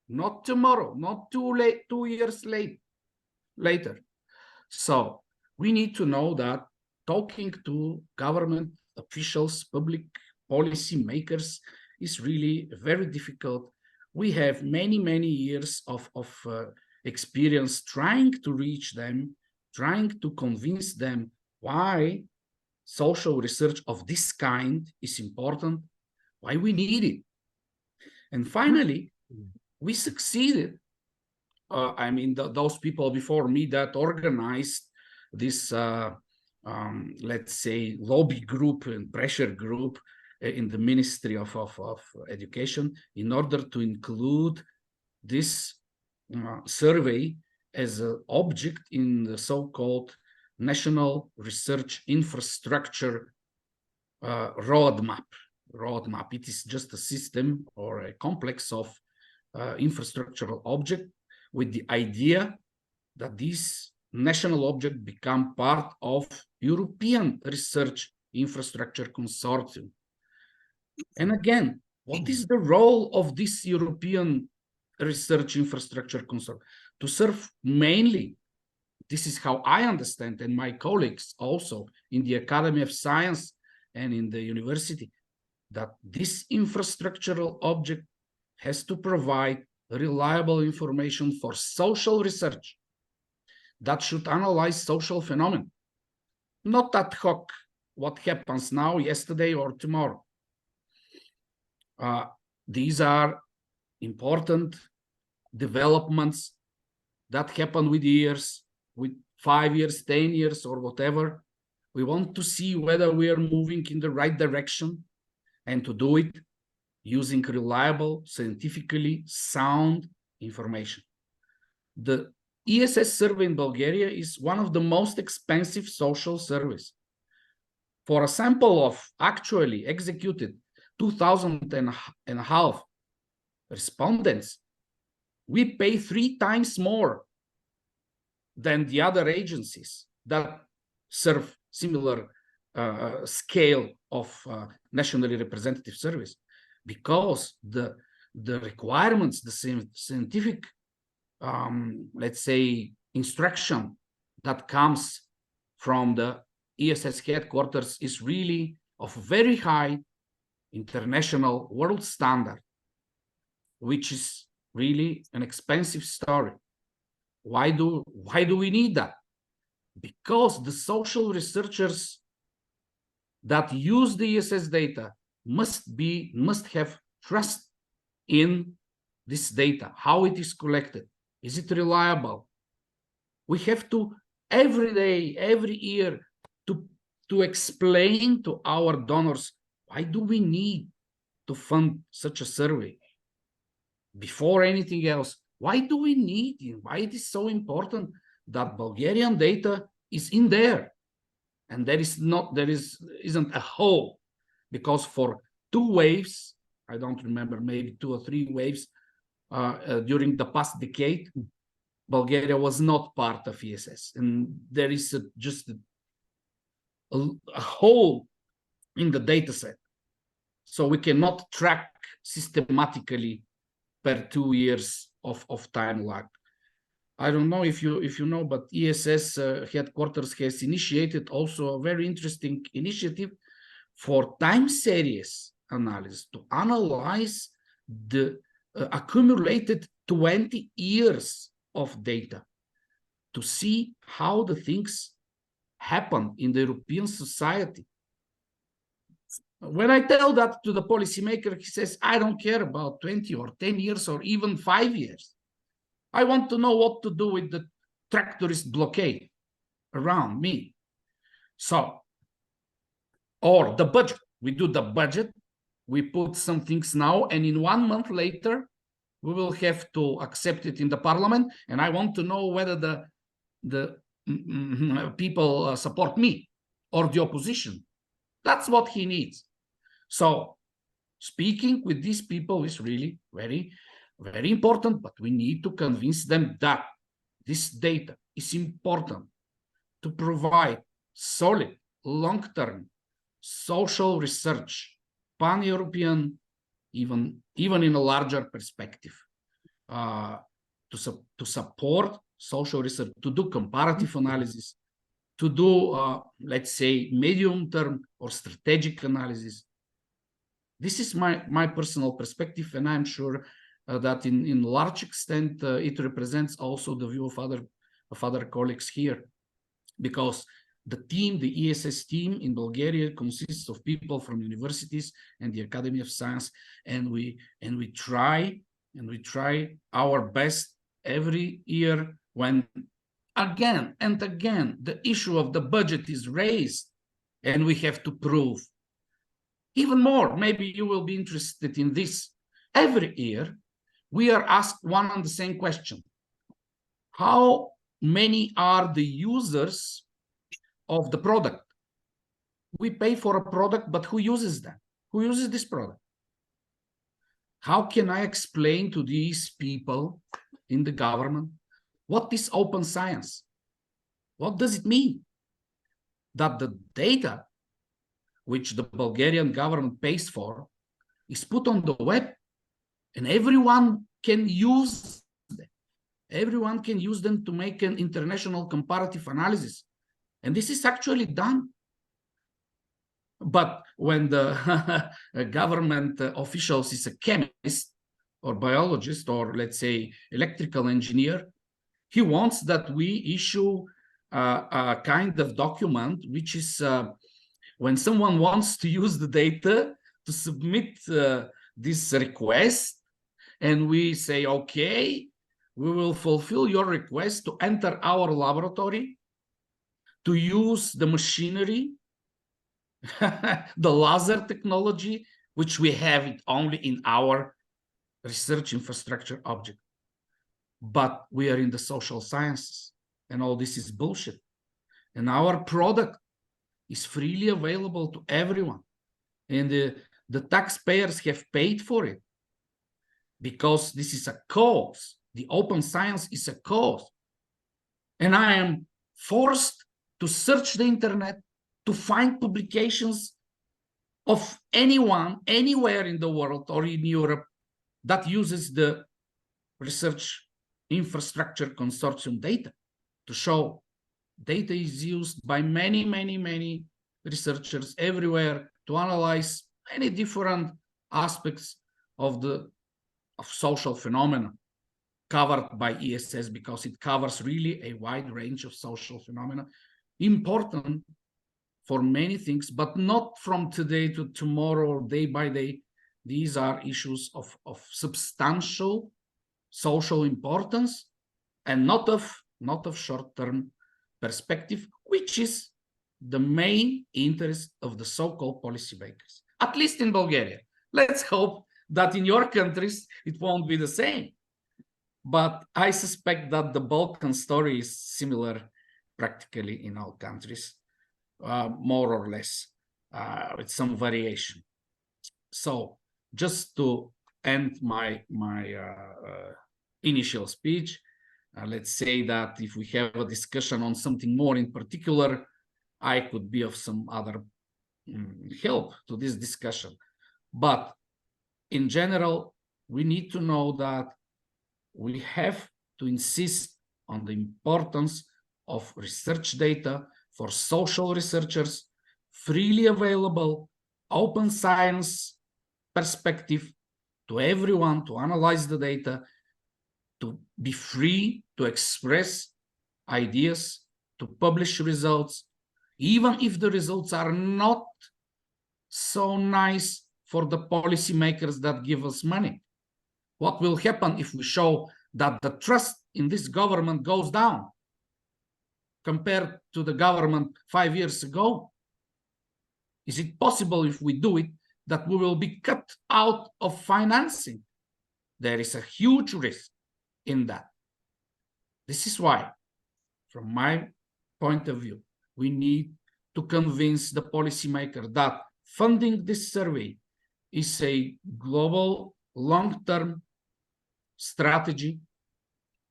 Speaker 15: not tomorrow, not too late, 2 years later. So we need to know that talking to government officials, public policy makers is really very difficult. We have many, many years of experience trying to reach them, trying to convince them why social research of this kind is important, why we need it. And finally, we succeeded. I mean, those people before me that organized this, let's say, lobby group and pressure group in the Ministry of Education in order to include this survey as an object in the so-called National Research Infrastructure roadmap. It is just a system or a complex of infrastructural object with the idea that this national object become part of European Research Infrastructure Consortium. And again, what is the role of this European Research Infrastructure Consortium? To serve mainly, this is how I understand, and my colleagues also in the Academy of Science and in the university, that this infrastructural object has to provide reliable information for social research that should analyze social phenomena, not ad hoc, what happens now, yesterday, or tomorrow. These are important developments that happen with years, with 5 years, 10 years, or whatever. We want to see whether we are moving in the right direction, and to do it using reliable, scientifically sound information. The ESS survey in Bulgaria is one of the most expensive social surveys. For a sample of actually executed 2,500 respondents, we pay 3 times more than the other agencies that serve similar scale of nationally representative service, because the requirements, the scientific, let's say, instruction that comes from the ESS headquarters is really of very high international world standard, which is really an expensive story. Why do we need that? Because the social researchers that use the ESS data must have trust in this data, how it is collected. Is it reliable? We have to every day, every year, to explain to our donors, why do we need to fund such a survey? Before anything else, why do we need it? Why it is so important that Bulgarian data is in there? And isn't a hole, because for 2 waves, I don't remember, maybe 2 or 3 waves during the past decade, Bulgaria was not part of ESS, and there is just a hole in the data set. So we cannot track systematically per 2 years of time lag. I don't know if you know, but ESS headquarters has initiated also a very interesting initiative for time series analysis, to analyze the accumulated 20 years of data, to see how the things happen in the European society. When I tell that to the policymaker, he says, I don't care about 20 or 10 years or even 5 years. I want to know what to do with the tractorist blockade around me. So, or the budget. We do the budget, we put some things now, and in 1 month later, we will have to accept it in the parliament, and I want to know whether the people support me or the opposition. That's what he needs. So speaking with these people is really very, very important, but we need to convince them that this data is important to provide solid, long-term social research, pan-European, even in a larger perspective, to support social research, to do comparative analysis, to do, let's say, medium-term or strategic analysis. This is my personal perspective, and I'm sure that in large extent it represents also the view of other colleagues here, because the team, the ESS team in Bulgaria, consists of people from universities and the Academy of Science, and we try our best every year when again and again the issue of the budget is raised, and we have to prove even more. Maybe you will be interested in this. Every year we are asked one and the same question: how many are the users of the product? We pay for a product, but who uses them? Who uses this product? How can I explain to these people in the government what is open science? What does it mean? That the data which the Bulgarian government pays for is put on the web, and everyone can use them. Everyone can use them to make an international comparative analysis. And this is actually done. But when the government officials is a chemist or biologist or, let's say, electrical engineer, he wants that we issue a kind of document which is when someone wants to use the data to submit this request, and we say, okay, we will fulfill your request to enter our laboratory, to use the machinery, the laser technology, which we have it only in our research infrastructure object. But we are in the social sciences, and all this is bullshit. And our product is freely available to everyone. And the taxpayers have paid for it. because this is a cause. The open science is a cause. And I am forced to search the internet to find publications of anyone, anywhere in the world or in Europe that uses the research infrastructure consortium data to show data is used by many researchers everywhere to analyze many different aspects of social phenomena covered by ESS, because it covers really a wide range of social phenomena, important for many things, but not from today to tomorrow or day by day. These are issues of substantial social importance and not of short-term perspective, which is the main interest of the so-called policymakers, at least in Bulgaria. Let's hope that in your countries it won't be the same. But I suspect that the Balkan story is similar practically in all countries, more or less, with some variation. So just to end my initial speech, let's say that if we have a discussion on something more in particular, I could be of some other help to this discussion. But in general, we need to know that we have to insist on the importance of research data for social researchers, freely available, open science perspective to everyone to analyze the data, to be free to express ideas, to publish results, even if the results are not so nice for the policymakers that give us money. What will happen if we show that the trust in this government goes down compared to the government 5 years ago? Is it possible, if we do it, that we will be cut out of financing? There is a huge risk in that. This is why, from my point of view, we need to convince the policymaker that funding this survey is a global, long-term strategy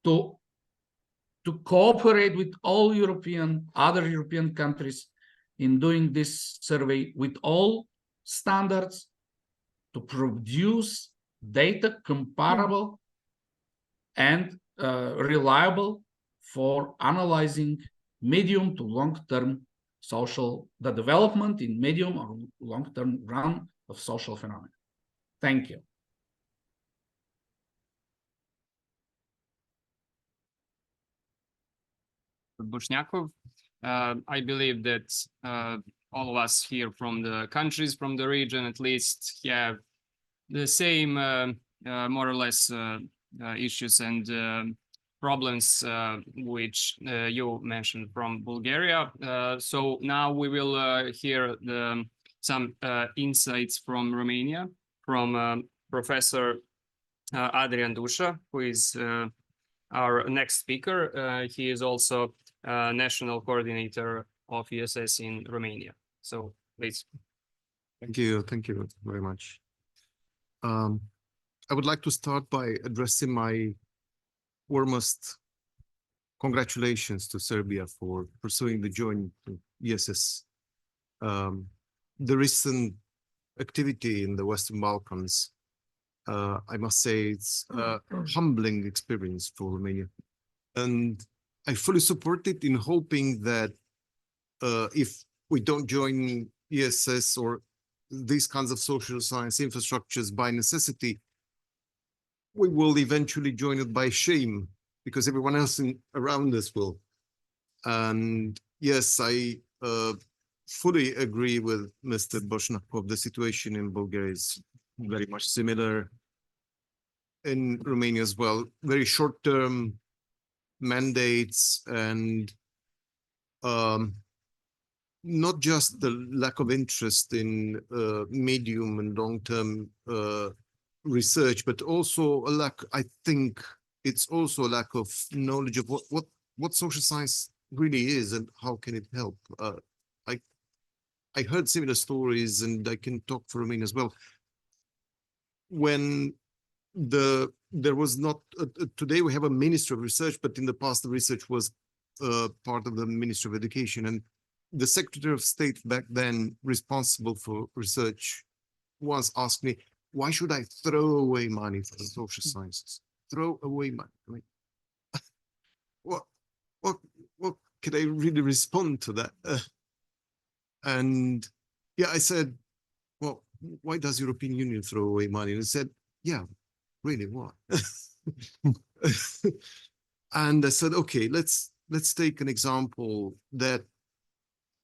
Speaker 15: to cooperate with all other European countries in doing this survey with all standards, to produce data comparable and reliable for analyzing medium to long-term the development in medium or long-term run of social phenomena. Thank you.
Speaker 12: Bushnyakov. I believe that all of us here from the countries, from the region at least, have the same more or less issues and problems which you mentioned from Bulgaria. So now we will hear some insights from Romania, from Professor Adrian Duša, who is our next speaker. He is also national coordinator of ESS in Romania. So please.
Speaker 16: Thank you very much. I would like to start by addressing my warmest congratulations to Serbia for pursuing the joint ESS. The recent activity in the Western Balkans, I must say it's a humbling experience for Romania. And I fully support it, in hoping that if we don't join ESS or these kinds of social science infrastructures by necessity, we will eventually join it by shame, because everyone else around us will. And yes, I fully agree with Mr. Boshnakov. The situation in Bulgaria is very much similar. In Romania as well, very short-term mandates, and not just the lack of interest in medium and long-term research, but also a lack, I think it's also a lack of knowledge of what social science really is and how can it help. I heard similar stories, and I can talk for Romania as well. When there was not today we have a Ministry of Research, but in the past the research was part of the Ministry of Education, and the Secretary of State back then responsible for research once asked me, why should I throw away money for the social sciences? Throw away money. I mean, what could I really respond to that? And yeah, I said, well, why does European Union throw away money? And I said, yeah, really, what? And I said, okay, let's take an example that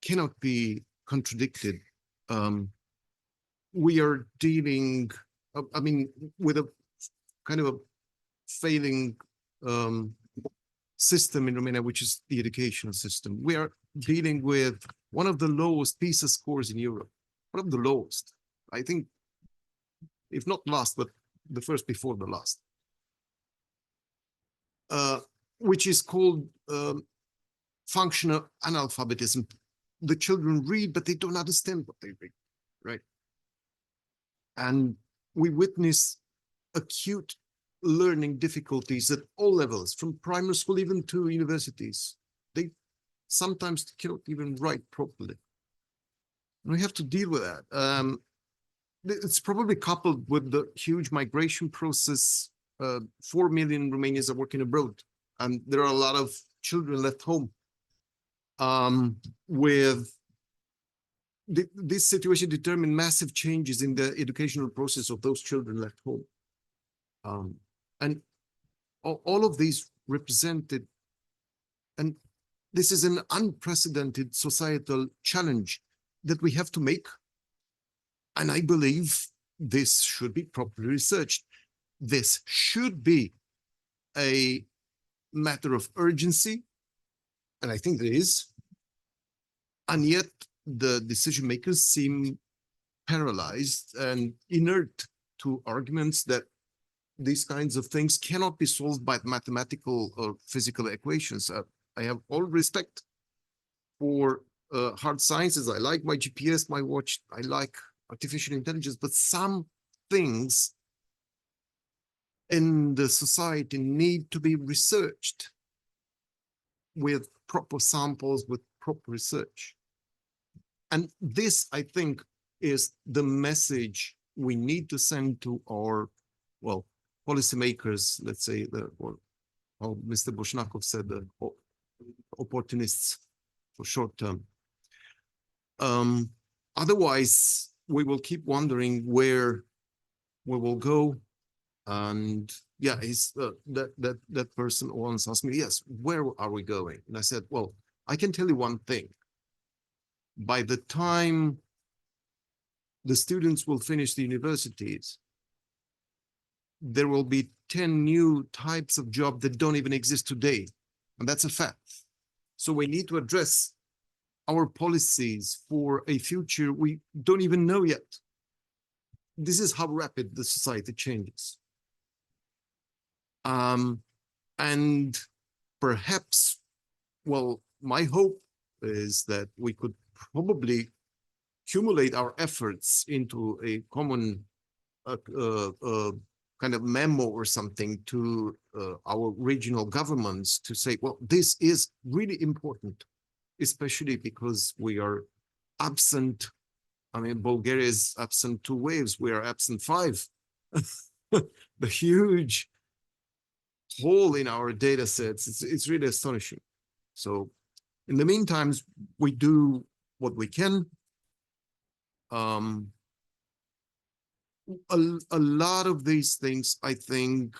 Speaker 16: cannot be contradicted. We are dealing, I mean, with a kind of a failing system in Romania, which is the educational system. We are dealing with one of the lowest PISA scores in Europe, one of the lowest. I think, if not last, but the first before the last, which is called functional analphabetism. The children read, but they don't understand what they read, right? And we witness acute learning difficulties at all levels, from primary school even to universities. They sometimes cannot even write properly. And we have to deal with that. It's probably coupled with the huge migration process. 4 million Romanians are working abroad, and there are a lot of children left home. With this situation determined massive changes in the educational process of those children left home. And all of these represented, and this is an unprecedented societal challenge that we have to make. And I believe this should be properly researched. This should be a matter of urgency, and I think there is. And yet the decision makers seem paralyzed and inert to arguments that these kinds of things cannot be solved by mathematical or physical equations. I have all respect for hard sciences. I like my GPS, my watch. I like artificial intelligence, but some things in the society need to be researched with proper samples, with proper research. And this, I think, is the message we need to send to our, well, policymakers, let's say, or Mr. Boshnakov said, the opportunists for short term. Otherwise, we will keep wondering where we will go. And yeah, that person once asked me, yes, where are we going? And I said, well, I can tell you one thing. By the time the students will finish the universities, there will be 10 new types of jobs that don't even exist today. And that's a fact. So we need to address our policies for a future we don't even know yet. This is how rapid the society changes. And perhaps, well, my hope is that we could probably accumulate our efforts into a common kind of memo or something to our regional governments to say, well, this is really important, especially because we are absent. I mean, Bulgaria is absent 2 waves. We are absent 5. The huge hole in our data sets, it's really astonishing. So in the meantime, we do what we can. A lot of these things, I think,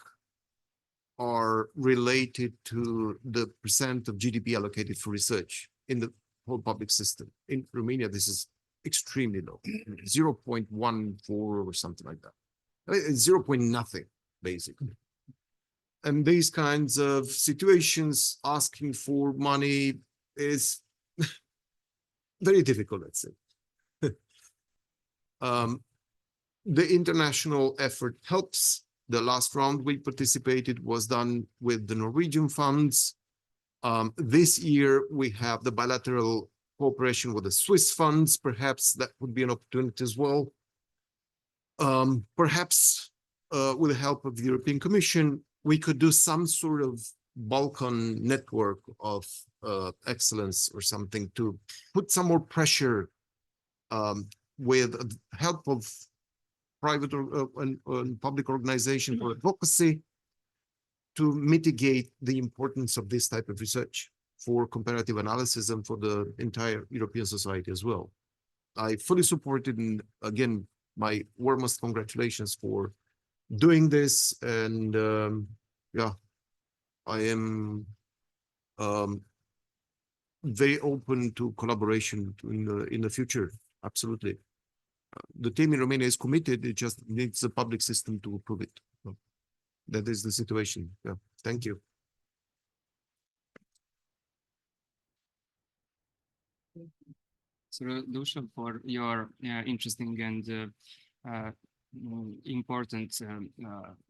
Speaker 16: are related to the percent of GDP allocated for research in the whole public system. In Romania, this is extremely low, 0.14 or something like that. I mean, 0. Nothing, basically. And these kinds of situations, asking for money is very difficult, let's say. The international effort helps. The last round we participated was done with the Norwegian funds. This year we have the bilateral cooperation with the Swiss funds. Perhaps that would be an opportunity as well. Perhaps with the help of the European Commission, we could do some sort of Balkan network of excellence or something to put some more pressure with the help of private and public organization for advocacy to mitigate the importance of this type of research for comparative analysis and for the entire European society as well. I fully support it, and again, my warmest congratulations for doing this. And yeah, I am very open to collaboration in the future. Absolutely. The team in Romania is committed. It just needs the public system to approve it. So that is the situation. Yeah. Thank you.
Speaker 12: So, Dusha, for your interesting and important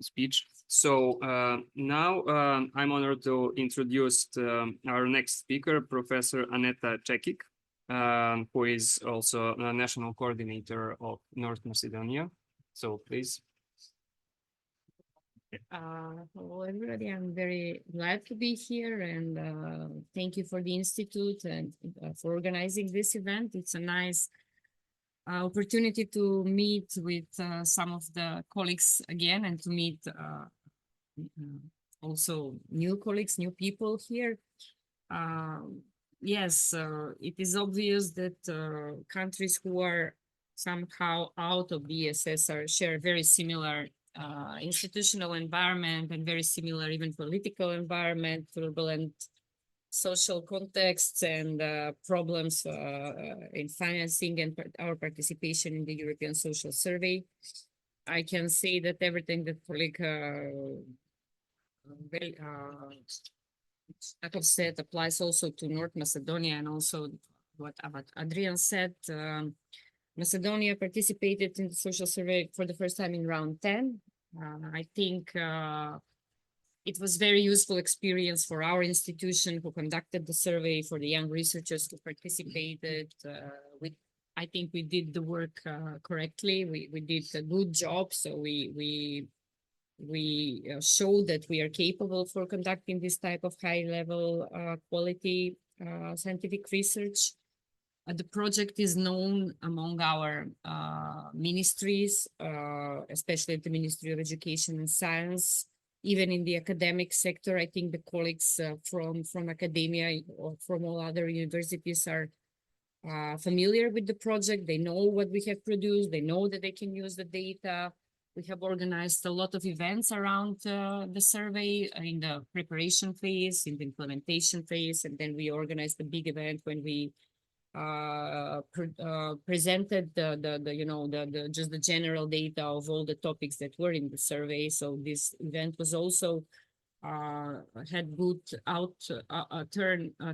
Speaker 12: speech. So now I'm honored to introduce our next speaker, Professor Aneta Cekic, who is also a national coordinator of North Macedonia. So please.
Speaker 17: Hello, everybody. I'm very glad to be here, and thank you for the Institute and for organizing this event. It's a nice opportunity to meet with some of the colleagues again, and to meet also new colleagues, new people here. Yes, it is obvious that countries who are somehow out of the ESS share very similar institutional environment and very similar even political environment, turbulent social contexts, and problems in financing and our participation in the European Social Survey. I can say that everything that colleague Jakov said applies also to North Macedonia, and also what Adrian said. Macedonia participated in the social survey for the first time in round 10. I think it was very useful experience for our institution who conducted the survey, for the young researchers who participated. I think we did the work correctly. We did a good job, so we showed that we are capable for conducting this type of high-level quality scientific research. The project is known among our ministries, especially the Ministry of Education and Science. Even in the academic sector, I think the colleagues from academia or from all other universities are familiar with the project. They know what we have produced. They know that they can use the data. We have organized a lot of events around the survey in the preparation phase, in the implementation phase, and then we organized the big event when we presented just the general data of all the topics that were in the survey. So this event was also had good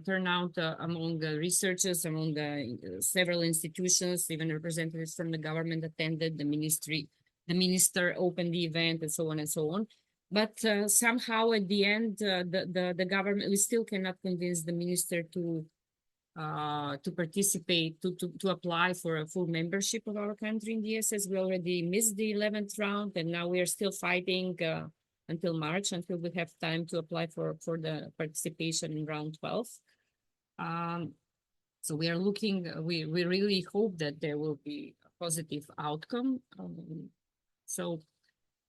Speaker 17: turnout among the researchers, among the several institutions. Even representatives from the government attended. The minister opened the event, and so on and so on. But somehow at the end, the government, we still cannot convince the minister to participate, to apply for a full membership of our country in the ESS. We already missed the 11th round, and now we are still fighting until March, until we have time to apply for the participation in round 12. So we are looking, we really hope that there will be a positive outcome. So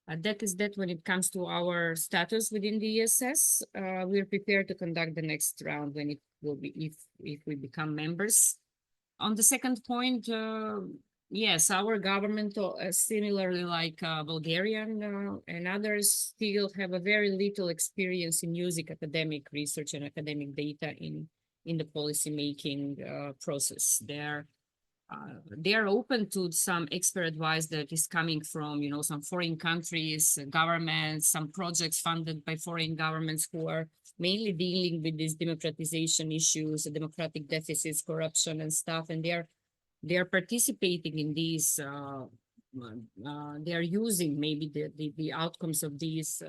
Speaker 17: that is that when it comes to our status within the ESS. We are prepared to conduct the next round when it will be, if we become members. On the second point, yes, our government, similarly like Bulgaria and others, still have a very little experience in using academic research and academic data in the policy making process. They are open to some expert advice that is coming from, some foreign countries, governments, some projects funded by foreign governments who are mainly dealing with these democratization issues, democratic deficits, corruption and stuff. And they are participating in these, they are using maybe the outcomes of these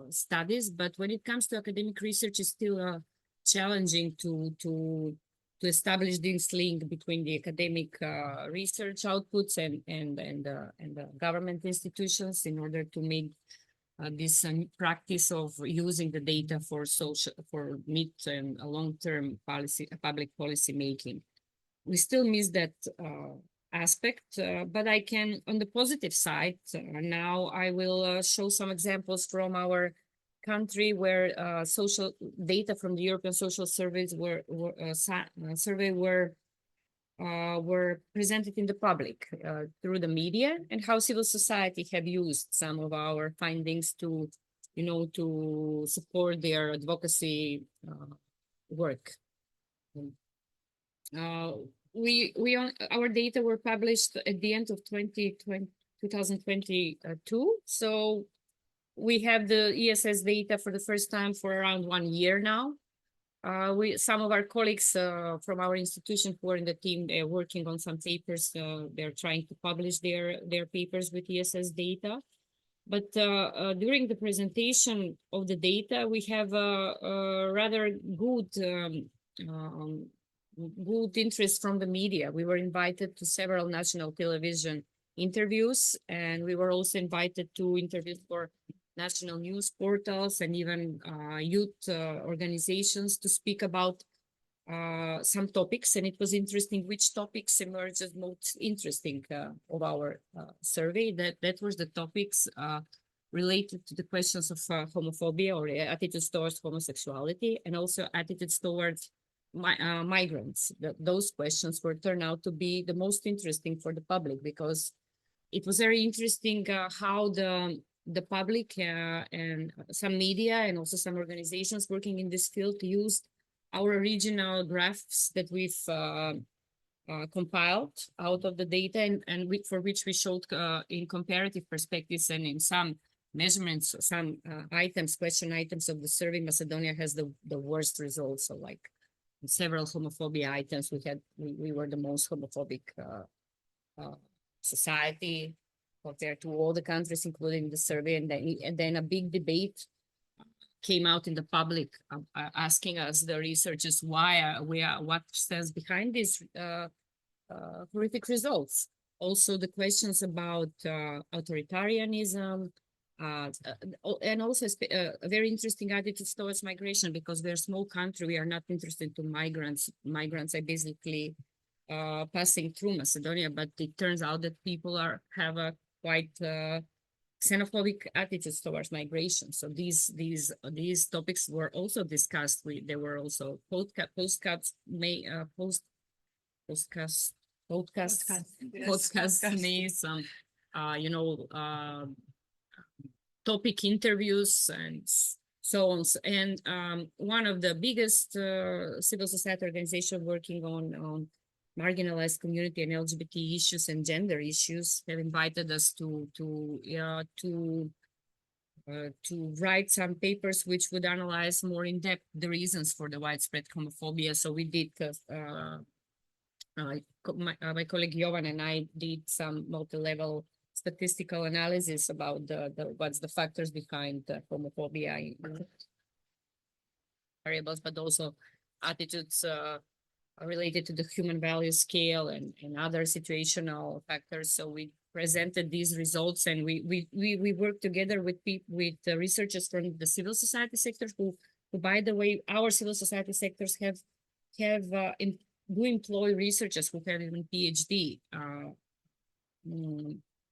Speaker 17: studies. But when it comes to academic research, it's still challenging to to establish this link between the academic research outputs and the government institutions in order to make this practice of using the data for mid and long-term public policy making. We still miss that aspect, but I can, on the positive side, now I will show some examples from our country where social data from the European Social Surveys were presented in the public through the media, and how civil society have used some of our findings to, to support their advocacy work. Our data were published at the end of 2022. So we have the ESS data for the first time for around 1 year now. Some of our colleagues from our institution who are in the team, they're working on some papers. They're trying to publish their papers with ESS data. But during the presentation of the data, we have a rather good interest from the media. We were invited to several national television interviews, and we were also invited to interviews for national news portals and even youth organizations to speak about some topics. And it was interesting which topics emerged as most interesting of our survey. That was the topics related to the questions of homophobia or attitudes towards homosexuality, and also attitudes towards migrants. Those questions were turned out to be the most interesting for the public, because it was very interesting how the public and some media and also some organizations working in this field used our original graphs that we've compiled out of the data, and for which we showed in comparative perspectives and in some measurements, some question items of the survey, Macedonia has the worst results. So like in several homophobia items, we were the most homophobic society compared to all the countries, including the survey. And then a big debate came out in the public, asking us, the researchers, what stands behind these horrific results. Also, the questions about authoritarianism, and also a very interesting attitude towards migration, because we're a small country. We are not interested in migrants. Migrants are basically passing through Macedonia, but it turns out that people have a quite xenophobic attitudes towards migration. So these topics were also discussed. There were also podcasts made, some topic interviews and so on. And one of the biggest civil society organizations working on marginalized community and LGBT issues and gender issues have invited us to write some papers which would analyze more in depth the reasons for the widespread homophobia. So we did, my colleague Jovan and I did some multi-level statistical analysis about what's the factors behind homophobia variables, but also attitudes related to the human value scale and other situational factors. So we presented these results, and we worked together with the researchers from the civil society sector, who by the way, our civil society sectors do employ researchers who have even PhD.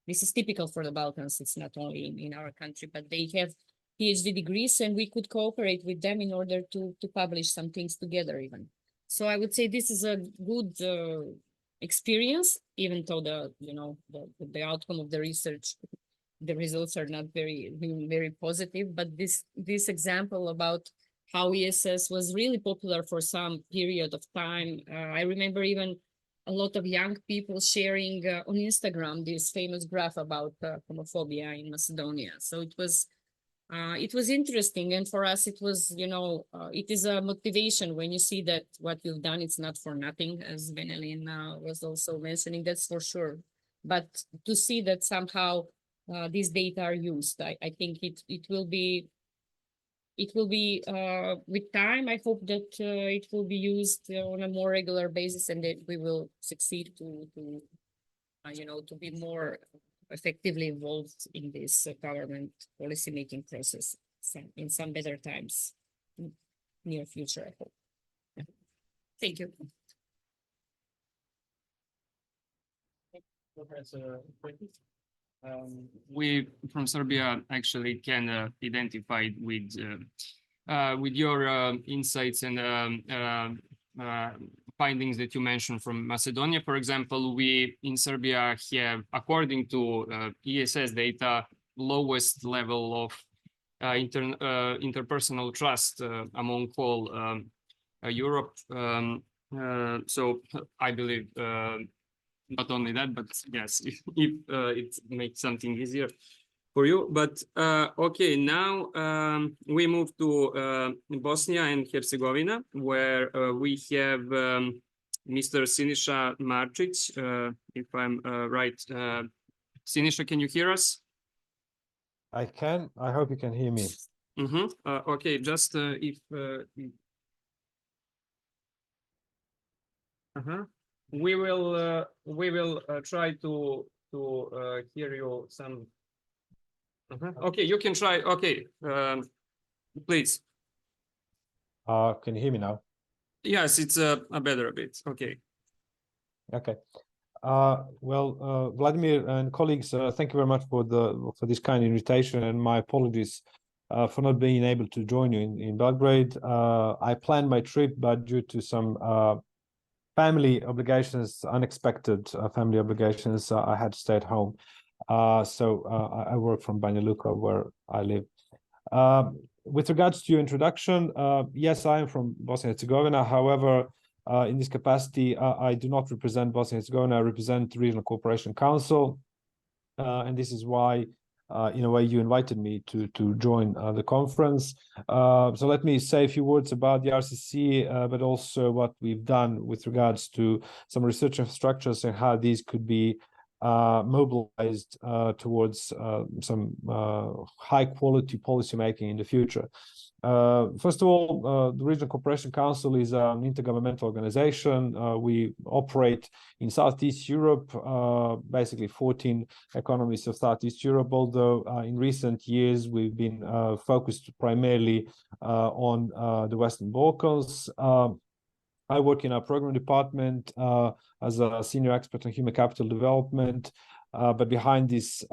Speaker 17: This is typical for the Balkans. It's not only in our country, but they have PhD degrees, and we could cooperate with them in order to publish some things together even. So I would say this is a good experience, even though the outcome of the research, the results are not very positive. But this example about how ESS was really popular for some period of time. I remember even a lot of young people sharing on Instagram this famous graph about homophobia in Macedonia. So it was interesting, and for us it was, it is a motivation when you see that what you've done, it's not for nothing, as Benelin was also mentioning, that's for sure. But to see that somehow these data are used, I think it will be it will be with time. I hope that it will be used on a more regular basis, and that we will succeed to to be more effectively involved in this government policy making process in some better times, near future, I hope. Yeah. Thank you.
Speaker 12: We from Serbia actually can identify with your insights and findings that you mentioned from Macedonia. For example, we in Serbia have, according to ESS data, lowest level of interpersonal trust among all Europe. So I believe not only that, but yes, if it makes something easier for you. But okay, now we move to Bosnia and Herzegovina, where we have Mr. Siniša Marčić, if I'm right. Siniša, can you hear us?
Speaker 18: I can. I hope you can hear me.
Speaker 12: Okay, just if we will try to hear you some. Okay, you can try. Okay, please.
Speaker 18: Can you hear me now?
Speaker 12: Yes, it's a better bit. Okay.
Speaker 18: Okay. Well, Vladimir and colleagues, thank you very much for this kind invitation, and my apologies for not being able to join you in Belgrade. I planned my trip, but due to some family obligations, unexpected family obligations, I had to stay at home. So I work from Banja Luka, where I live. With regards to your introduction, yes, I am from Bosnia and Herzegovina. However, in this capacity, I do not represent Bosnia and Herzegovina. I represent the Regional Cooperation Council, and this is why, in a way, you invited me to join the conference. So let me say a few words about the RCC, but also what we've done with regards to some research infrastructures and how these could be mobilized towards some high-quality policymaking in the future. First of all, the Regional Cooperation Council is an intergovernmental organization. We operate in Southeast Europe, basically 14 economies of Southeast Europe, although in recent years we've been focused primarily on the Western Balkans. I work in our program department as a senior expert on human capital development, but behind this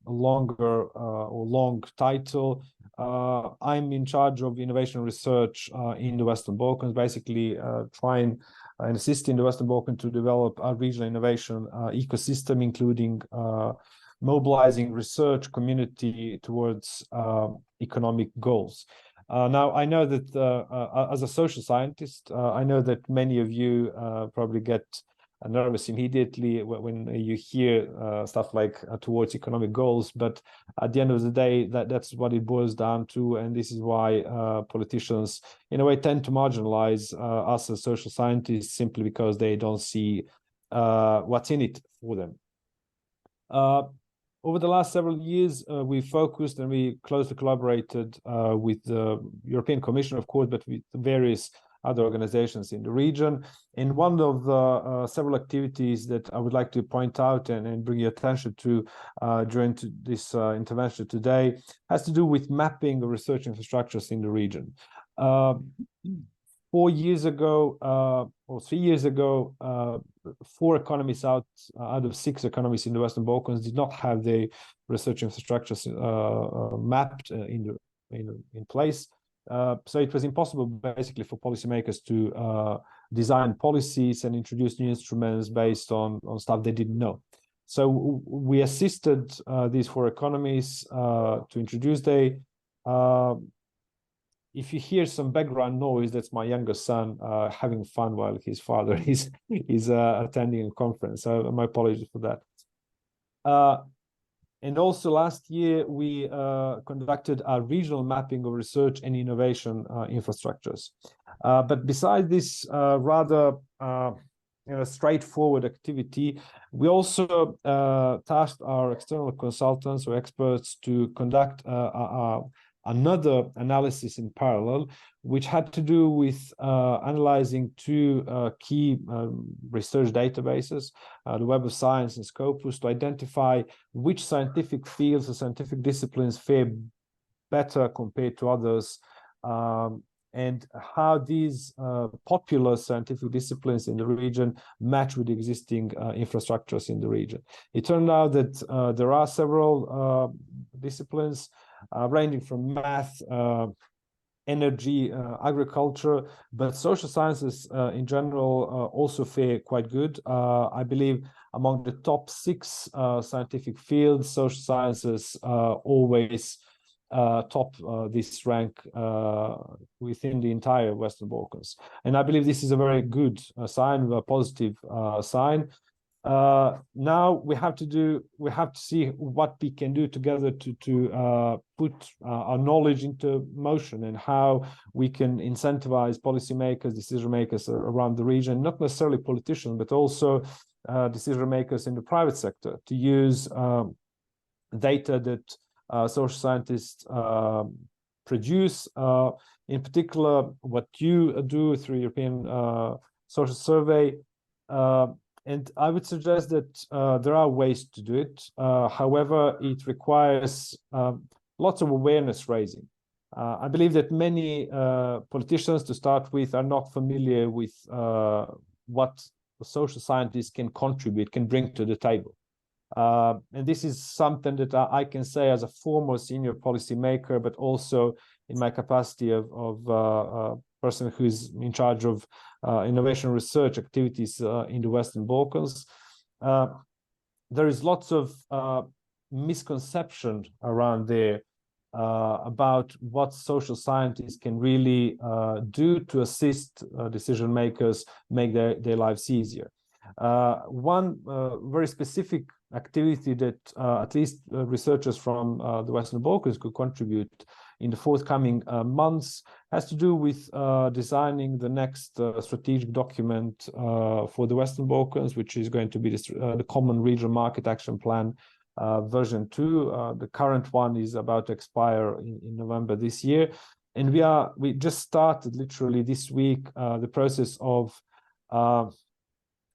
Speaker 18: long title, I'm in charge of innovation research in the Western Balkans, basically trying and assisting the Western Balkans to develop a regional innovation ecosystem, including mobilizing research community towards economic goals. Now, I know that as a social scientist, I know that many of you probably get nervous immediately when you hear stuff like towards economic goals, but at the end of the day, that's what it boils down to, and this is why politicians, in a way, tend to marginalize us as social scientists simply because they don't see what's in it for them. Over the last several years, we focused and we closely collaborated with the European Commission, of course, but with various other organizations in the region. And one of the several activities that I would like to point out and bring your attention to during this intervention today has to do with mapping of research infrastructures in the region. 4 years ago, or 3 years ago, 4 economies out of 6 economies in the Western Balkans did not have the research infrastructures mapped in place. So it was impossible, basically, for policymakers to design policies and introduce new instruments based on stuff they didn't know. So we assisted these 4 economies to introduce if you hear some background noise, that's my younger son having fun while his father is attending a conference. So my apologies for that. And also last year, we conducted a regional mapping of research and innovation infrastructures. But besides this rather straightforward activity, we also tasked our external consultants or experts to conduct a another analysis in parallel, which had to do with analyzing two key research databases, the Web of Science and Scopus, to identify which scientific fields or scientific disciplines fare better compared to others, and how these popular scientific disciplines in the region match with the existing infrastructures in the region. It turned out that there are several disciplines ranging from math, energy, agriculture, but social sciences in general also fare quite good. I believe among the top 6 scientific fields, social sciences always top this rank within the entire Western Balkans. And I believe this is a very good sign, a positive sign. Now we have to see what we can do together to put our knowledge into motion, and how we can incentivize policymakers, decision makers around the region, not necessarily politicians, but also decision makers in the private sector, to use data that social scientists produce, in particular what you do through European Social Survey. And I would suggest that there are ways to do it. However, it requires lots of awareness raising. I believe that many politicians, to start with, are not familiar with what social scientists can contribute, can bring to the table. And this is something that I can say as a former senior policymaker, but also in my capacity of a person who's in charge of innovation research activities in the Western Balkans. There is lots of misconception around there about what social scientists can really do to assist decision makers make their lives easier. One very specific activity that at least researchers from the Western Balkans could contribute in the forthcoming months has to do with designing the next strategic document for the Western Balkans, which is going to be the Common Regional Market Action Plan version 2. The current one is about to expire in November this year. And we just started literally this week the process of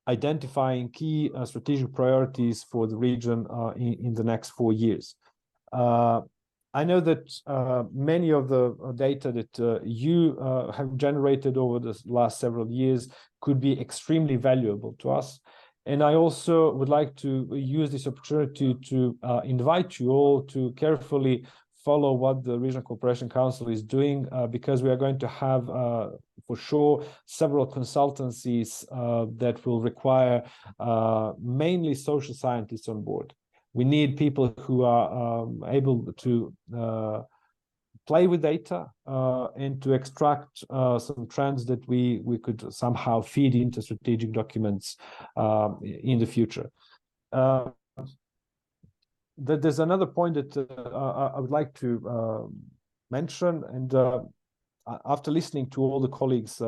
Speaker 18: identifying key strategic priorities for the region in the next 4 years. I know that many of the data that you have generated over the last several years could be extremely valuable to us. And I also would like to use this opportunity to invite you all to carefully follow what the Regional Cooperation Council is doing, because we are going to have, for sure, several consultancies that will require mainly social scientists on board. We need people who are able to play with data and to extract some trends that we could somehow feed into strategic documents in the future. There's another point that I would like to mention, and after listening to all the colleagues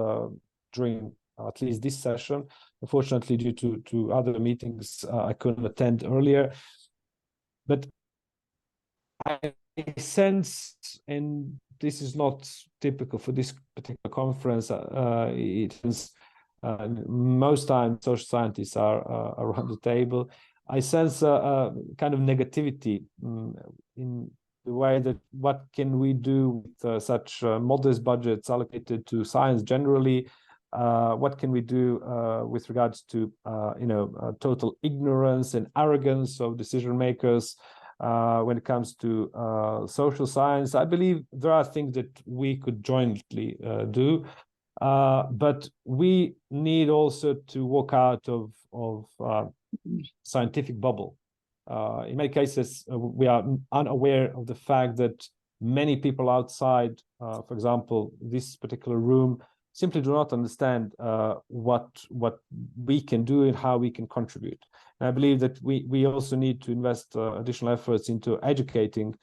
Speaker 18: during at least this session, unfortunately due to other meetings I couldn't attend earlier, but I sense, and this is not typical for this particular conference, most times social scientists are around the table. I sense a kind of negativity in the way that what can we do with such modest budgets allocated to science generally? What can we do with regards to total ignorance and arrogance of decision makers when it comes to social science? I believe there are things that we could jointly do, but we need also to walk out of scientific bubble. In many cases, we are unaware of the fact that many people outside, for example, this particular room, simply do not understand what we can do and how we can contribute. And I believe that we also need to invest additional efforts into educating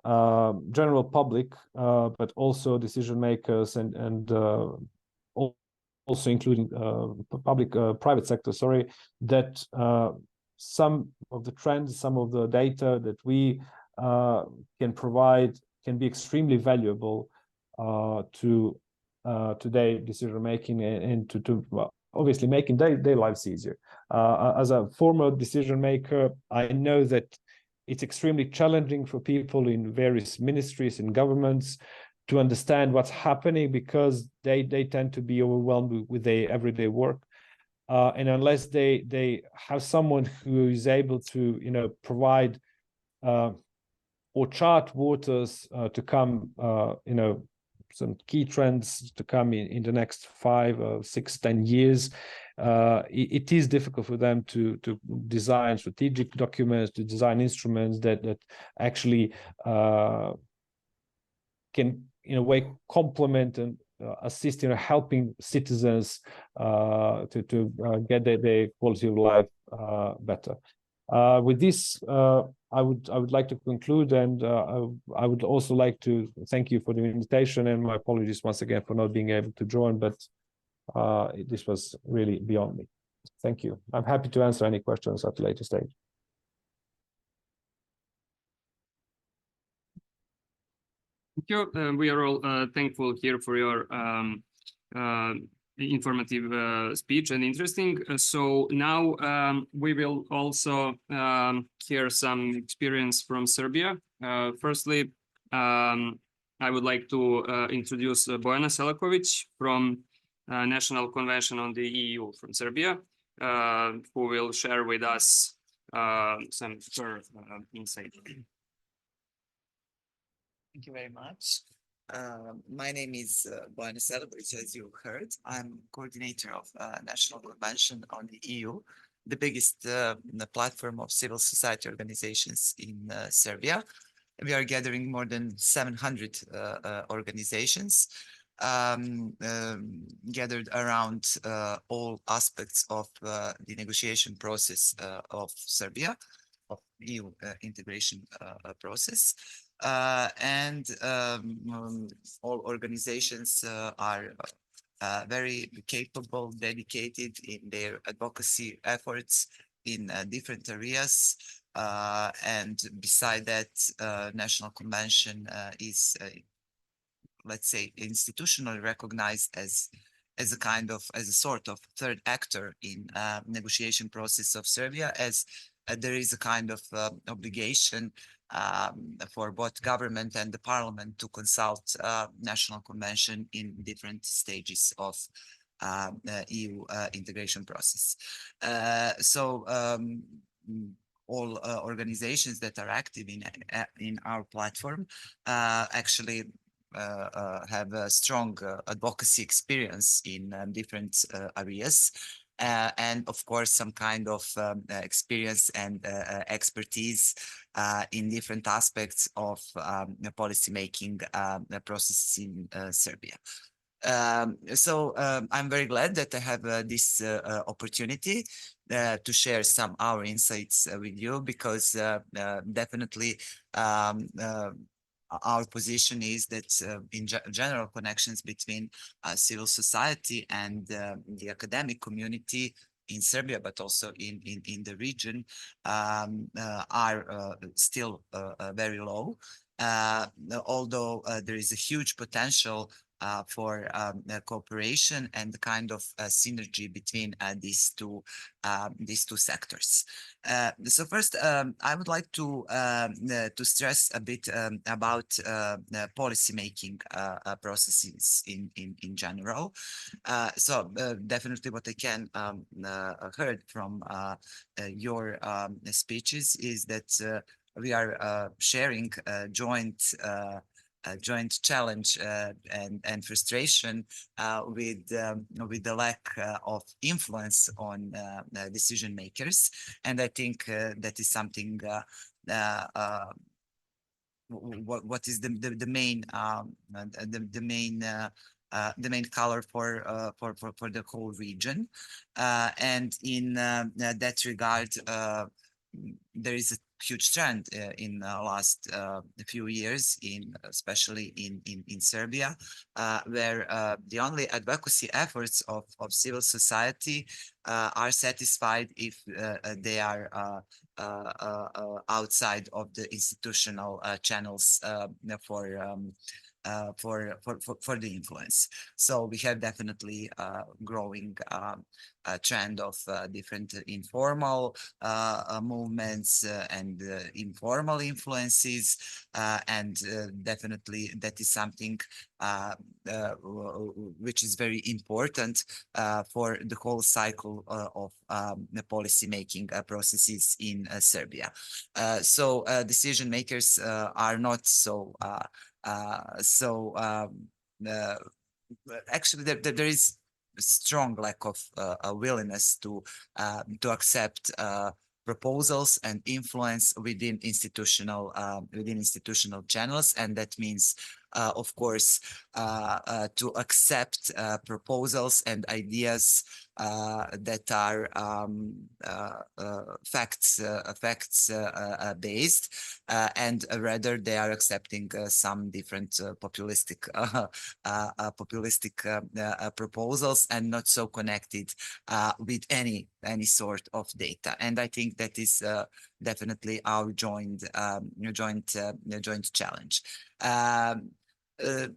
Speaker 18: general public, but also decision makers and also including private sector, that some of the trends, some of the data that we can provide can be extremely valuable to their decision making and to well, obviously making their lives easier. As a former decision maker, I know that it's extremely challenging for people in various ministries and governments to understand what's happening because they tend to be overwhelmed with their everyday work. And unless they have someone who is able to, you know, provide or chart waters to come, you know, some key trends to come in the next 5 or 6, 10 years, it is difficult for them to design strategic documents, to design instruments that actually can, in a way, complement and assist in helping citizens to get their quality of life better. With this, I would like to conclude, and I would also like to thank you for the invitation, and my apologies once again for not being able to join, but this was really beyond me. Thank you. I'm happy to answer any questions at a later stage.
Speaker 12: Thank you. We are all thankful here for your informative speech and interesting. So now we will also hear some experience from Serbia. Firstly, I would like to introduce Bojana Selaković from National Convention on the EU from Serbia, who will share with us some her insight.
Speaker 19: Thank you very much. My name is Bojana Selaković, as you heard. I'm coordinator of National Convention on the EU, the biggest platform of civil society organizations in Serbia. We are gathering more than 700 organizations gathered around all aspects of the negotiation process of Serbia, of EU integration process. And all organizations are very capable, dedicated in their advocacy efforts in different areas. And beside that, National Convention is, let's say, institutionally recognized as a sort of third actor in negotiation process of Serbia, as there is a kind of obligation for both government and the parliament to consult National Convention in different stages of EU integration process. So all organizations that are active in our platform actually have a strong advocacy experience in different areas. And of course, some kind of experience and expertise in different aspects of policy making processes in Serbia. So I'm very glad that I have this opportunity to share some our insights with you, because definitely our position is that in general, connections between civil society and the academic community in Serbia, but also in the region, are still very low. Although there is a huge potential for cooperation and the kind of synergy between these two sectors. So first, I would like to stress a bit about policy making processes in general. So definitely, what I can heard from your speeches is that we are sharing joint challenge and frustration with the lack of influence on decision makers, and I think that is something. What is the main color for the whole region, and in that regard, there is huge trend in the last few years, especially in Serbia, where the only advocacy efforts of civil society are satisfied if they are outside of the institutional channels for the influence. So we have definitely growing trend of different informal movements and informal influences, and definitely that is something which is very important for the whole cycle of the policy making processes in Serbia. So decision makers are not so actually there is a strong lack of a willingness to accept proposals and influence within institutional channels, and that means of course to accept proposals and ideas that are facts based, and rather they are accepting some different populistic proposals and not so connected with any sort of data. And I think that is definitely our joint challenge. The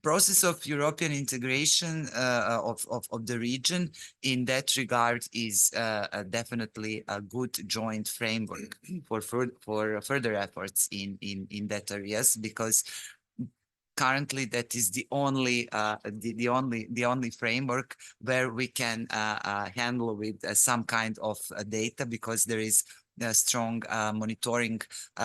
Speaker 19: process of European integration of the region in that regard is definitely a good joint framework for further efforts in that areas, because currently that is the only framework where we can handle with some kind of data, because there is strong monitoring.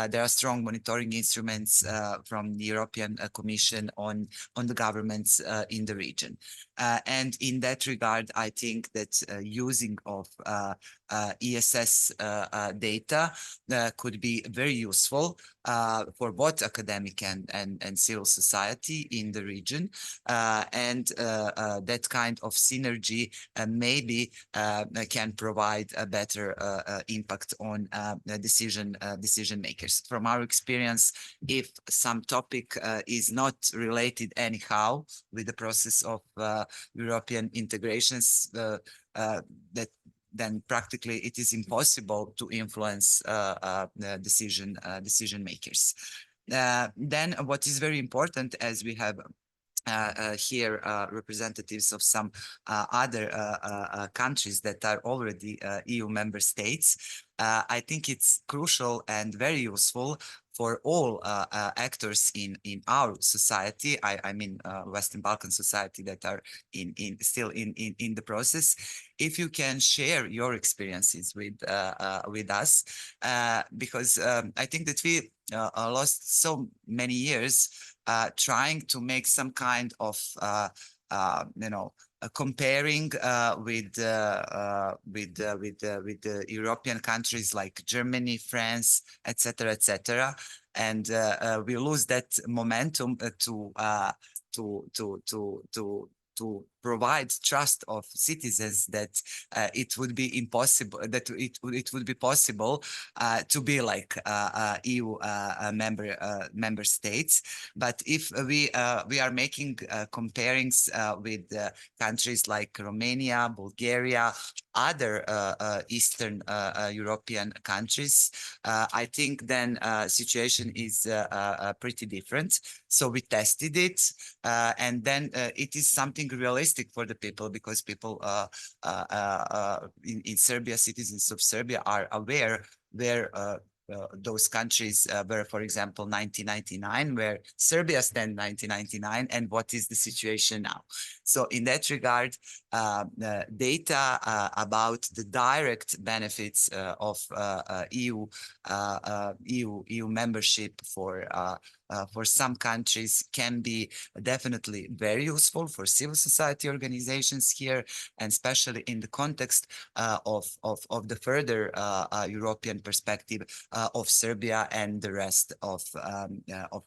Speaker 19: There are strong monitoring instruments from the European Commission on the governments in the region. And in that regard, I think that using of ESS data could be very useful for both academic and civil society in the region. And that kind of synergy maybe can provide a better impact on decision makers. From our experience, if some topic is not related anyhow with the process of European integrations, that then practically it is impossible to influence decision makers. Then what is very important, as we have here representatives of some other countries that are already EU member states, I think it's crucial and very useful for all actors in our society. I mean Western Balkan society that are still in the process. If you can share your experiences with us, because I think that we lost so many years trying to make some kind of comparing with the European countries like Germany, France, etc., and we lose that momentum to provide trust of citizens that it would be impossible, that it would be possible to be like EU member states. But if we are making comparings with countries like Romania, Bulgaria, other Eastern European countries, I think then situation is pretty different. So we tested it, and then it is something realistic for the people, because people in Serbia, citizens of Serbia, are aware where those countries were, for example, 1999, where Serbia stand 1999, and what is the situation now. So in that regard, data about the direct benefits of EU membership for some countries can be definitely very useful for civil society organizations here, and especially in the context of the further European perspective of Serbia and the rest of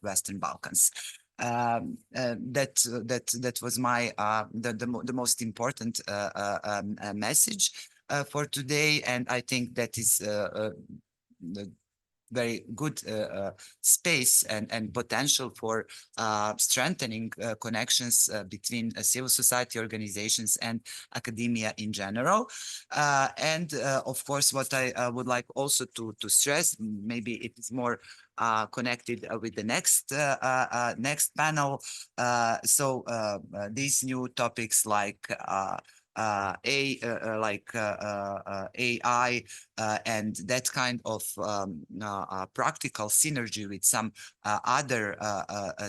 Speaker 19: Western Balkans. That was my the most important message for today, and I think that is very good space and potential for strengthening connections between civil society organizations and academia in general. And of course, what I would like also to stress, maybe it is more connected with the next panel. So these new topics like AI and that kind of practical synergy with some other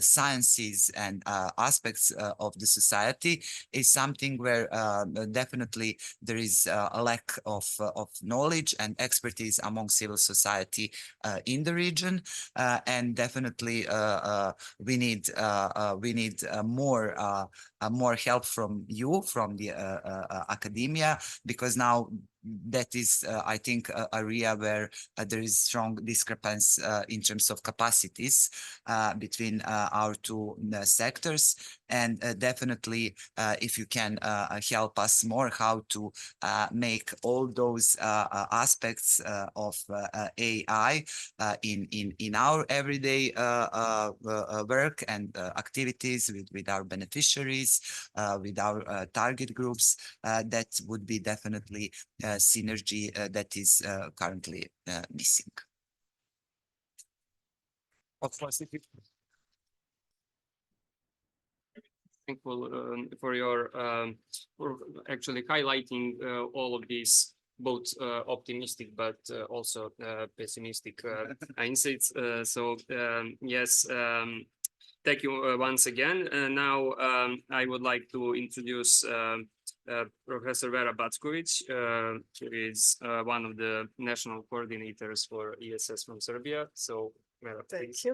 Speaker 19: sciences and aspects of the society is something where definitely there is a lack of knowledge and expertise among civil society in the region, and definitely we need more help from you, from the academia, because now that is, I think, an area where there is strong discrepancy in terms of capacities between our two sectors. And definitely, if you can help us more how to make all those aspects of AI in our everyday work and activities with our beneficiaries, with our target groups, that would be definitely synergy that is currently missing.
Speaker 12: Of course, thankful for your for actually highlighting all of these both optimistic but also pessimistic insights. So yes, thank you once again. Now I would like to introduce Professor Vera Backovic, who is one of the national coordinators for ESS from Serbia. So Vera, please.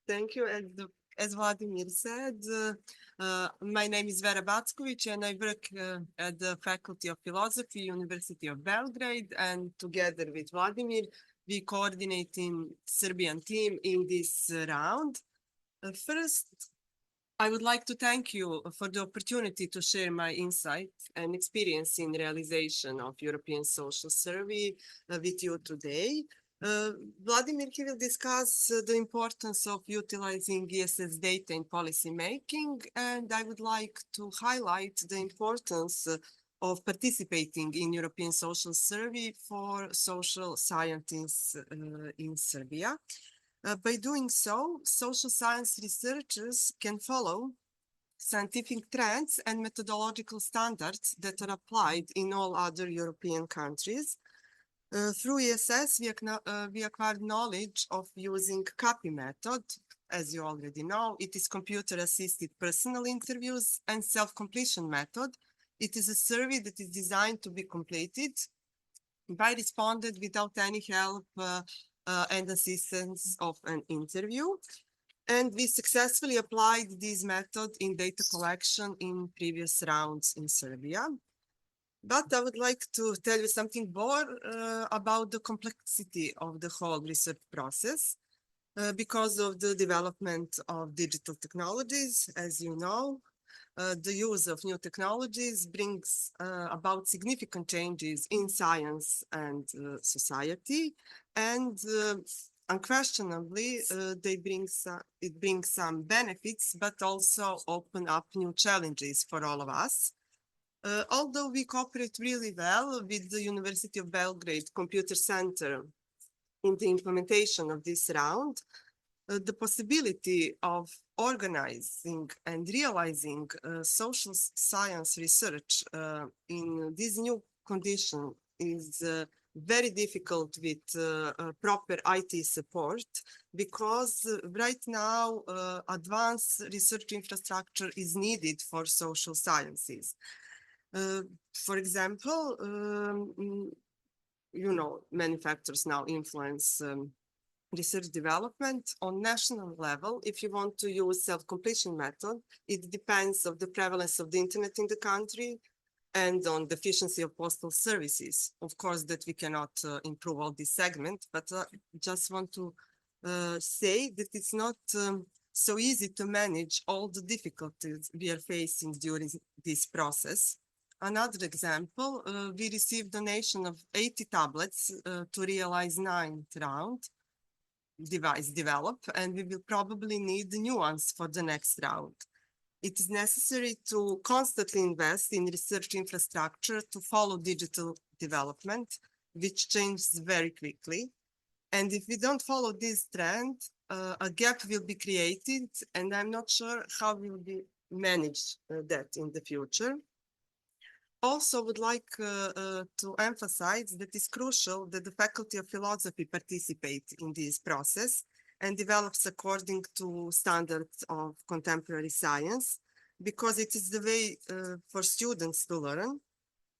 Speaker 20: Thank you. And as Vladimir said, my name is Vera Backovic and I work at the Faculty of Philosophy, University of Belgrade, and together with Vladimir, we coordinate in Serbian team in this round. First, I would like to thank you for the opportunity to share my insight and experience in realization of European Social Survey with you today. Vladimir, he will discuss the importance of utilizing ESS data in policy making, and I would like to highlight the importance of participating in European Social Survey for social scientists in Serbia. By doing so, social science researchers can follow scientific trends and methodological standards that are applied in all other European countries. Through ESS, we acquired knowledge of using CAPI method. As you already know, it is computer-assisted personal interviews and self-completion method. It is a survey that is designed to be completed by respondent without any help and assistance of an interview. And we successfully applied this method in data collection in previous rounds in Serbia. But I would like to tell you something more about the complexity of the whole research process because of the development of digital technologies. As you know, the use of new technologies brings about significant changes in science and society, and unquestionably, it brings some benefits, but also open up new challenges for all of us. Although we cooperate really well with the University of Belgrade Computer Center in the implementation of this round, the possibility of organizing and realizing social science research in this new condition is very difficult with proper IT support, because right now advanced research infrastructure is needed for social sciences. For example, you know, many factors now influence research development on national level. If you want to use self-completion method, it depends on the prevalence of the internet in the country and on the efficiency of postal services. Of course, that we cannot improve all this segment, but just want to say that it's not so easy to manage all the difficulties we are facing during this process. Another example, we received donation of 80 tablets to realize 9th round. device develop, and we will probably need new ones for the next round. It is necessary to constantly invest in research infrastructure to follow digital development, which changes very quickly. And if we don't follow this trend, a gap will be created, and I'm not sure how we will be manage that in the future. Also would like to emphasize that it's crucial that the Faculty of Philosophy participate in this process and develops according to standards of contemporary science, because it is the way for students to learn.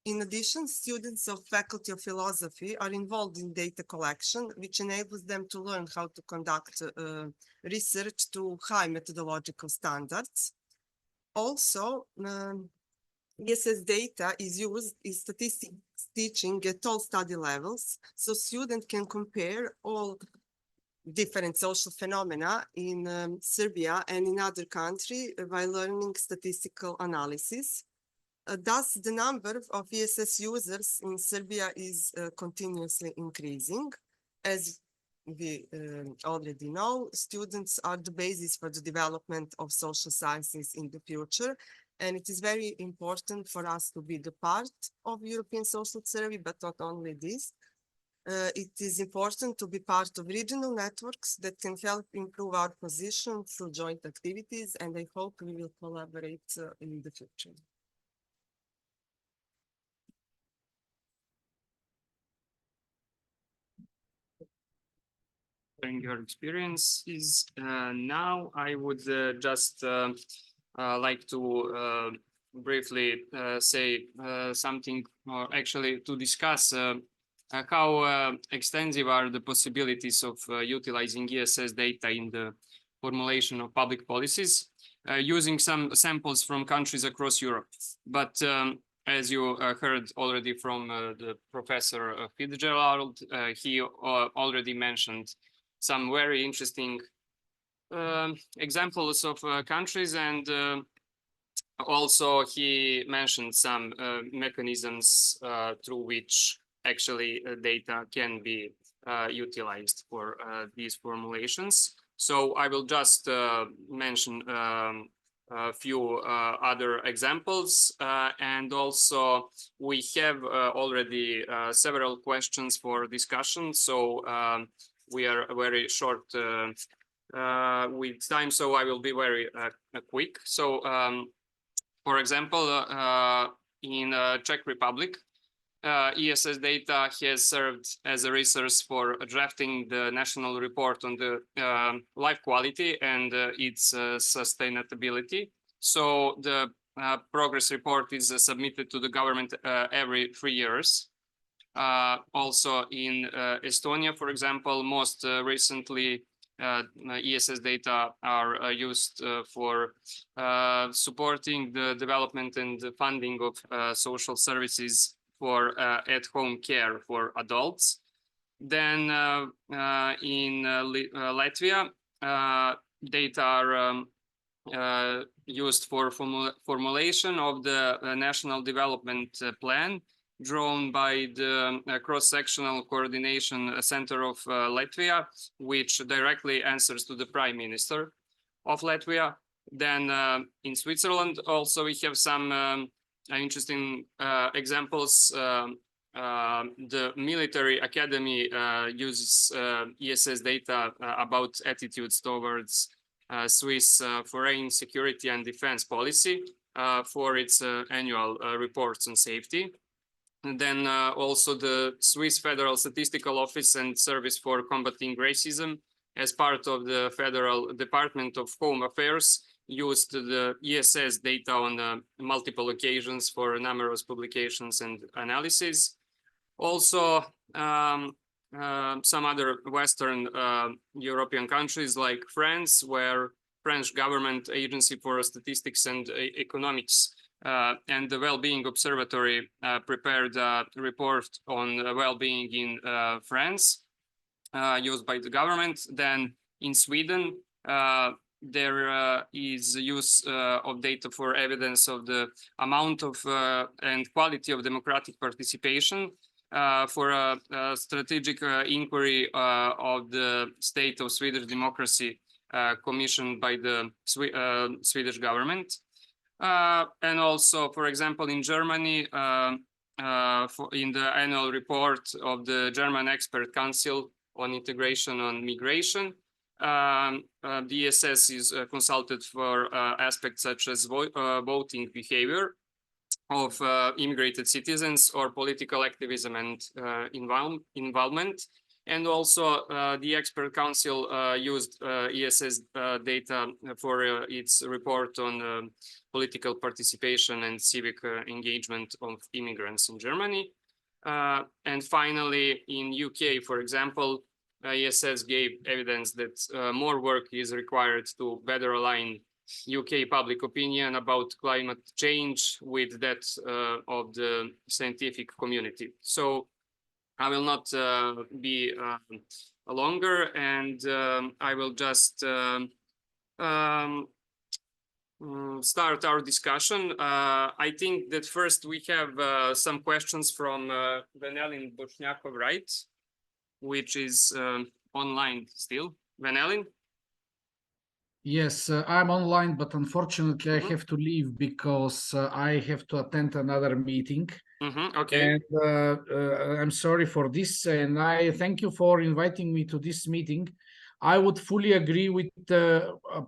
Speaker 20: In addition, students of Faculty of Philosophy are involved in data collection, which enables them to learn how to conduct research to high methodological standards. Also, ESS data is used in statistics teaching at all study levels, so students can compare all different social phenomena in Serbia and in other countries by learning statistical analysis. Thus, the number of ESS users in Serbia is continuously increasing. As we already know, students are the basis for the development of social sciences in the future. And it is very important for us to be the part of European social survey, but not only this. It is important to be part of regional networks that can help improve our position through joint activities, and I hope we will collaborate in the future.
Speaker 12: Sharing your experiences. Now I would just like to briefly say something, or actually to discuss how extensive are the possibilities of utilizing ESS data in the formulation of public policies, using some samples from countries across Europe. But as you heard already from the Professor Fitzgerald, he already mentioned some very interesting examples of countries, and also he mentioned some mechanisms through which actually data can be utilized for these formulations. So I will just mention a few other examples, and also we have already several questions for discussion. So we are very short with time, so I will be very quick. So for example, in Czech Republic, ESS data has served as a resource for drafting the national report on the life quality and its sustainability. So the progress report is submitted to the government every 3 years. Also in Estonia, for example, most recently, ESS data are used for supporting the development and the funding of social services for at-home care for adults. Then in Latvia, data are used for formulation of the National Development Plan, drawn by the Cross-Sectional Coordination Center of Latvia, which directly answers to the Prime Minister of Latvia. Then in Switzerland, also we have some interesting examples. The military academy uses ESS data about attitudes towards Swiss foreign security and defense policy for its annual reports on safety. And then also the Swiss Federal Statistical Office and Service for Combating Racism, as part of the Federal Department of Home Affairs, used the ESS data on multiple occasions for numerous publications and analysis. Also, some other Western European countries like France, where French Government Agency for Statistics and Economics and the Well-being Observatory prepared a report on well-being in France, used by the government. Then in Sweden, there is use of data for evidence of the amount of and quality of democratic participation for a strategic inquiry of the state of Swedish democracy commissioned by the Swedish government. And also, for example, in Germany, in the annual report of the German Expert Council on Integration on Migration, the ESS is consulted for aspects such as voting behavior of immigrated citizens or political activism and involvement. And also the expert council used ESS data for its report on political participation and civic engagement of immigrants in Germany. And finally, in UK, for example, ESS gave evidence that more work is required to better align UK public opinion about climate change with that of the scientific community. So I will not be longer, and I will just start our discussion. I think that first we have some questions from Vanelin Bochniakov, right? Which is online still. Vanelin?
Speaker 15: Yes, I'm online, but unfortunately I have to leave because I have to attend another meeting.
Speaker 12: Okay.
Speaker 15: And I'm sorry for this, and I thank you for inviting me to this meeting. I would fully agree with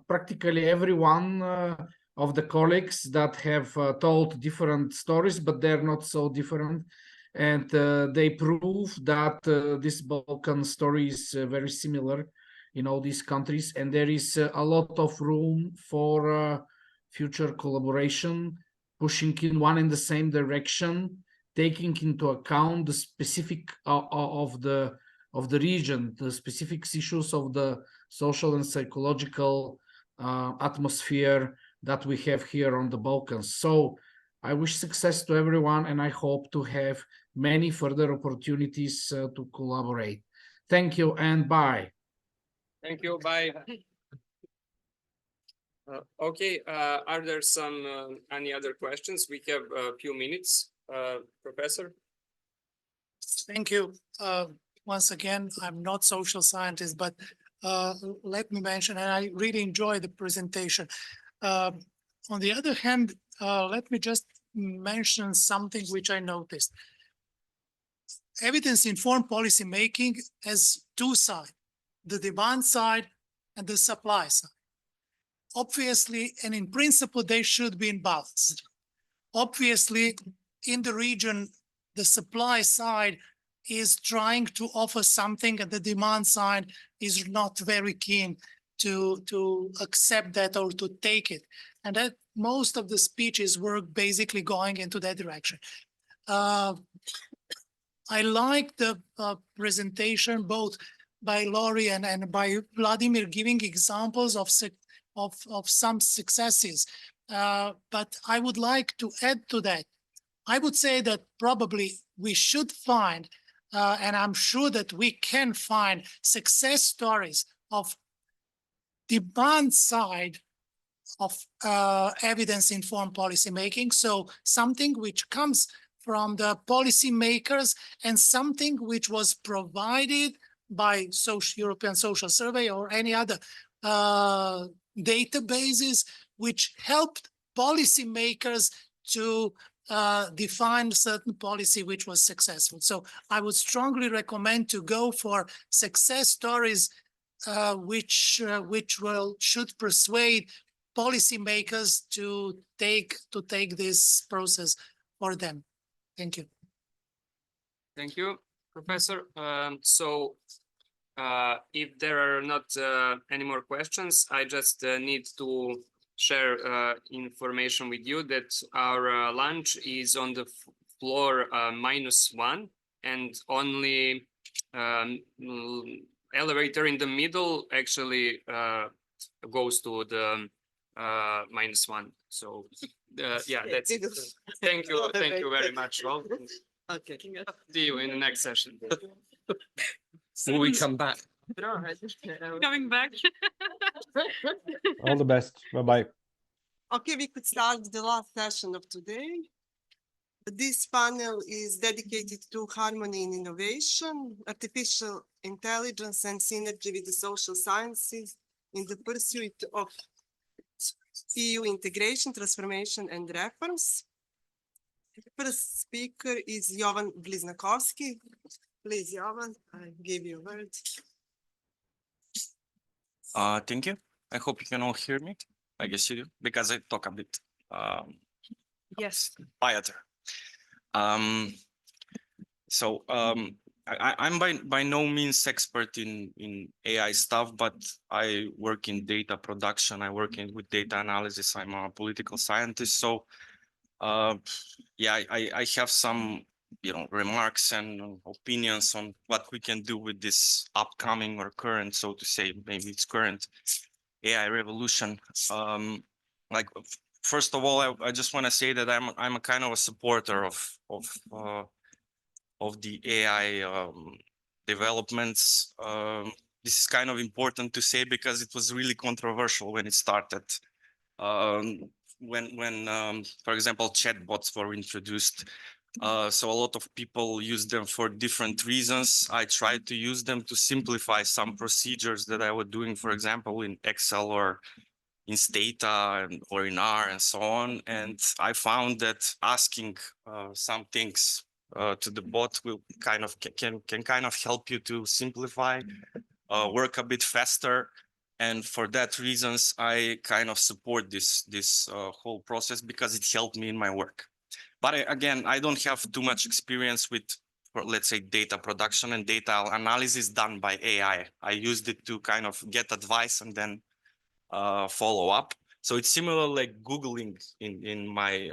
Speaker 15: practically everyone of the colleagues that have told different stories, but they're not so different. And they prove that this Balkan story is very similar in all these countries, and there is a lot of room for future collaboration, pushing in one and the same direction, taking into account the specific of the region, the specific issues of the social and psychological atmosphere that we have here on the Balkans. So I wish success to everyone, and I hope to have many further opportunities to collaborate. Thank you and bye.
Speaker 12: Thank you. Bye. Okay. Are there some any other questions? We have a few minutes. Professor.
Speaker 8: Thank you. Once again, I'm not social scientist, but let me mention, and I really enjoy the presentation. On the other hand, let me just mention something which I noticed. Evidence-informed policy making has two sides, the demand side and the supply side. Obviously, and in principle, they should be in balance. Obviously, in the region, the supply side is trying to offer something and the demand side is not very keen to accept that or to take it. And that most of the speeches were basically going into that direction. I like the presentation both by Laurie and by Vladimir giving examples of some successes. But I would like to add to that. I would say that probably we should find, and I'm sure that we can find success stories of demand side of evidence-informed policymaking. So something which comes from the policymakers and something which was provided by European Social Survey or any other databases which helped policymakers to define certain policy which was successful. So I would strongly recommend to go for success stories which should persuade policymakers to take this process for them. Thank you.
Speaker 12: Thank you, Professor. So if there are not any more questions, I just need to share information with you that our lunch is on the floor -1, and only elevator in the middle actually goes to the -1. So yeah, that's it. Thank you very much. Well,
Speaker 20: okay.
Speaker 12: See you in the next session.
Speaker 6: Will we come back?
Speaker 11: Coming back.
Speaker 18: All the best. Bye-bye.
Speaker 20: Okay, we could start the last session of today. This panel is dedicated to harmony in innovation, artificial intelligence, and synergy with the social sciences in the pursuit of EU integration, transformation, and reforms. The first speaker is Jovan Bliznakovsky. Please, Jovan, I give you a word.
Speaker 21: Thank you. I hope you can all hear me. I guess you do, because I talk a bit
Speaker 11: Yes.
Speaker 21: quieter. I'm by no means expert in AI stuff, but I work in data production. I work with data analysis. I'm a political scientist. So yeah, I have some remarks and opinions on what we can do with this upcoming or current, so to say, maybe it's current AI revolution. Like first of all, I just want to say that I'm a kind of a supporter of the AI developments. This is kind of important to say because it was really controversial when it started. When for example, chatbots were introduced. So a lot of people use them for different reasons. I tried to use them to simplify some procedures that I was doing, for example, in Excel or in Stata or in R and so on. And I found that asking some things to the bot will can kind of help you to simplify, work a bit faster. And for that reasons, I kind of support this whole process because it helped me in my work. But again, I don't have too much experience with, let's say, data production and data analysis done by AI. I used it to kind of get advice and then follow up. So it's similar like Googling in my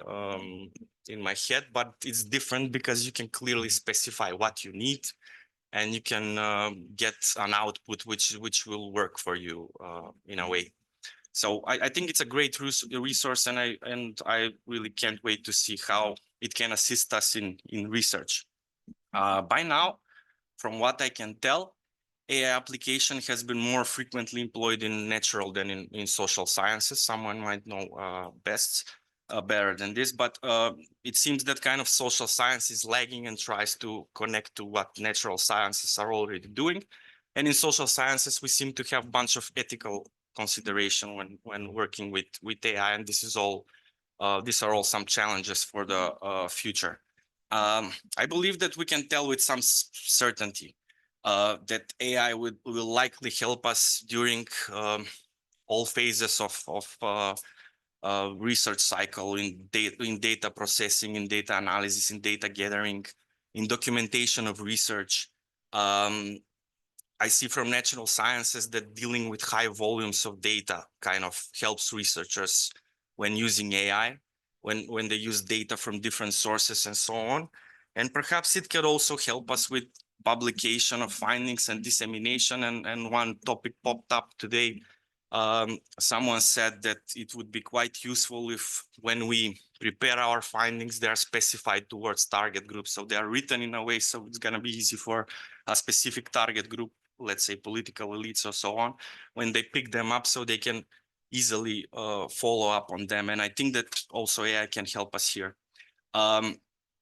Speaker 21: head, but it's different because you can clearly specify what you need, and you can get an output which will work for you in a way. So I think it's a great resource, and I really can't wait to see how it can assist us in research. By now, from what I can tell, AI application has been more frequently employed in natural than in social sciences. Someone might know better than this, but it seems that kind of social science is lagging and tries to connect to what natural sciences are already doing. And in social sciences, we seem to have a bunch of ethical consideration when working with AI, and these are all some challenges for the future. I believe that we can tell with some certainty that AI will likely help us during all phases of research cycle in data processing, in data analysis, in data gathering, in documentation of research. I see from natural sciences that dealing with high volumes of data kind of helps researchers when using AI, when they use data from different sources and so on. And perhaps it can also help us with publication of findings and dissemination. And one topic popped up today. Someone said that it would be quite useful if when we prepare our findings, they are specified towards target groups. So they are written in a way so it's going to be easy for a specific target group, let's say political elites or so on, when they pick them up so they can easily follow up on them. And I think that also AI can help us here.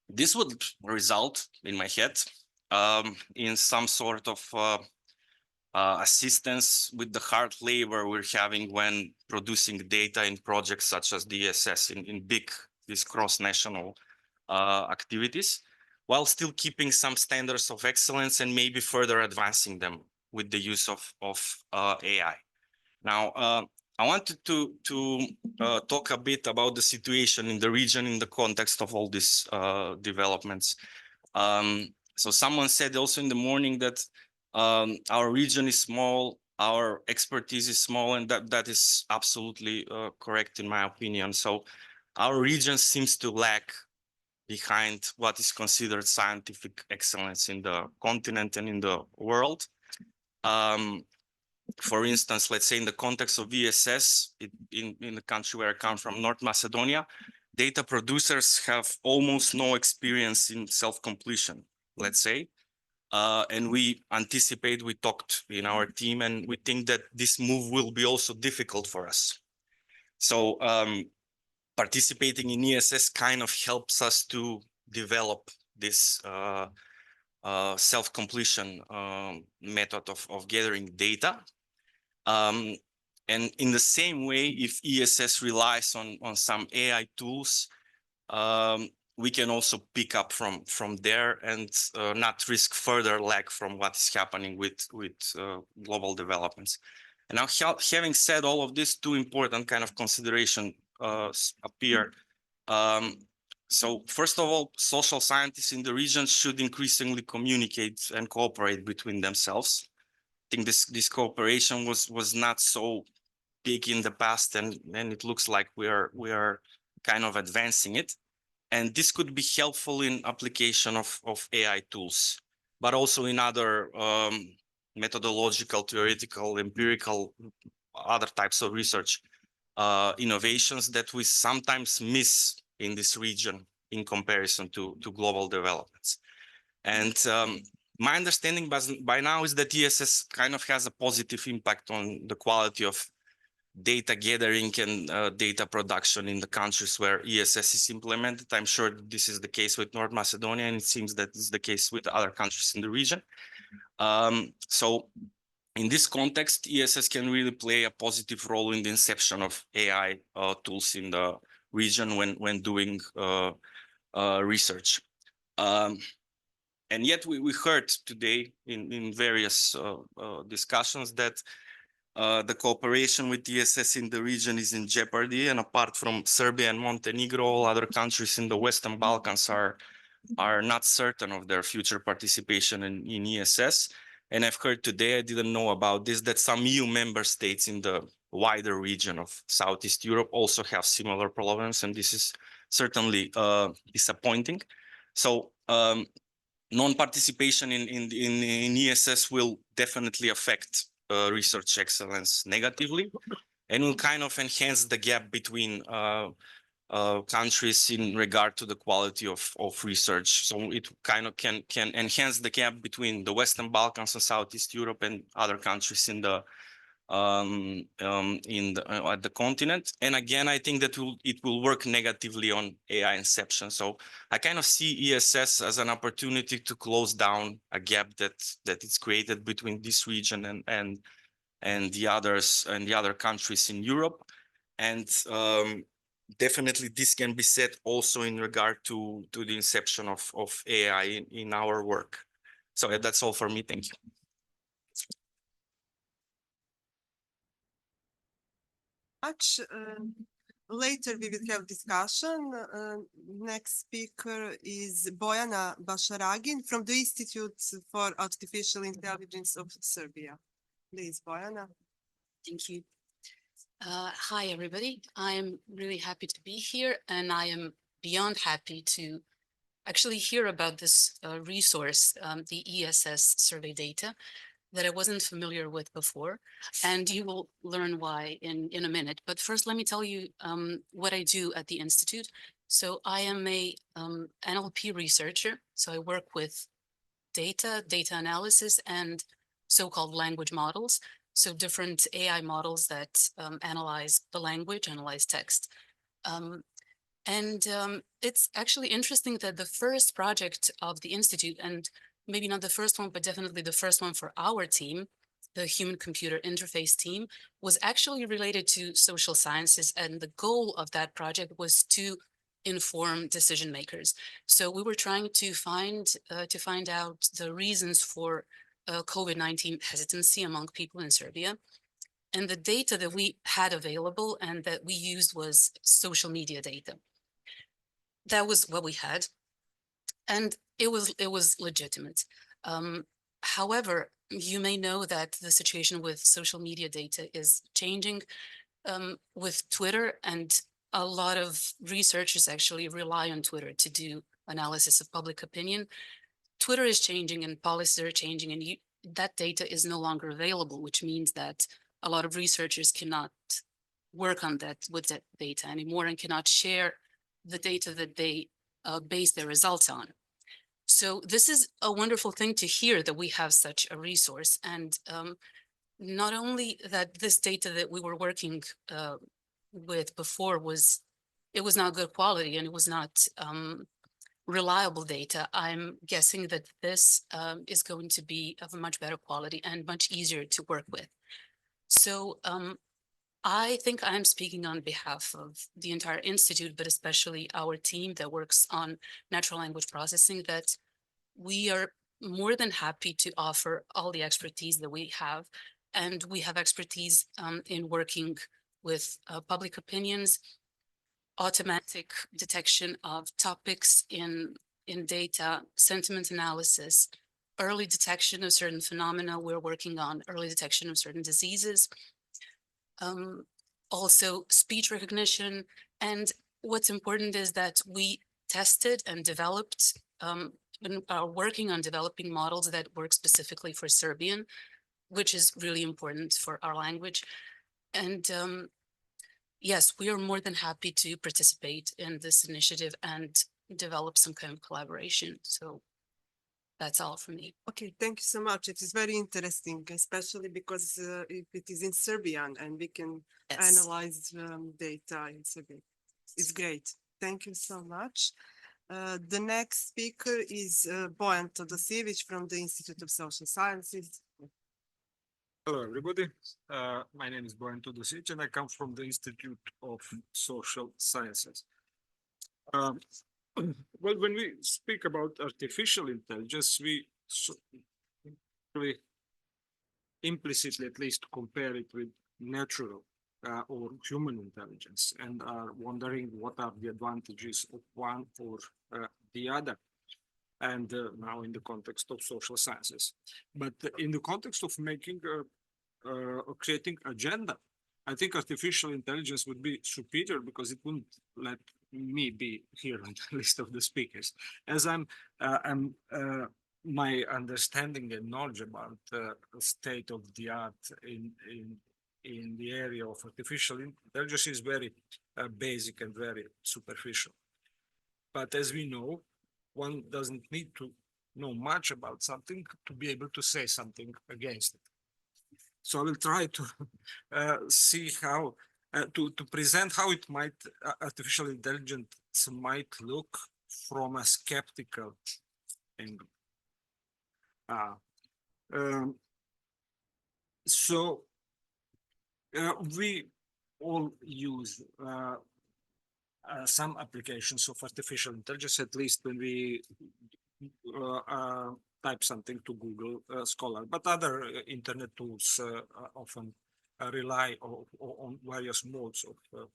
Speaker 21: This would result, in my head, in some sort of assistance with the hard labor we're having when producing data in projects such as DSS in big, these cross-national activities, while still keeping some standards of excellence and maybe further advancing them with the use of AI. Now, I wanted to talk a bit about the situation in the region in the context of all these developments. So someone said also in the morning that our region is small, our expertise is small, and that is absolutely correct in my opinion. So our region seems to lag behind what is considered scientific excellence in the continent and in the world. For instance, let's say in the context of VSS, in the country where I come from, North Macedonia, data producers have almost no experience in self-completion, let's say. And we anticipate, we talked in our team, and we think that this move will be also difficult for us. So participating in ESS kind of helps us to develop this self-completion method of gathering data. And in the same way, if ESS relies on some AI tools, we can also pick up from there and not risk further lag from what is happening with global developments. And now, having said all of this, two important kind of consideration appear. So first of all, social scientists in the region should increasingly communicate and cooperate between themselves. I think this cooperation was not so big in the past, and it looks like we are kind of advancing it. And this could be helpful in application of AI tools, but also in other methodological, theoretical, empirical, other types of research innovations that we sometimes miss in this region in comparison to global developments. And my understanding by now is that ESS kind of has a positive impact on the quality of data gathering and data production in the countries where ESS is implemented. I'm sure this is the case with North Macedonia, and it seems that this is the case with other countries in the region. So in this context, ESS can really play a positive role in the inception of AI tools in the region when doing research. And yet we heard today in various discussions that the cooperation with ESS in the region is in jeopardy, and apart from Serbia and Montenegro, all other countries in the Western Balkans are not certain of their future participation in ESS. And I've heard today, I didn't know about this, that some EU member states in the wider region of Southeast Europe also have similar problems, and this is certainly disappointing. So non-participation in ESS will definitely affect research excellence negatively, and will kind of enhance the gap between countries in regard to the quality of research. So it kind of can enhance the gap between the Western Balkans and Southeast Europe and other countries in the at the continent. And again, I think that it will work negatively on AI inception. So I kind of see ESS as an opportunity to close down a gap that is created between this region and the others and the other countries in Europe. And definitely this can be said also in regard to the inception of AI in our work. So that's all for me. Thank you.
Speaker 20: Much. Later we will have discussion. Next speaker is Bojana Bašaragin from the Institute for Artificial Intelligence of Serbia. Please, Bojana.
Speaker 2: Thank you. Hi, everybody. I am really happy to be here, and I am beyond happy to actually hear about this resource, the ESS survey data, that I wasn't familiar with before, and you will learn why in a minute. But first, let me tell you what I do at the Institute. So I am a NLP researcher, so I work with data analysis, and so-called language models. So different AI models that analyze the language, analyze text. It's actually interesting that the first project of the Institute, and maybe not the first one, but definitely the first one for our team, the human-computer interface team, was actually related to social sciences. And the goal of that project was to inform decision makers. So we were trying to find out the reasons for COVID-19 hesitancy among people in Serbia. And the data that we had available and that we used was social media data. That was what we had. And it was legitimate. However, you may know that the situation with social media data is changing with Twitter, and a lot of researchers actually rely on Twitter to do analysis of public opinion. Twitter is changing and policies are changing, and that data is no longer available, which means that a lot of researchers cannot work on that with that data anymore and cannot share the data that they base their results on. So this is a wonderful thing to hear, that we have such a resource. And not only that this data that we were working with before was not good quality, and it was not reliable data, I'm guessing that this is going to be of a much better quality and much easier to work with. So I think I'm speaking on behalf of the entire institute, but especially our team that works on natural language processing, that we are more than happy to offer all the expertise that we have. And we have expertise in working with public opinions, automatic detection of topics in data, sentiment analysis, early detection of certain phenomena. We're working on early detection of certain diseases. Also speech recognition. And what's important is that we tested and developed and are working on developing models that work specifically for Serbian, which is really important for our language. And yes, we are more than happy to participate in this initiative and develop some kind of collaboration. So that's all from me.
Speaker 20: Okay, thank you so much. It is very interesting, especially because it is in Serbian and we can analyze data in Serbian. It's great. Thank you so much. The next speaker is Bojan Todosijević from the Institute of Social Sciences.
Speaker 4: Hello, everybody. My name is Bojan Todosijević, and I come from the Institute of Social Sciences. Well, when we speak about artificial intelligence, we implicitly at least compare it with natural or human intelligence and are wondering what are the advantages of one or the other. And now in the context of social sciences. But in the context of making or creating agenda, I think artificial intelligence would be superior because it wouldn't let me be here on the list of the speakers. As my understanding and knowledge about the state of the art in the area of artificial intelligence is very basic and very superficial. But as we know, one doesn't need to know much about something to be able to say something against it. So I will try to see how to present how it might artificial intelligence might look from a skeptical angle. So we all use some applications of artificial intelligence, at least when we type something to Google Scholar, but other internet tools often rely on various modes of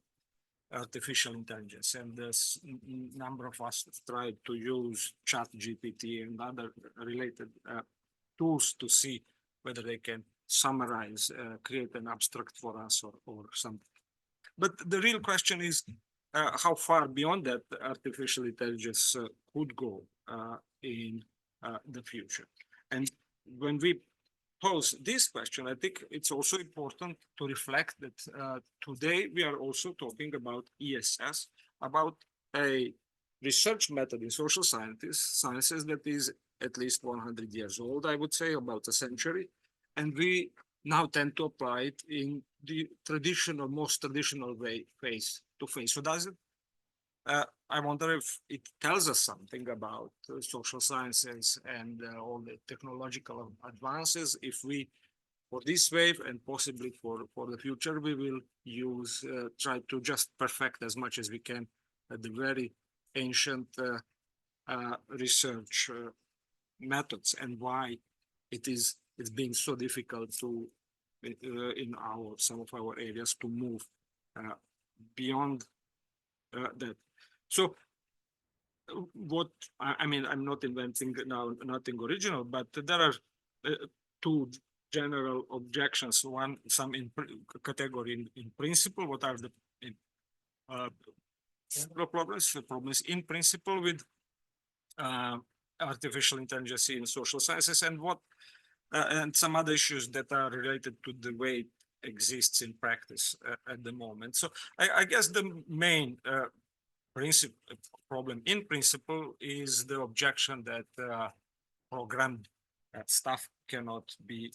Speaker 4: artificial intelligence. And there's a number of us tried to use ChatGPT and other related tools to see whether they can summarize, create an abstract for us or something. But the real question is how far beyond that artificial intelligence could go in the future. And when we pose this question, I think it's also important to reflect that today we are also talking about ESS, about a research method in social sciences that is at least 100 years old, I would say, about a century. And we now tend to apply it in the traditional, most traditional way, face to face. So does it? I wonder if it tells us something about social sciences and all the technological advances. If we, for this wave and possibly for the future, we will use, try to just perfect as much as we can the very ancient research methods and why it's been so difficult to in some of our areas to move beyond that. So what I mean, I'm not inventing now nothing original, but there are two general objections. One, some in category in principle. What are the problems in principle with artificial intelligence in social sciences, and what and some other issues that are related to the way it exists in practice at the moment. So I guess the main problem in principle is the objection that programmed stuff cannot be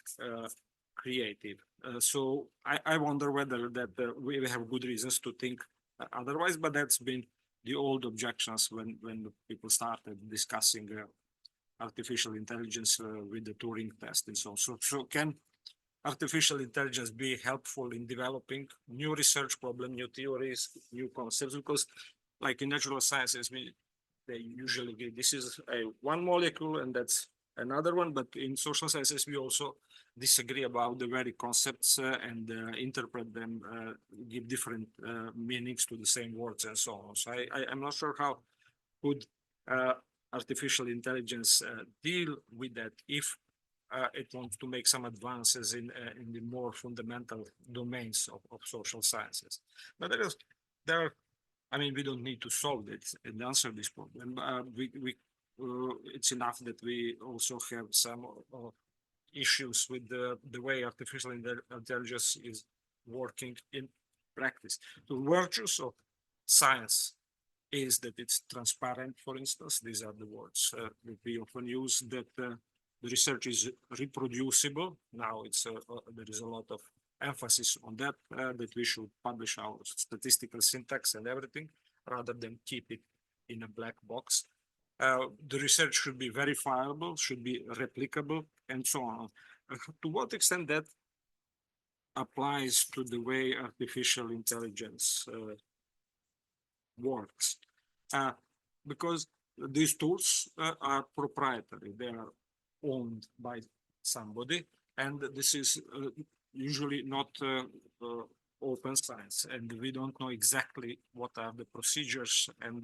Speaker 4: creative. So I wonder whether that we have good reasons to think otherwise, but that's been
Speaker 3: the old objections when the people started discussing artificial intelligence with the Turing test and so on. So can artificial intelligence be helpful in developing new research problem, new theories, new concepts? Because like in natural sciences, they usually give, this is one molecule and that's another one, but in social sciences, we also disagree about the very concepts and interpret them, give different meanings to the same words and so on. So I'm not sure how could artificial intelligence deal with that if it wants to make some advances in the more fundamental domains of social sciences. But I mean, we don't need to solve it and answer this problem. It's enough that we also have some issues with the way artificial intelligence is working in practice. The virtues of science is that it's transparent, for instance. These are the words that we often use, that the research is reproducible. Now there is a lot of emphasis on that, that we should publish our statistical syntax and everything rather than keep it in a black box. The research should be verifiable, should be replicable, and so on. To what extent that applies to the way artificial intelligence works? Because these tools are proprietary, they are owned by somebody, and this is usually not open science, and we don't know exactly what are the procedures and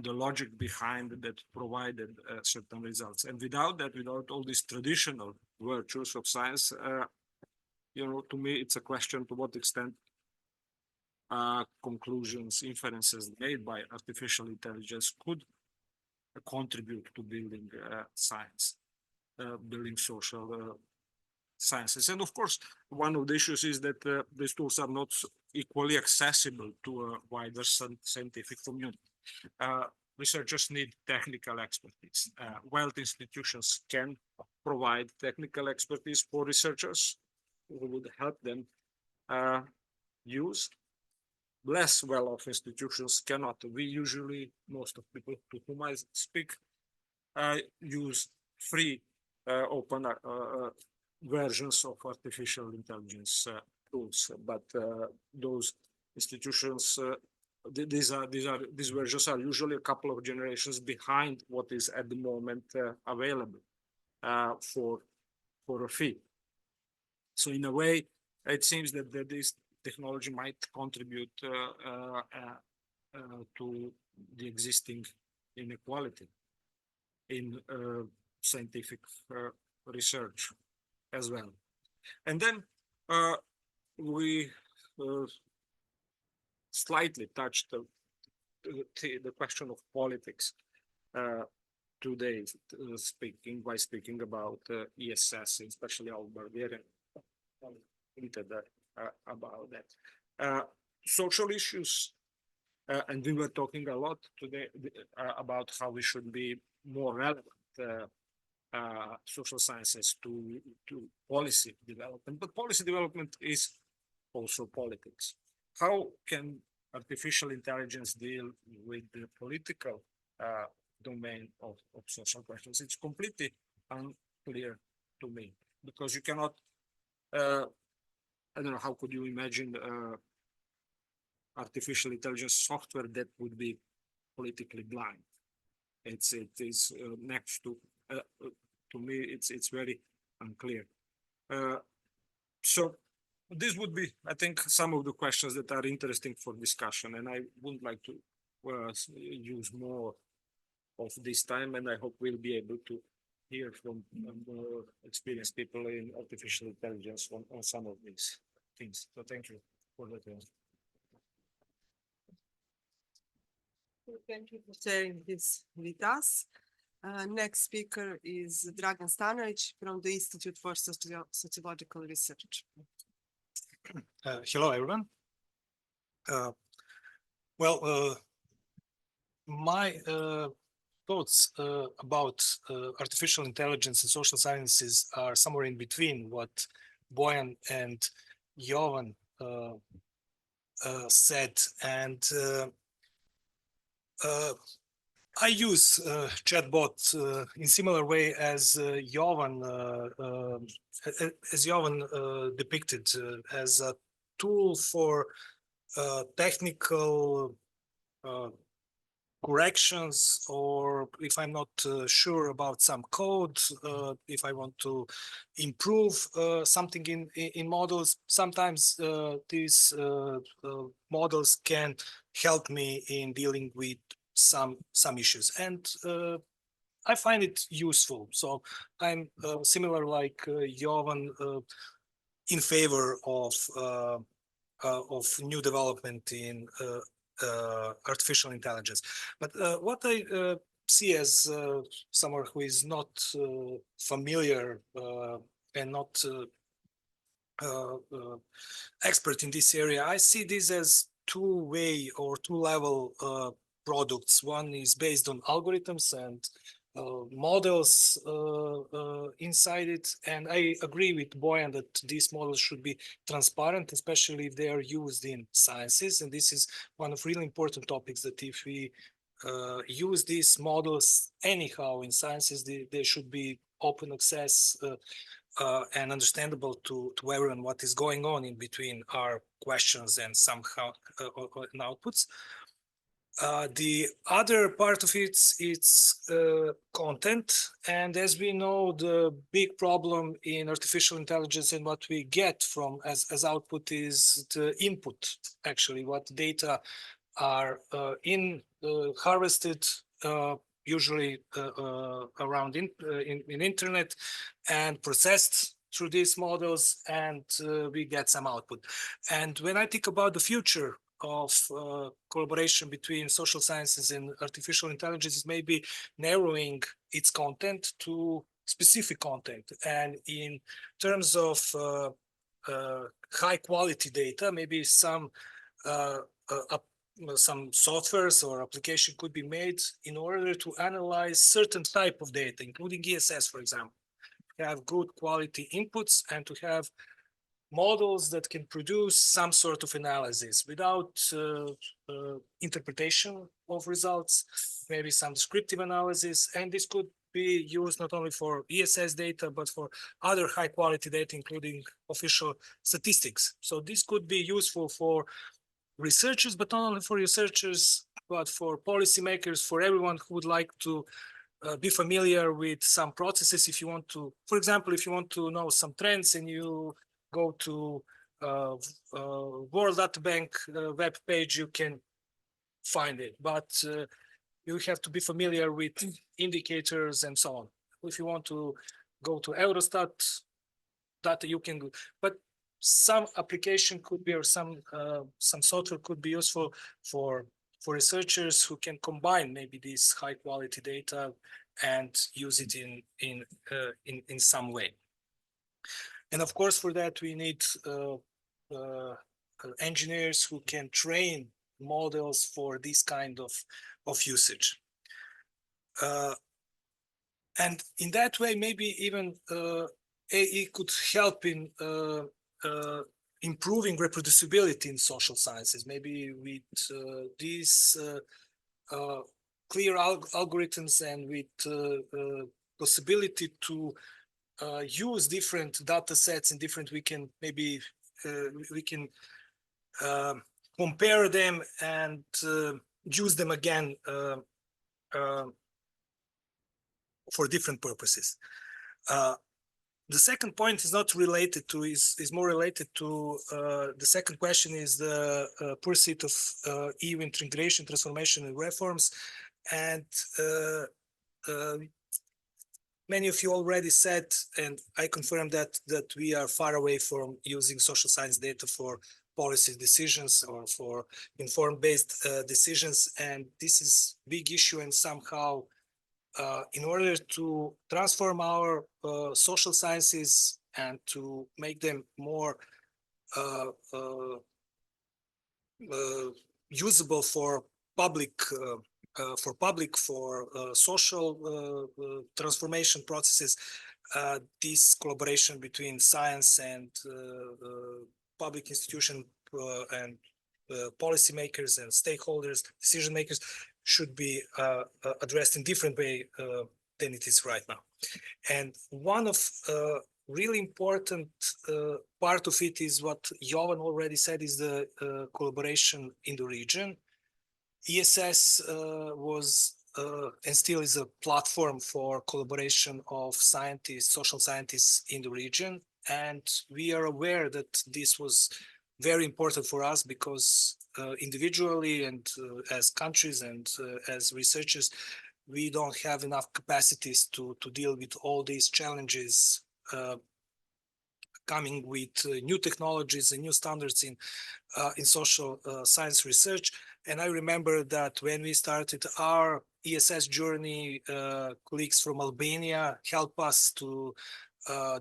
Speaker 3: the logic behind that provided certain results. And without that, without all these traditional virtues of science, to me, it's a question to what extent conclusions, inferences made by artificial intelligence could contribute to building science, building social sciences. And of course, one of the issues is that these tools are not equally accessible to a wider scientific community. Researchers need technical expertise. Wealth institutions can provide technical expertise for researchers who would help them use. Less well-off institutions cannot. We usually, most of people to whom I speak, use free, open versions of artificial intelligence tools, but those institutions, these versions are usually a couple of generations behind what is at the moment available for a fee. So in a way, it seems that this technology might contribute to the existing inequality in scientific research as well. And then we slightly touched the question of politics today, speaking about ESS, especially our Bulgarian about that. Social issues, and we were talking a lot today about how we should be more relevant, social sciences to policy development, but policy development is also politics. How can artificial intelligence deal with the political domain of social questions? It's completely unclear to me, because you cannot, I don't know, how could you imagine artificial intelligence software that would be politically blind? It is next to me, it's very unclear. So this would be, I think, some of the questions that are interesting for discussion, and I wouldn't like to use more of this time, and I hope we'll be able to hear from more experienced people in artificial intelligence on some of these things. So thank you for that.
Speaker 20: Thank you for sharing this with us. Next speaker is Dragan Stanovic from the Institute for Sociological Research.
Speaker 22: Hello, everyone. My thoughts about artificial intelligence and social sciences are somewhere in between what Bojan and Jovan said. And I use chatbot in similar way as Jovan depicted as a tool for technical corrections, or if I'm not sure about some code, if I want to improve something in models. Sometimes these models can help me in dealing with some issues, and I find it useful. So I'm similar like Jovan in favor of new development in artificial intelligence. But what I see as someone who is not familiar and not expert in this area, I see this as two-way or two-level products. One is based on algorithms and models inside it. And I agree with Boyan that these models should be transparent, especially if they are used in sciences. And this is one of really important topics, that if we use these models anyhow in sciences, they should be open access and understandable to everyone what is going on in between our questions and somehow and outputs. The other part of it's content, and as we know, the big problem in artificial intelligence and what we get from as output is the input. Actually, what data are harvested usually around in internet and processed through these models, and we get some output. And when I think about the future of collaboration between social sciences and artificial intelligence, is maybe narrowing its content to specific content. And in terms of high quality data, maybe some softwares or application could be made in order to analyze certain type of data, including ESS, for example. Have good quality inputs and to have models that can produce some sort of analysis without interpretation of results, maybe some descriptive analysis. And this could be used not only for ESS data, but for other high quality data, including official statistics. So this could be useful for researchers, but not only for researchers, but for policymakers, for everyone who would like to be familiar with some processes. If you want to, for example, if you want to know some trends and you go to World Data Bank web page, you can find it, but you have to be familiar with indicators and so on. If you want to go to Eurostat data, you can go, but some application could be, or some software could be useful for researchers who can combine maybe this high quality data and use it in some way. And of course, for that we need engineers who can train models for this kind of usage. And in that way, maybe even AI could help in improving reproducibility in social sciences, maybe with these clear algorithms and with possibility to use different data sets and different, we can maybe we can compare them and use them again for different purposes. The second point is not related to, is more related to the second question, is the pursuit of EU integration, transformation and reforms. And many of you already said, and I confirm that we are far away from using social science data for policy decisions or for informed-based decisions. And this is a big issue, and somehow in order to transform our social sciences and to make them more usable for public, for social transformation processes, this collaboration between science and public institution and policymakers and stakeholders, decision makers, should be addressed in different way than it is right now. And one of really important part of it is what Jovan already said, is the collaboration in the region. ESS was and still is a platform for collaboration of scientists, social scientists in the region. And we are aware that this was very important for us because individually and as countries and as researchers, we don't have enough capacities to deal with all these challenges coming with new technologies and new standards in social science research. And I remember that when we started our ESS journey, colleagues from Albania helped us to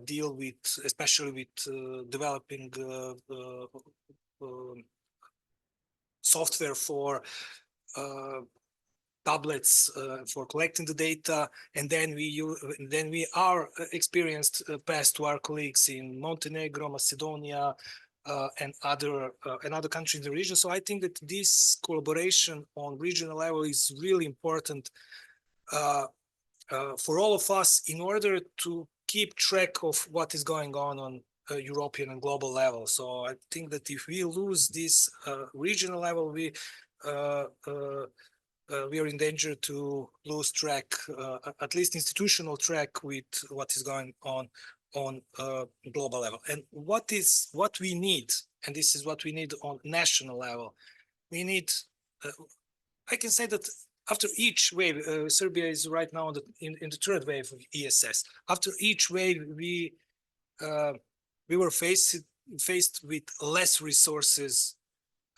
Speaker 22: deal with, especially with developing software for tablets for collecting the data, and then we are experienced passed to our colleagues in Montenegro, Macedonia, and other countries in the region. So I think that this collaboration on regional level is really important for all of us in order to keep track of what is going on European and global level. So I think that if we lose this regional level, we are in danger to lose track, at least institutional track, with what is going on global level. And what we need, and this is what we need on national level, we need, I can say that after each wave, Serbia is right now in the third wave of ESS. After each wave, we were faced with less resources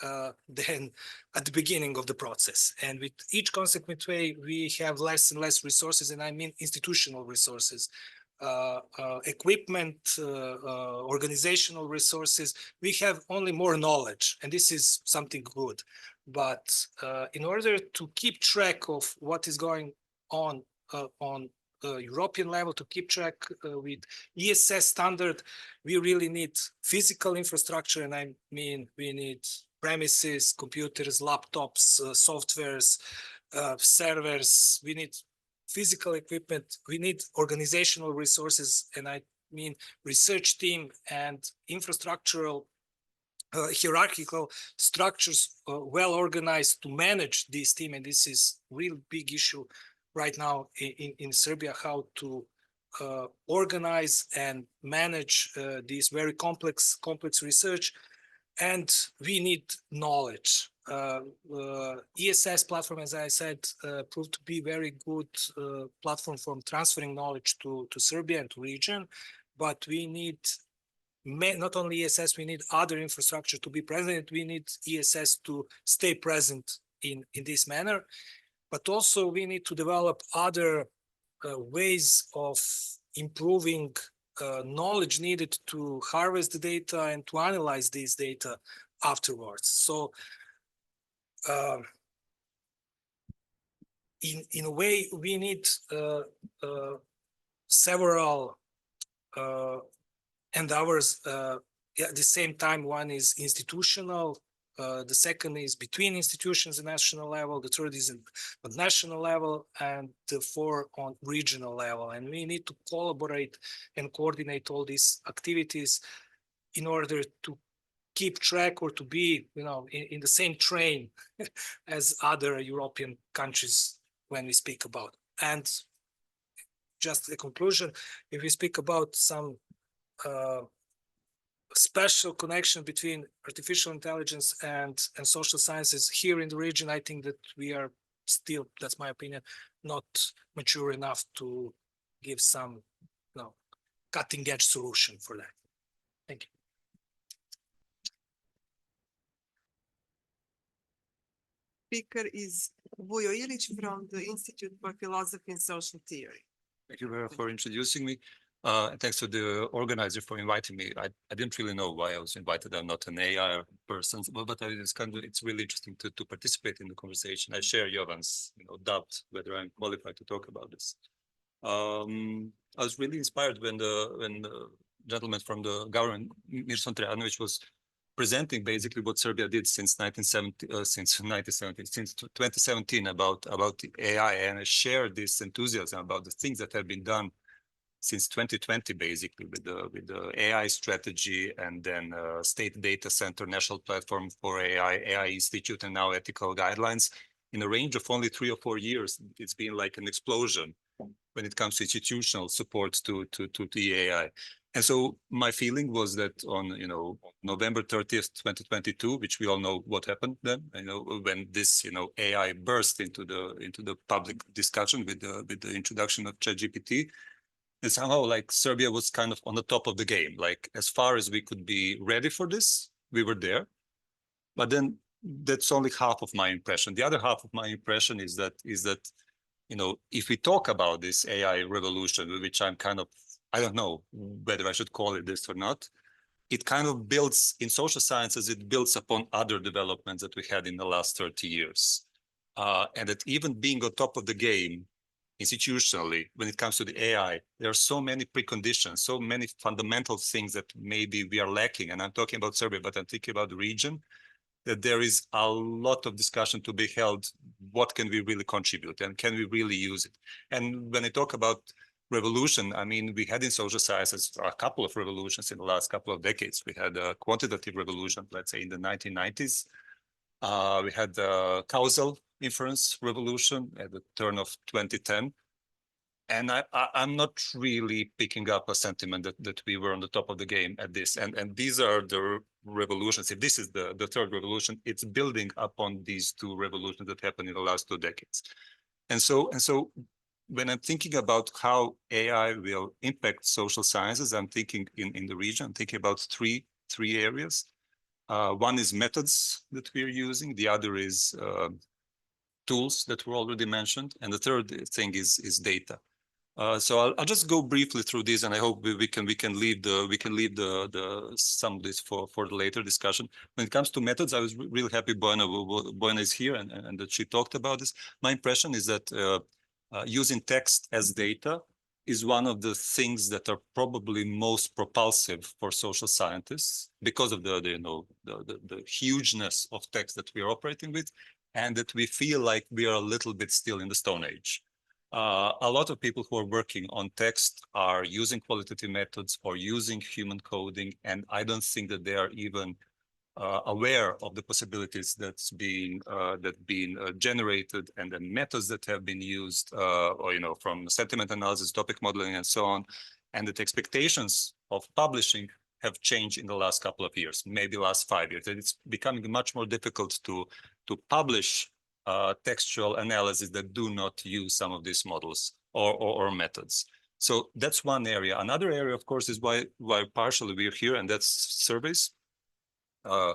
Speaker 22: than at the beginning of the process. And with each consequent way, we have less and less resources, and I mean institutional resources, equipment, organizational resources. We have only more knowledge, and this is something good. But in order to keep track of what is going on European level, to keep track with ESS standard, we really need physical infrastructure, and I mean we need premises, computers, laptops, softwares, servers. We need physical equipment. We need organizational resources, and I mean research team and infrastructural hierarchical structures well organized to manage this team. And this is a real big issue right now in Serbia, how to organize and manage this very complex research. And we need knowledge. ESS platform, as I said, proved to be very good platform for transferring knowledge to Serbia and to region. But we need not only ESS, we need other infrastructure to be present. We need ESS to stay present in this manner. But also we need to develop other ways of improving knowledge needed to harvest the data and to analyze these data afterwards. So in a way, we need several endeavors at the same time. One is institutional, the second is between institutions at national level, the third is at national level, and the fourth on regional level. And we need to collaborate and coordinate all these activities in order to keep track or to be, in the same train as other European countries when we speak about. And just a conclusion, if we speak about some special connection between artificial intelligence and social sciences here in the region, I think that we are still, that's my opinion, not mature enough to give some cutting edge solution for that. Thank you.
Speaker 20: Speaker is Vujo Ilić from the Institute for Philosophy and Social Theory.
Speaker 1: Thank you very much for introducing me. And thanks to the organizer for inviting me. I didn't really know why I was invited. I'm not an AI person, but it's really interesting to participate in the conversation. I share Jovan's doubt whether I'm qualified to talk about this. I was really inspired when the gentleman from the government, Mirson Trejanović, was presenting basically what Serbia did since 2017 about the AI, and I share this enthusiasm about the things that have been done since 2020, basically with the AI strategy, and then state data center, national platform for AI Institute, and now ethical guidelines. In a range of only 3 or 4 years, it's been like an explosion when it comes to institutional support to the AI. And so my feeling was that on November 30th, 2022, which we all know what happened then, when this AI burst into the public discussion with the introduction of ChatGPT, and somehow like Serbia was kind of on the top of the game. Like as far as we could be ready for this, we were there. But then that's only half of my impression. The other half of my impression is that if we talk about this AI revolution, which I'm kind of, I don't know whether I should call it this or not, it kind of builds in social sciences, it builds upon other developments that we had in the last 30 years. And that even being on top of the game institutionally, when it comes to the AI, there are so many preconditions, so many fundamental things that maybe we are lacking. And I'm talking about Serbia, but I'm thinking about the region, that there is a lot of discussion to be held. What can we really contribute and can we really use it? And when I talk about revolution, I mean, we had in social sciences a couple of revolutions in the last couple of decades. We had a quantitative revolution, let's say in the 1990s. We had the causal inference revolution at the turn of 2010. And I'm not really picking up a sentiment that we were on the top of the game at this. And these are the revolutions. If this is the third revolution, it's building upon these 2 revolutions that happened in the last 2 decades. And so when I'm thinking about how AI will impact social sciences, I'm thinking in the region, I'm thinking about three areas. One is methods that we're using. The other is tools that were already mentioned. And the third thing is data. So I'll just go briefly through this, and I hope we can leave some of this for the later discussion. When it comes to methods, I was really happy Bojana is here and that she talked about this. My impression is that using text as data is one of the things that are probably most propulsive for social scientists because of the hugeness of text that we are operating with, and that we feel like we are a little bit still in the Stone Age. A lot of people who are working on text are using qualitative methods or using human coding, and I don't think that they are even aware of the possibilities that's being generated, and the methods that have been used, from sentiment analysis, topic modeling, and so on, and that expectations of publishing have changed in the last couple of years, maybe last 5 years. And it's becoming much more difficult to publish textual analysis that do not use some of these models or methods. So that's one area. Another area, of course, is why partially we're here, and that's surveys. I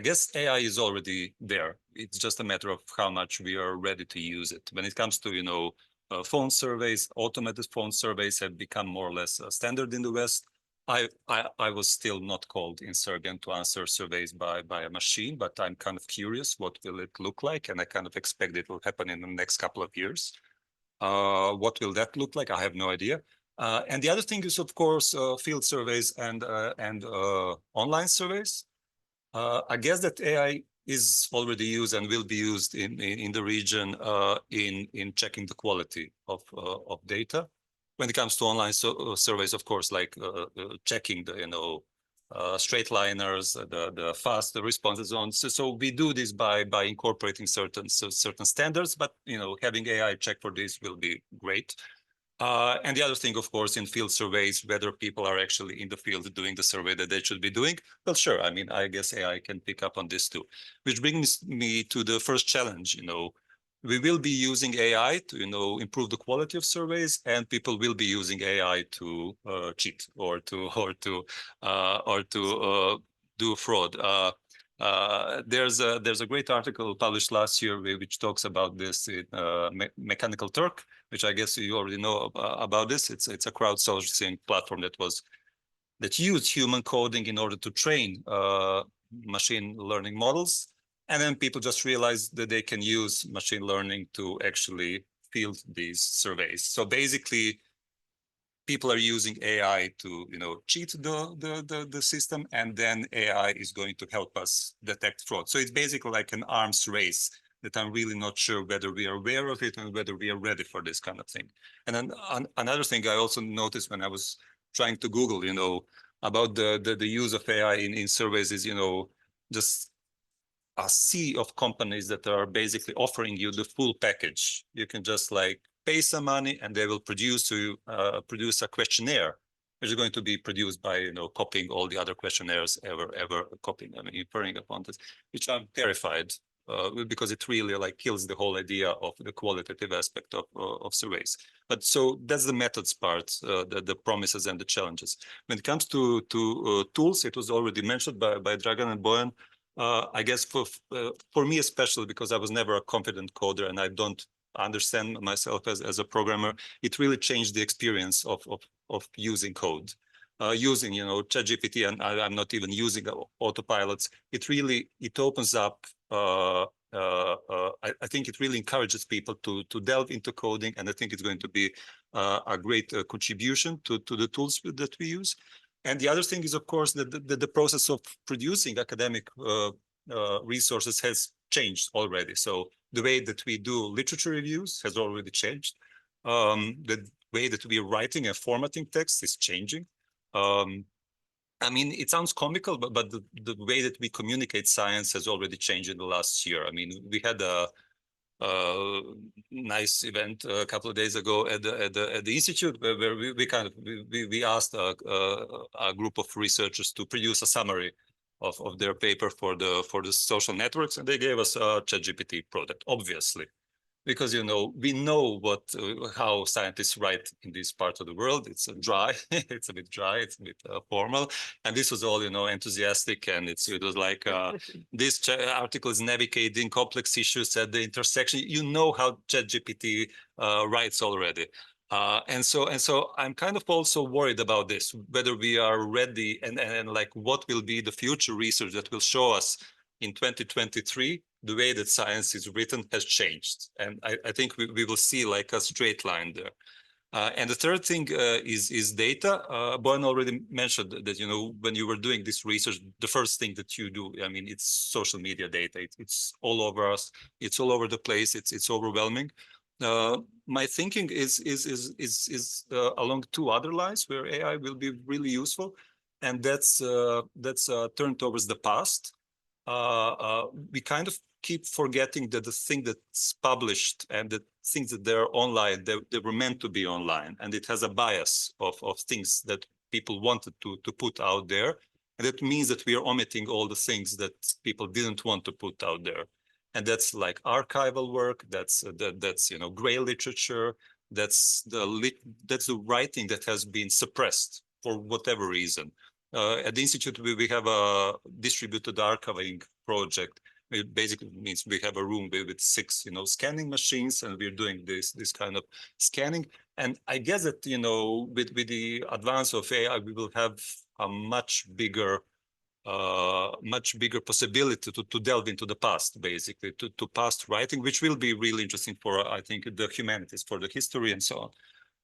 Speaker 1: guess AI is already there. It's just a matter of how much we are ready to use it. When it comes to, phone surveys, automated phone surveys have become more or less standard in the West. I was still not called in Serbian to answer surveys by a machine, but I'm kind of curious what will it look like, and I kind of expect it will happen in the next couple of years. What will that look like? I have no idea. And the other thing is, of course, field surveys and online surveys. I guess that AI is already used and will be used in the region in checking the quality of data. When it comes to online surveys, of course, like checking the straight liners, the fast responses on. So we do this by incorporating certain standards, but having AI check for this will be great. And the other thing, of course, in field surveys, whether people are actually in the field doing the survey that they should be doing. Well, sure. I mean, I guess AI can pick up on this too, which brings me to the first challenge. We will be using AI to, improve the quality of surveys, and people will be using AI to cheat or to do fraud. There's a great article published last year which talks about this in Mechanical Turk, which I guess you already know about this. It's a crowdsourcing platform that used human coding in order to train machine learning models. And then people just realized that they can use machine learning to actually field these surveys. So basically, people are using AI to, cheat the system, and then AI is going to help us detect fraud. So it's basically like an arms race that I'm really not sure whether we are aware of it and whether we are ready for this kind of thing. And then another thing I also noticed when I was trying to Google, about the use of AI in surveys is, just a sea of companies that are basically offering you the full package. You can just like pay some money and they will produce a questionnaire, which is going to be produced by copying all the other questionnaires ever copying. I mean, inferring upon this, which I'm terrified because it really like kills the whole idea of the qualitative aspect of surveys. But so that's the methods part, the promises and the challenges. When it comes to tools, it was already mentioned by Dragan and Bojan. I guess for me especially, because I was never a confident coder and I don't understand myself as a programmer, it really changed the experience of using code. Using ChatGPT, and I'm not even using autopilots. It opens up. I think it really encourages people to delve into coding, and I think it's going to be a great contribution to the tools that we use. And the other thing is, of course, that the process of producing academic resources has changed already. So the way that we do literature reviews has already changed. The way that we are writing and formatting text is changing. I mean, it sounds comical, but the way that we communicate science has already changed in the last year. I mean, we had a nice event a couple of days ago at the institute where we asked a group of researchers to produce a summary of their paper for the social networks, and they gave us a ChatGPT product, obviously, because we know how scientists write in this part of the world. It's dry, it's a bit dry, it's a bit formal, and this was all enthusiastic, and it was like this article is navigating complex issues at the intersection. You know how ChatGPT writes already. And so I'm kind of also worried about this, whether we are ready and like what will be the future research that will show us in 2023, the way that science is written has changed. And I think we will see like a straight line there. And the third thing is data. Bojan already mentioned that, when you were doing this research, the first thing that you do, I mean, it's social media data. It's all over us. It's all over the place. It's overwhelming. My thinking is along two other lines where AI will be really useful, and that's turned towards the past. We kind of keep forgetting that the thing that's published and the things that they're online, they were meant to be online, and it has a bias of things that people wanted to put out there, and that means that we are omitting all the things that people didn't want to put out there. And that's like archival work, that's gray literature, that's the writing that has been suppressed for whatever reason. At the Institute, we have a distributed archiving project. It basically means we have a room with 6, scanning machines, and we're doing this kind of scanning. And I guess that, with the advance of AI, we will have a much bigger possibility to delve into the past, basically, to past writing, which will be really interesting for, I think, the humanities, for the history and so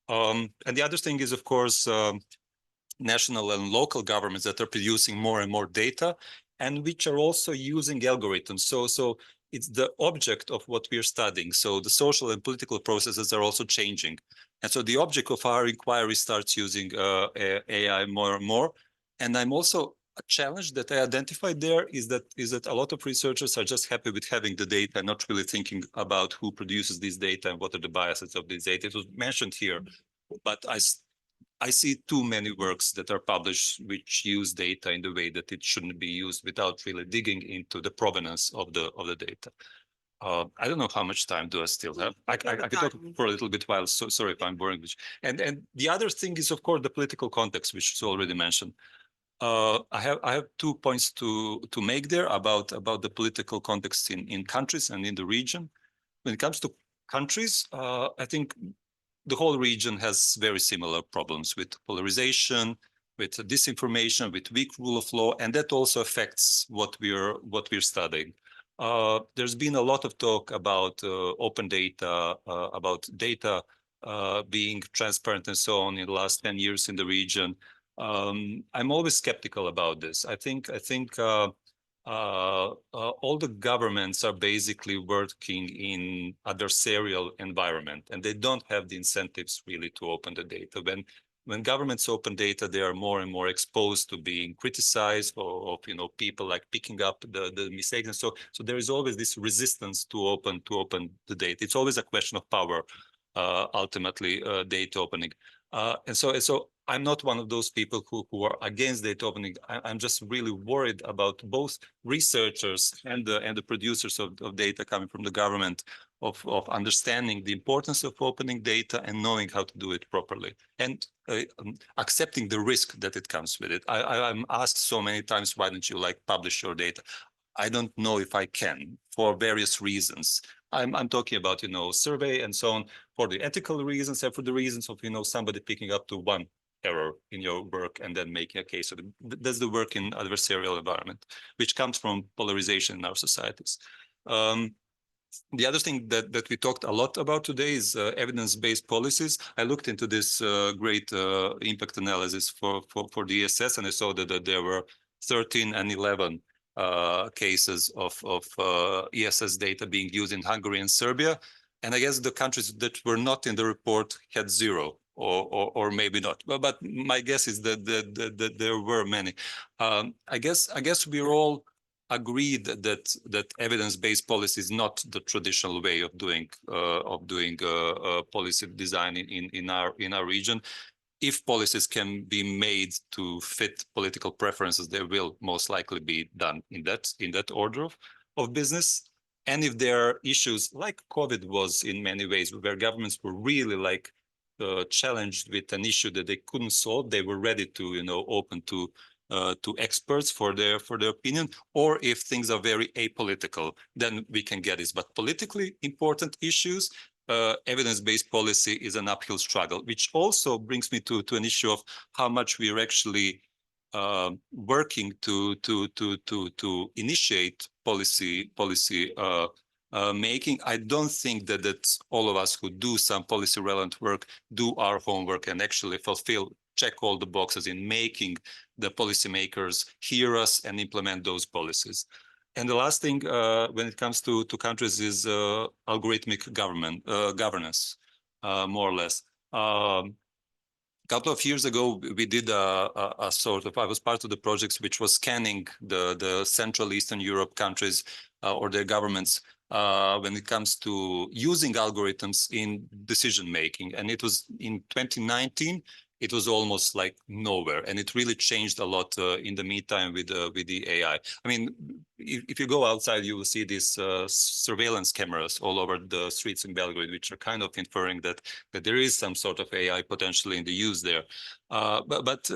Speaker 1: on. And the other thing is, of course, national and local governments that are producing more and more data, and which are also using algorithms. So it's the object of what we are studying. So the social and political processes are also changing. And so the object of our inquiry starts using AI more and more. And I'm also a challenge that I identified there is that a lot of researchers are just happy with having the data, not really thinking about who produces this data and what are the biases of this data. It was mentioned here, but I see too many works that are published which use data in the way that it shouldn't be used without really digging into the provenance of the data. I don't know how much time do I still have. I could talk for a little bit while, so sorry if I'm boring. And the other thing is, of course, the political context, which is already mentioned. I have 2 points to make there about the political context in countries and in the region. When it comes to countries, I think the whole region has very similar problems with polarization, with disinformation, with weak rule of law, and that also affects what we're studying. There's been a lot of talk about open data, about data being transparent and so on in the last 10 years in the region. I'm always skeptical about this. I think all the governments are basically working in adversarial environment, and they don't have the incentives really to open the data. When governments open data, they are more and more exposed to being criticized of people like picking up the mistakes, and so there is always this resistance to open the data. It's always a question of power, ultimately, data opening, and so I'm not one of those people who are against data opening. I'm just really worried about both researchers and the producers of data coming from the government of understanding the importance of opening data and knowing how to do it properly, and accepting the risk that it comes with it. I'm asked so many times, why don't you publish your data? I don't know if I can, for various reasons. I'm talking about, survey and so on, for the ethical reasons and for the reasons of, somebody picking up to one error in your work and then making a case. So that's the work in adversarial environment, which comes from polarization in our societies. The other thing that we talked a lot about today is evidence-based policies. I looked into this great impact analysis for the ESS, and I saw that there were 13 and 11 cases of ESS data being used in Hungary and Serbia. And I guess the countries that were not in the report had 0, or maybe not. But my guess is that there were many. I guess we're all agreed that evidence-based policy is not the traditional way of doing policy design in our region. If policies can be made to fit political preferences, they will most likely be done in that order of business. And if there are issues like COVID was in many ways, where governments were really challenged with an issue that they couldn't solve, they were ready to open to experts for their opinion. Or if things are very apolitical, then we can get this. But politically important issues, evidence-based policy is an uphill struggle, which also brings me to an issue of how much we are actually working to initiate policy making. I don't think that all of us who do some policy relevant work do our homework and actually check all the boxes in making the policymakers hear us and implement those policies. And the last thing, when it comes to countries, is algorithmic governance, more or less. A couple of years ago, we did a sort of, I was part of the projects which was scanning the Central Eastern Europe countries or their governments when it comes to using algorithms in decision making. And it was in 2019. It was almost like nowhere, and it really changed a lot in the meantime with the AI. I mean, if you go outside, you will see these surveillance cameras all over the streets in Belgrade, which are kind of inferring that there is some sort of AI potentially in the use there. But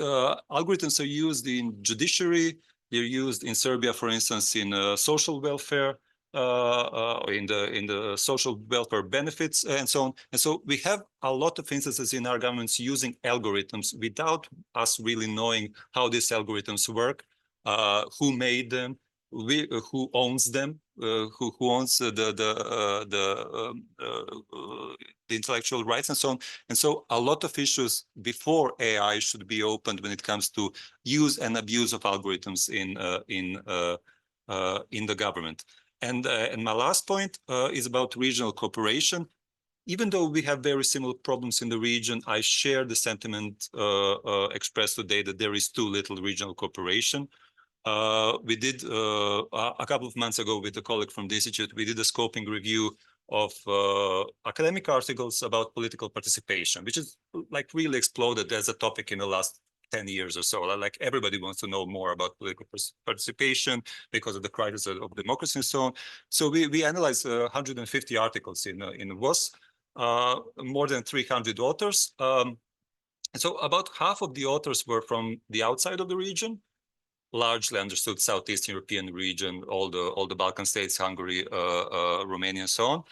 Speaker 1: algorithms are used in judiciary. They're used in Serbia, for instance, in social welfare. In the social welfare benefits and so on. And so we have a lot of instances in our governments using algorithms without us really knowing how these algorithms work, who made them, who owns them, who owns the intellectual rights and so on. And so a lot of issues before AI should be opened when it comes to use and abuse of algorithms in the government. And my last point is about regional cooperation. Even though we have very similar problems in the region, I share the sentiment expressed today that there is too little regional cooperation. We did a couple of months ago with a colleague from the Institute, we did a scoping review of academic articles about political participation, which is really exploded as a topic in the last 10 years or so. Like everybody wants to know more about political participation because of the crisis of democracy and so on. So we analyzed 150 articles in WOS, more than 300 authors. And so about half of the authors were from the outside of the region, largely understood Southeast European region, all the Balkan states, Hungary, Romania, and so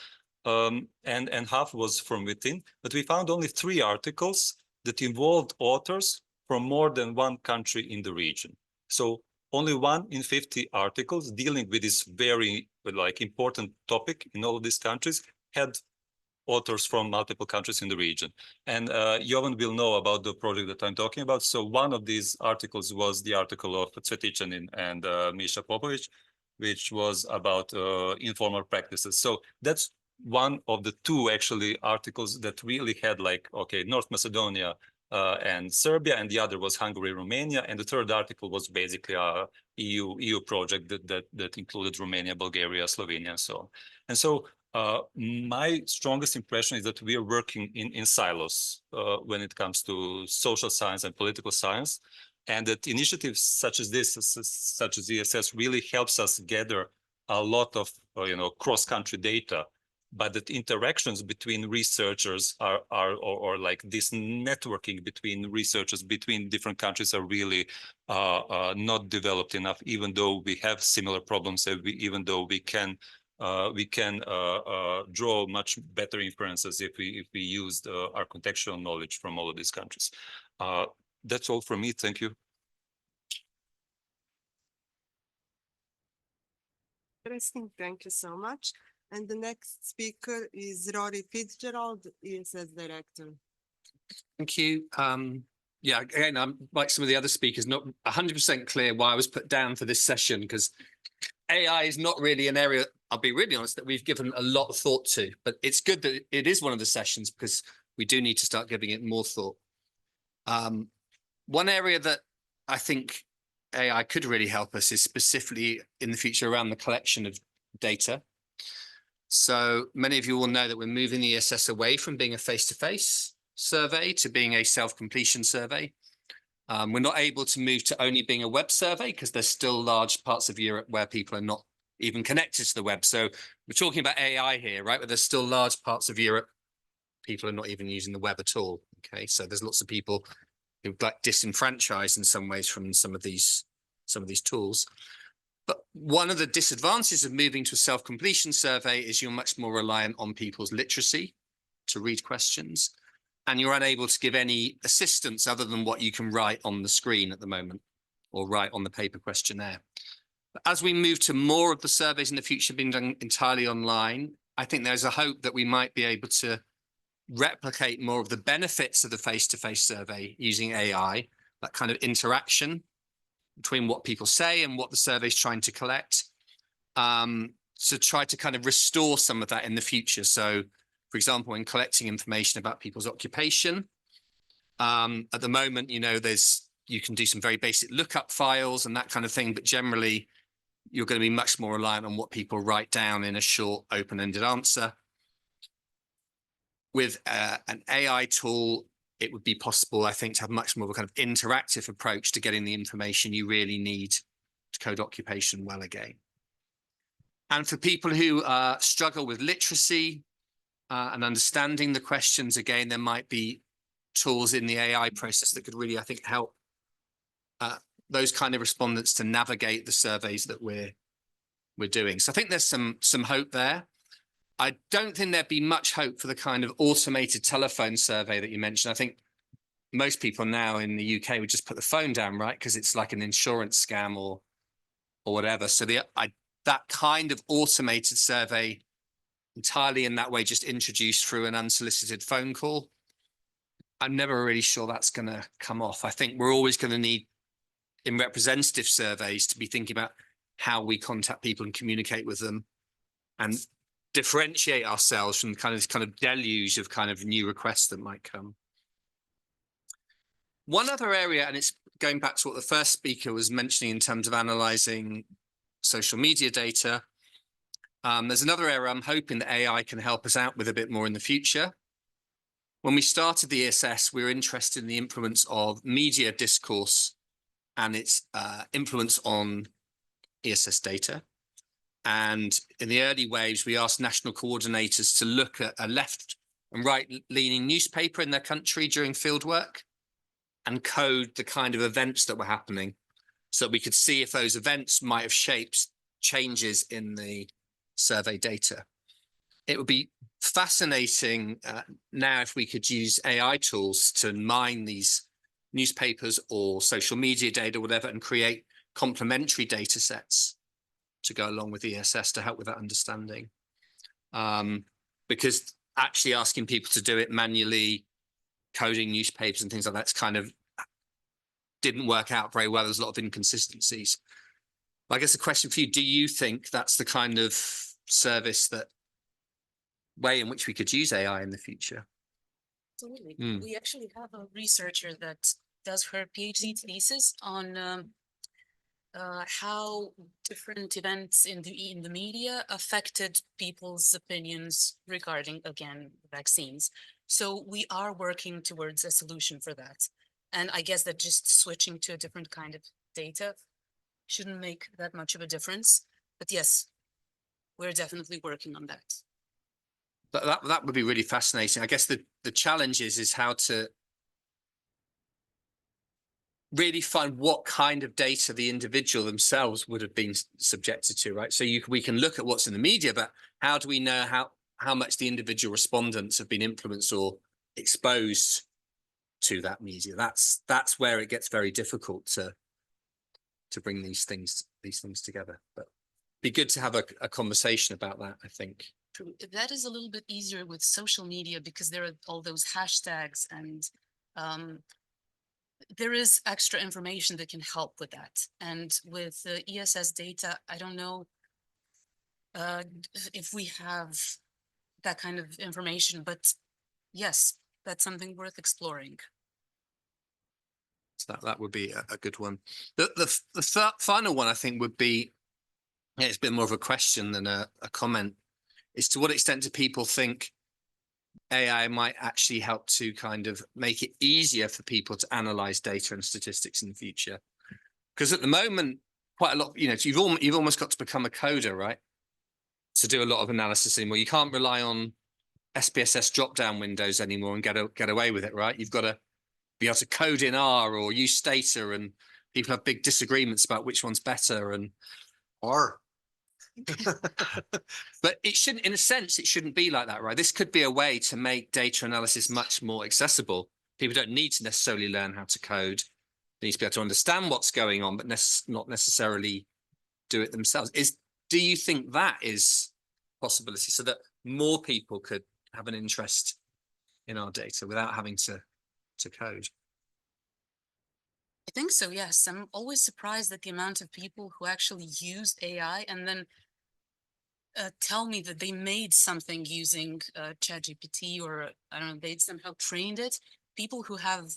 Speaker 1: on. And half was from within. But we found only 3 articles that involved authors from more than one country in the region. So only 1 in 50 articles dealing with this very important topic in all of these countries had authors from multiple countries in the region. And Jovan will know about the project that I'm talking about. So one of these articles was the article of Cvetićanin and Misha Popović, which was about informal practices. So that's one of the two actually articles that really had like, okay, North Macedonia and Serbia, and the other was Hungary, Romania, and the third article was basically a EU project that included Romania, Bulgaria, Slovenia, and so on. And so my strongest impression is that we are working in silos when it comes to social science and political science, and that initiatives such as this, such as ESS, really helps us gather a lot of cross-country data, but that interactions between researchers or like this networking between researchers between different countries are really not developed enough, even though we have similar problems, even though we can draw much better inferences if we used our contextual knowledge from all of these countries. That's all from me. Thank you.
Speaker 20: Interesting. Thank you so much. And the next speaker is Rory Fitzgerald, ESS Director.
Speaker 6: Thank you. Yeah, again, I'm like some of the other speakers, not 100% clear why I was put down for this session, because AI is not really an area, I'll be really honest, that we've given a lot of thought to, but it's good that it is one of the sessions because we do need to start giving it more thought. One area that I think AI could really help us is specifically in the future around the collection of data. So many of you will know that we're moving the ESS away from being a face-to-face survey to being a self-completion survey. We're not able to move to only being a web survey because there's still large parts of Europe where people are not even connected to the web. So we're talking about AI here, right? But there's still large parts of Europe, people are not even using the web at all. Okay, so there's lots of people who are like disenfranchised in some ways from some of these tools. But one of the disadvantages of moving to a self-completion survey is you're much more reliant on people's literacy to read questions, and you're unable to give any assistance other than what you can write on the screen at the moment or write on the paper questionnaire. But as we move to more of the surveys in the future being done entirely online, I think there's a hope that we might be able to replicate more of the benefits of the face-to-face survey using AI, that kind of interaction between what people say and what the survey is trying to collect, to try to kind of restore some of that in the future. So, for example, when collecting information about people's occupation, at the moment, you can do some very basic lookup files and that kind of thing, but generally you're going to be much more reliant on what people write down in a short open-ended answer. With an AI tool, it would be possible, I think, to have much more of a kind of interactive approach to getting the information you really need to code occupation well again. And for people who struggle with literacy and understanding the questions, again, there might be tools in the AI process that could really, I think, help those kind of respondents to navigate the surveys that we're doing. So I think there's some hope there. I don't think there'd be much hope for the kind of automated telephone survey that you mentioned. I think most people now in the UK would just put the phone down, right? Because it's like an insurance scam or whatever. So that kind of automated survey entirely in that way, just introduced through an unsolicited phone call, I'm never really sure that's going to come off. I think we're always going to need, in representative surveys, to be thinking about how we contact people and communicate with them and differentiate ourselves from this kind of deluge of kind of new requests that might come. One other area, and it's going back to what the first speaker was mentioning in terms of analyzing social media data. There's another area I'm hoping that AI can help us out with a bit more in the future. When we started the ESS, we were interested in the influence of media discourse and its influence on ESS data. And in the early waves, we asked national coordinators to look at a left and right-leaning newspaper in their country during fieldwork and code the kind of events that were happening so that we could see if those events might have shaped changes in the survey data. It would be fascinating now if we could use AI tools to mine these newspapers or social media data, whatever, and create complementary data sets to go along with ESS to help with that understanding. Because actually asking people to do it manually, coding newspapers and things like that's kind of didn't work out very well. There's a lot of inconsistencies. I guess the question for you, do you think that's the kind of service way in which we could use AI in the future?
Speaker 2: Absolutely.
Speaker 6: Mm.
Speaker 2: We actually have a researcher that does her PhD thesis on how different events in the media affected people's opinions regarding, again, vaccines. So we are working towards a solution for that. And I guess that just switching to a different kind of data shouldn't make that much of a difference. But yes, we're definitely working on that.
Speaker 6: That would be really fascinating. I guess the challenge is how to really find what kind of data the individual themselves would have been subjected to, right? So we can look at what's in the media, but how do we know how much the individual respondents have been influenced or exposed to that media? That's where it gets very difficult to bring these things together. But be good to have a conversation about that, I think.
Speaker 2: True. That is a little bit easier with social media because there are all those hashtags and there is extra information that can help with that. And with the ESS data, I don't know if we have that kind of information, but yes, that's something worth exploring.
Speaker 6: So that would be a good one. The final one I think would be, it's a bit more of a question than a comment, is to what extent do people think AI might actually help to kind of make it easier for people to analyze data and statistics in the future? Because at the moment, quite a lot, you've almost got to become a coder, right? To do a lot of analysis anymore. You can't rely on SPSS drop-down windows anymore and get away with it, right? You've got to be able to code in R or use Stata, and people have big disagreements about which one's better or but it shouldn't, in a sense, it shouldn't be like that, right? This could be a way to make data analysis much more accessible. People don't need to necessarily learn how to code. They need to be able to understand what's going on, but not necessarily do it themselves. Do you think that is a possibility so that more people could have an interest in our data without having to code?
Speaker 2: I think so, yes. I'm always surprised at the amount of people who actually use AI and then tell me that they made something using ChatGPT, or I don't know, they somehow trained it. People who have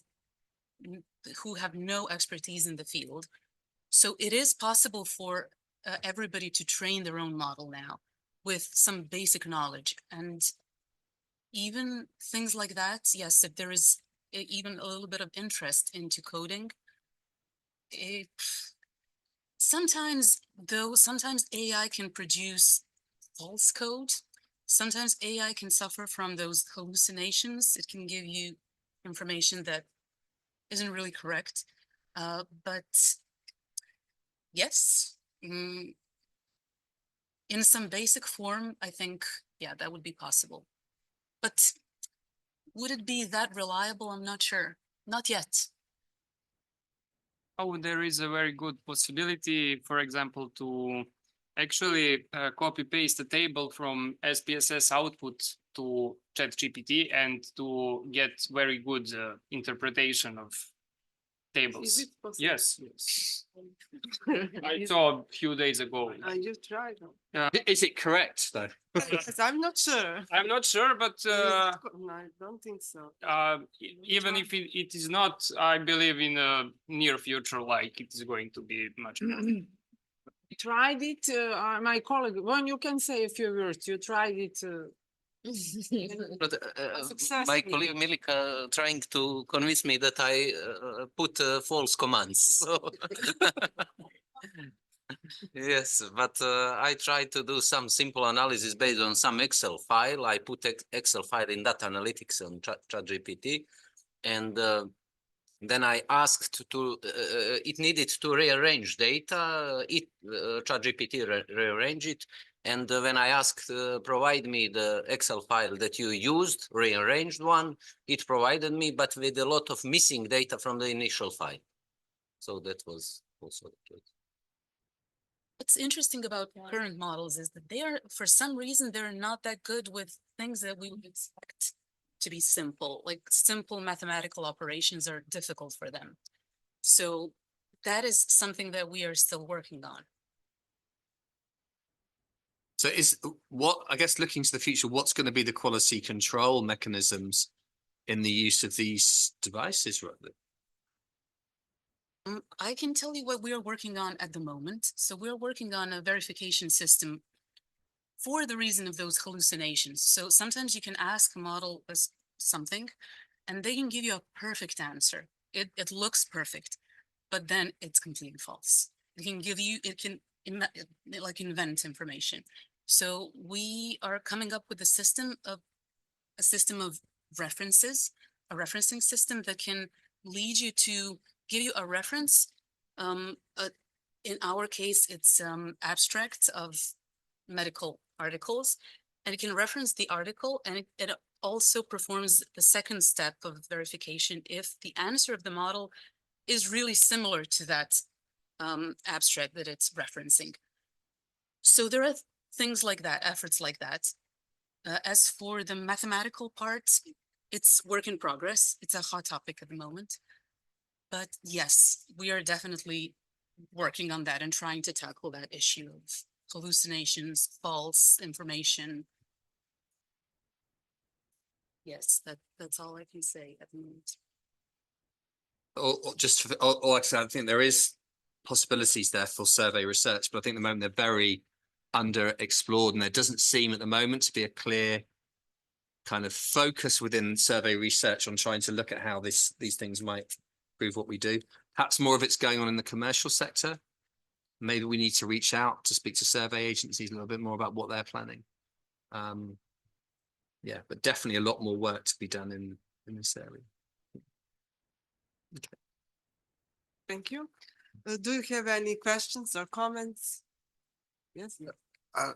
Speaker 2: no expertise in the field. So it is possible for everybody to train their own model now with some basic knowledge. And even things like that, yes, if there is even a little bit of interest into coding, sometimes AI can produce false code. Sometimes AI can suffer from those hallucinations. It can give you information that isn't really correct. But yes, in some basic form, I think, yeah, that would be possible. But would it be that reliable? I'm not sure. Not yet.
Speaker 12: Oh, there is a very good possibility, for example, to actually copy paste a table from SPSS output to ChatGPT and to get very good interpretation of tables.
Speaker 20: Is it possible?
Speaker 12: Yes, yes. I saw a few days ago.
Speaker 20: You tried.
Speaker 6: Is it correct though?
Speaker 20: Yes, I'm not sure.
Speaker 12: I'm not sure, but
Speaker 20: No, I don't think so.
Speaker 12: even if it is not, I believe in a near future, like it is going to be much better.
Speaker 14: Tried it, my colleague, when you can say a few words, you tried it.
Speaker 5: But, my colleague Milika trying to convince me that I put false commands. So yes, but I tried to do some simple analysis based on some Excel file. I put Excel file in data analytics on ChatGPT, and then I asked to, it needed to rearrange data. ChatGPT rearrange it. And when I asked, provide me the Excel file that you used, rearranged one, it provided me, but with a lot of missing data from the initial file. So that was also good.
Speaker 2: What's interesting about current models is that they are, for some reason, they're not that good with things that we would expect to be simple. Like simple mathematical operations are difficult for them. So that is something that we are still working on.
Speaker 6: So I guess looking to the future, what's going to be the quality control mechanisms in the use of these devices, rather?
Speaker 2: I can tell you what we are working on at the moment. So we're working on a verification system for the reason of those hallucinations. So sometimes you can ask a model something and they can give you a perfect answer. It looks perfect, but then it's completely false. It can like invent information. So we are coming up with a system of references, a referencing system that can lead you to give you a reference. In our case, it's abstracts of medical articles, and it can reference the article, and it also performs the second step of verification if the answer of the model is really similar to that abstract that it's referencing. So there are things like that, efforts like that. As for the mathematical part, it's work in progress. It's a hot topic at the moment. But yes, we are definitely working on that and trying to tackle that issue of hallucinations, false information. Yes, that's all I can say at the moment.
Speaker 6: Like I said, I think there is possibilities there for survey research, but I think at the moment they're very underexplored, and there doesn't seem at the moment to be a clear kind of focus within survey research on trying to look at how these things might improve what we do. Perhaps more of it's going on in the commercial sector. Maybe we need to reach out to speak to survey agencies a little bit more about what they're planning. Yeah, but definitely a lot more work to be done in this area. Okay.
Speaker 20: Thank you. Do you have any questions or comments? Yes.
Speaker 16: I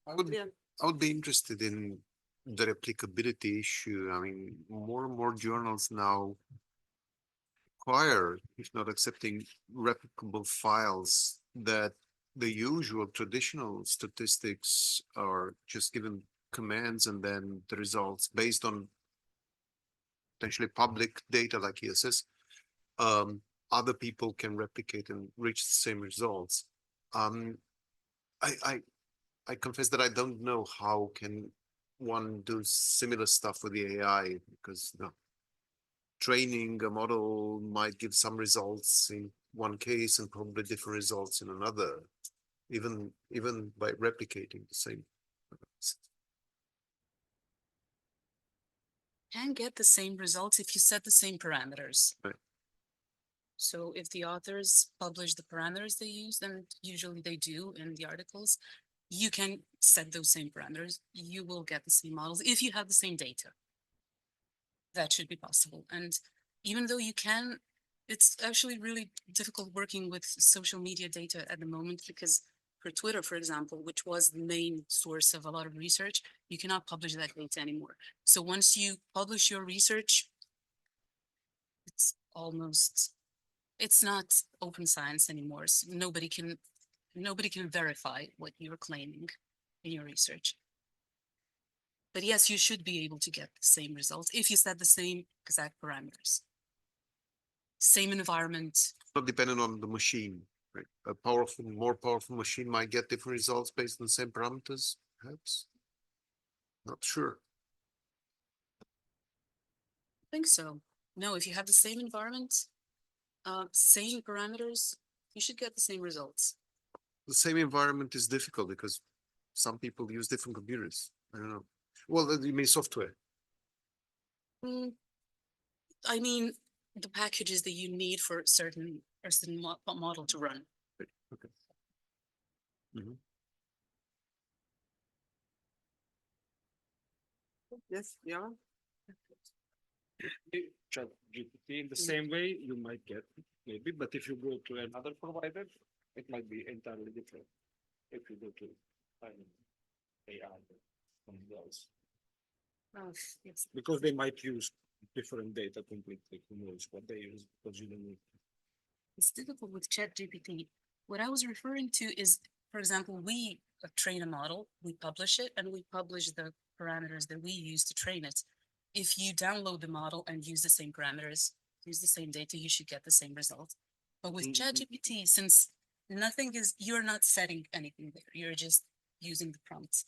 Speaker 16: would be interested in the replicability issue. I mean, more and more journals now require, if not accepting, replicable files that the usual traditional statistics are just given commands and then the results based on potentially public data like ESS. Other people can replicate and reach the same results. I confess that I don't know how can one do similar stuff with the AI, because training a model might give some results in one case and probably different results in another, even by replicating the same.
Speaker 2: Can get the same results if you set the same parameters.
Speaker 16: Right.
Speaker 2: So if the authors publish the parameters they use, then usually they do in the articles, you can set those same parameters. You will get the same models if you have the same data. That should be possible. And even though you can, it's actually really difficult working with social media data at the moment, because for Twitter, for example, which was the main source of a lot of research, you cannot publish that data anymore. So once you publish your research, it's not open science anymore. So nobody can verify what you're claiming in your research. But yes, you should be able to get the same results if you set the same exact parameters. Same environment.
Speaker 16: Not dependent on the machine, right? A more powerful machine might get different results based on the same parameters, perhaps. Not sure.
Speaker 2: I think so. No, if you have the same environment, same parameters, you should get the same results.
Speaker 16: The same environment is difficult because some people use different computers. I don't know. Well, you mean software?
Speaker 2: I mean, the packages that you need for a certain model to run.
Speaker 16: Okay. Mm-hmm.
Speaker 20: Yes, yeah.
Speaker 3: ChatGPT in the same way you might get maybe, but if you go to another provider, it might be entirely different. If you go to AI or something else.
Speaker 2: Yes.
Speaker 3: Because they might use different data completely. Who knows what they use, because you don't need.
Speaker 2: It's difficult with ChatGPT. What I was referring to is for example, we train a model, we publish it, and we publish the parameters that we use to train it. If you download the model and use the same parameters, use the same data, you should get the same result. But with ChatGPT, since nothing is, you're not setting anything there, you're just using the prompts.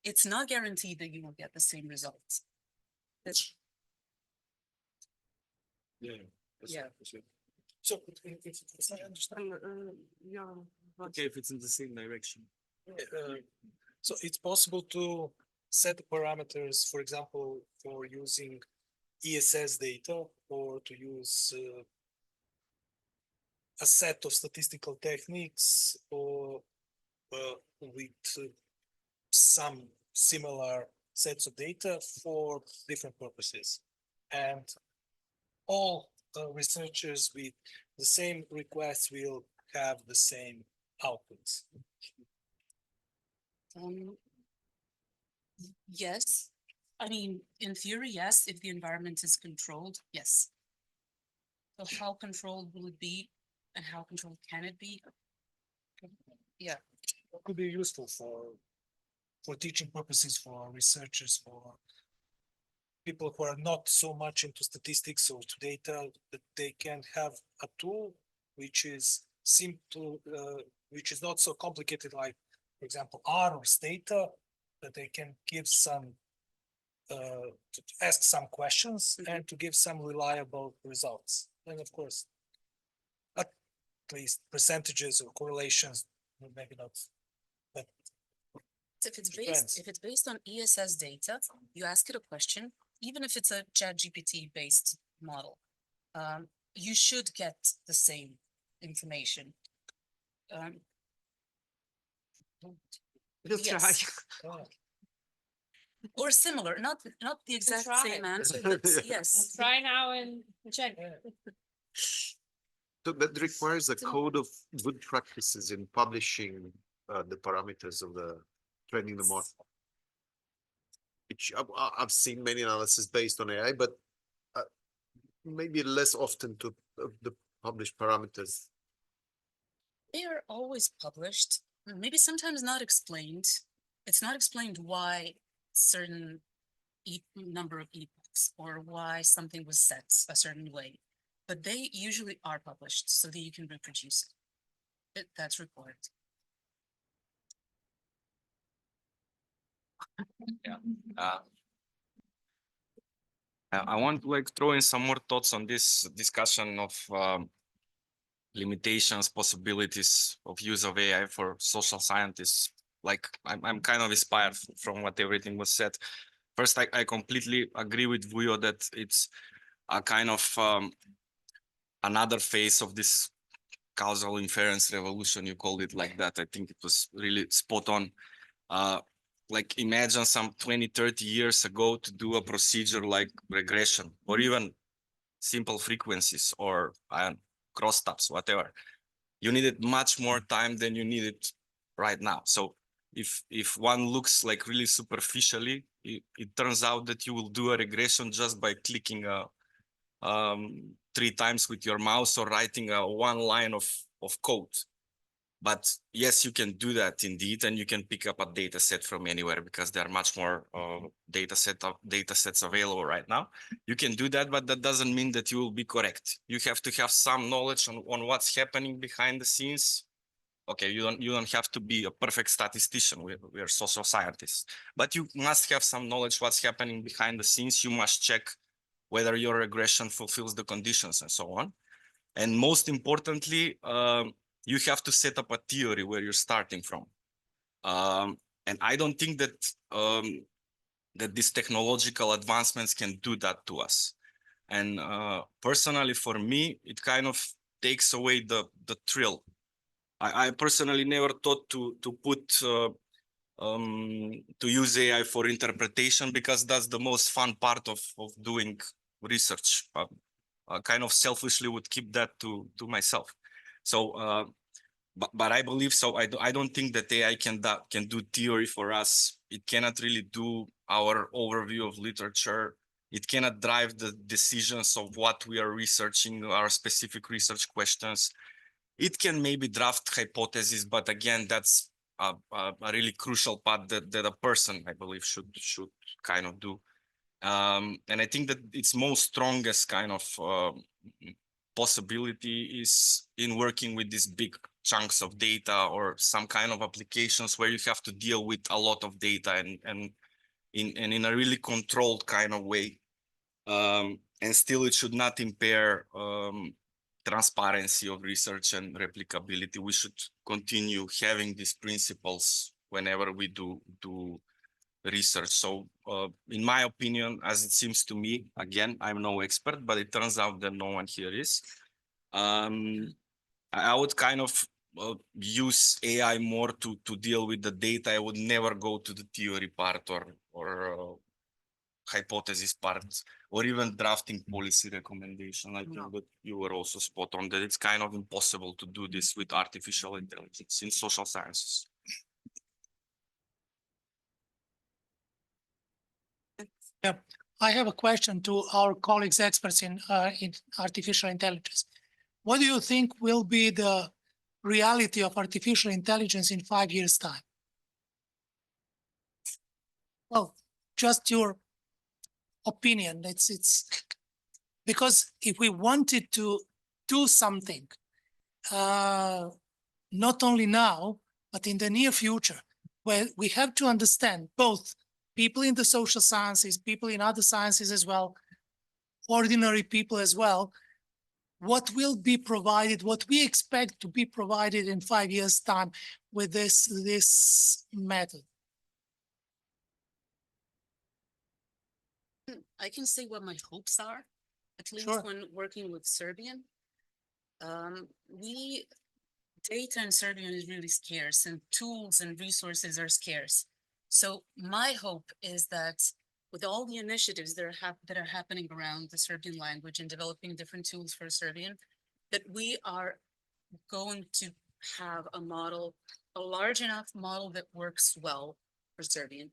Speaker 2: It's not guaranteed that you will get the same results.
Speaker 3: Yeah.
Speaker 2: Yeah.
Speaker 22: So if I understand,
Speaker 3: Okay, if it's in the same direction.
Speaker 22: so it's possible to set the parameters, for example, for using ESS data or to use a set of statistical techniques or with some similar sets of data for different purposes. And all researchers with the same requests will have the same outputs.
Speaker 2: Yes, I mean, in theory, yes, if the environment is controlled, yes. So how controlled will it be and how controlled can it be? Yeah.
Speaker 22: It could be useful for teaching purposes, for researchers, for people who are not so much into statistics or to data, that they can have a tool which is simple, which is not so complicated, like, for example, R or Stata, that they can give some, to ask some questions and to give some reliable results. And of course, at least percentages or correlations, maybe not, but
Speaker 2: If it's based on ESS data, you ask it a question, even if it's a ChatGPT based model, you should get the same information.
Speaker 14: We'll try.
Speaker 2: Yes. Or similar, not the exact same answer, but yes.
Speaker 11: Try now and check.
Speaker 16: So that requires a code of good practices in publishing the parameters of the training the model. Which I've seen many analyses based on AI, but maybe less often to the published parameters.
Speaker 2: They are always published, maybe sometimes not explained. It's not explained why certain number of epochs or why something was set a certain way, but they usually are published so that you can reproduce it. That's required.
Speaker 21: Yeah. I want to like throw in some more thoughts on this discussion of limitations, possibilities of use of AI for social scientists. Like I'm kind of inspired from what everything was said. First, I completely agree with Vuyo that it's a kind of another phase of this causal inference revolution. You called it like that. I think it was really spot on. Like imagine some 20, 30 years ago to do a procedure like regression or even simple frequencies or crosstabs, whatever. You needed much more time than you need it right now. So if one looks like really superficially, it turns out that you will do a regression just by clicking 3 times with your mouse or writing one line of code. But yes, you can do that indeed, and you can pick up a data set from anywhere because there are much more data sets available right now. You can do that, but that doesn't mean that you will be correct. You have to have some knowledge on what's happening behind the scenes. Okay, you don't have to be a perfect statistician. We are social scientists, but you must have some knowledge what's happening behind the scenes. You must check whether your regression fulfills the conditions and so on. And most importantly, you have to set up a theory where you're starting from. And I don't think that that these technological advancements can do that to us. And personally, for me, it kind of takes away the thrill. I personally never thought to use AI for interpretation because that's the most fun part of doing research. Kind of selfishly would keep that to myself. So, but I believe so. I don't think that AI can do theory for us. It cannot really do our overview of literature. It cannot drive the decisions of what we are researching, our specific research questions. it can maybe draft hypotheses, but again, that's a really crucial part that a person, I believe, should kind of do. And I think that its most strongest kind of possibility is in working with these big chunks of data or some kind of applications where you have to deal with a lot of data and in a really controlled kind of way. And still it should not impair transparency of research and replicability. We should continue having these principles whenever we do research. So in my opinion, as it seems to me, again, I'm no expert, but it turns out that no one here is. I would kind of use AI more to deal with the data. I would never go to the theory part or hypothesis part, or even drafting policy recommendation. I think that you were also spot on that it's kind of impossible to do this with artificial intelligence in social sciences.
Speaker 8: Yeah, I have a question to our colleagues experts in artificial intelligence. What do you think will be the reality of artificial intelligence in 5 years' time? Well, just your opinion. It's because if we wanted to do something, not only now, but in the near future, where we have to understand both people in the social sciences, people in other sciences as well, ordinary people as well, what will be provided, what we expect to be provided in 5 years' time with this method.
Speaker 2: I can say what my hopes are, at least
Speaker 8: Sure.
Speaker 2: when working with Serbian. Data in Serbian is really scarce and tools and resources are scarce. So my hope is that with all the initiatives that are happening around the Serbian language and developing different tools for Serbian, that we are going to have a model, a large enough model that works well for Serbian.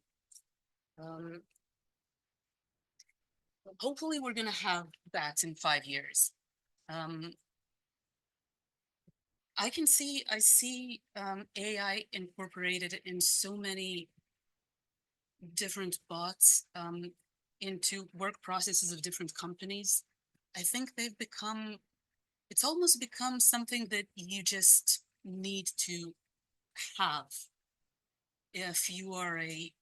Speaker 2: Hopefully we're going to have that in 5 years. I see AI incorporated in so many different bots into work processes of different companies. I think it's almost become something that you just need to have if you are a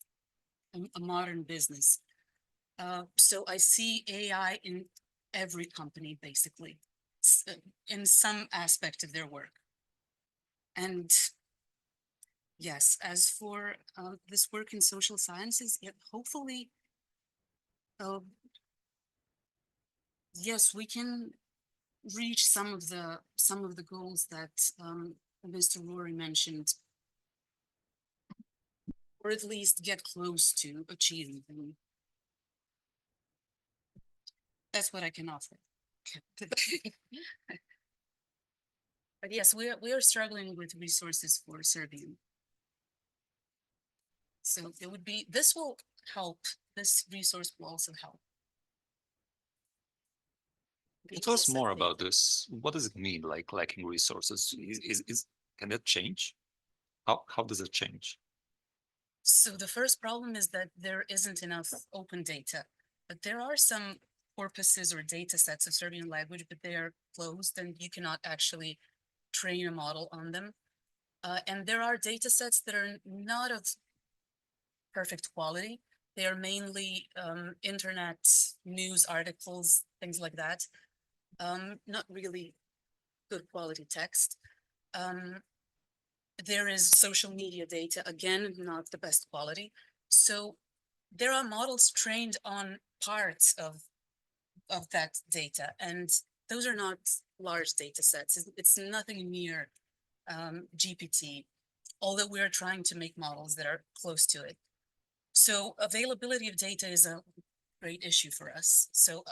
Speaker 2: modern business. So I see AI in every company, basically, in some aspect of their work. And yes, as for this work in social sciences, hopefully, yes, we can reach some of the goals that Mr. Rory mentioned, or at least get close to achieving them. That's what I can offer. But yes, we are struggling with resources for Serbian. So this will help, this resource will also help.
Speaker 1: Tell us more about this. What does it mean, like lacking resources? Can that change? How does it change?
Speaker 2: So the first problem is that there isn't enough open data, but there are some corpuses or data sets of Serbian language, but they are closed and you cannot actually train a model on them. And there are data sets that are not of perfect quality. They are mainly internet news articles, things like that. Not really good quality text. There is social media data, again, not the best quality. So there are models trained on parts of that data, and those are not large data sets. It's nothing near GPT, although we're trying to make models that are close to it. So availability of data is a great issue for us. So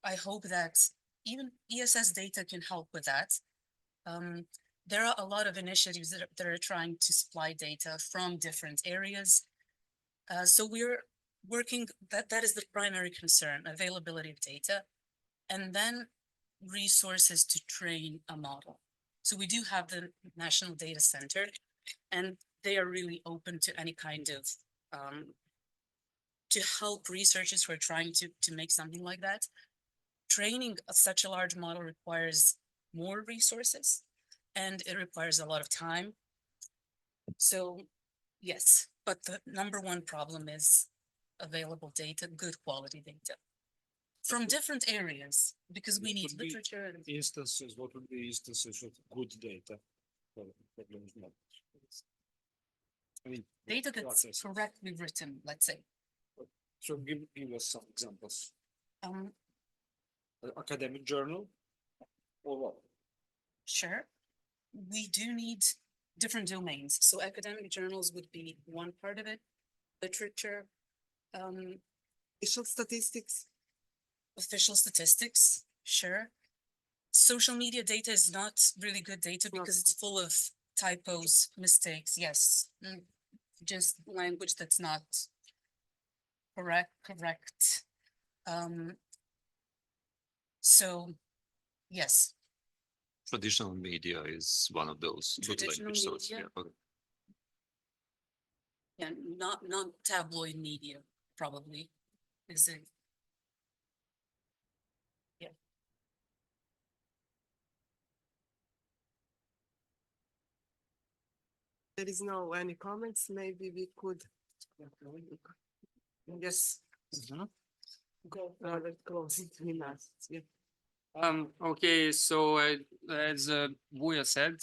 Speaker 2: I hope that even ESS data can help with that. There are a lot of initiatives that are trying to supply data from different areas. So we're working, that is the primary concern, availability of data, and then resources to train a model. So we do have the National Data Center, and they are really open to any kind of to help researchers who are trying to make something like that. Training such a large model requires more resources, and it requires a lot of time. So yes, but the number one problem is available data, good quality data from different areas, because we need literature.
Speaker 3: Instances, what would be instances of good data? I mean,
Speaker 2: Data that's correctly written, let's say.
Speaker 3: So give us some examples.
Speaker 2: Um,
Speaker 3: Academic journal or what?
Speaker 2: Sure. We do need different domains. So academic journals would be one part of it. Literature.
Speaker 20: Official statistics.
Speaker 2: Official statistics, sure. Social media data is not really good data because it's full of typos, mistakes, yes. Just language that's not correct. So, yes.
Speaker 1: Traditional media is one of those good
Speaker 2: Traditional
Speaker 1: language sources.
Speaker 2: media?
Speaker 1: Yeah, okay.
Speaker 2: Yeah, not tabloid media, probably, is it? Yeah.
Speaker 20: There is no any comments, maybe we could. Yes. Go forward, closing remarks, yeah.
Speaker 12: Okay, so as Buya said,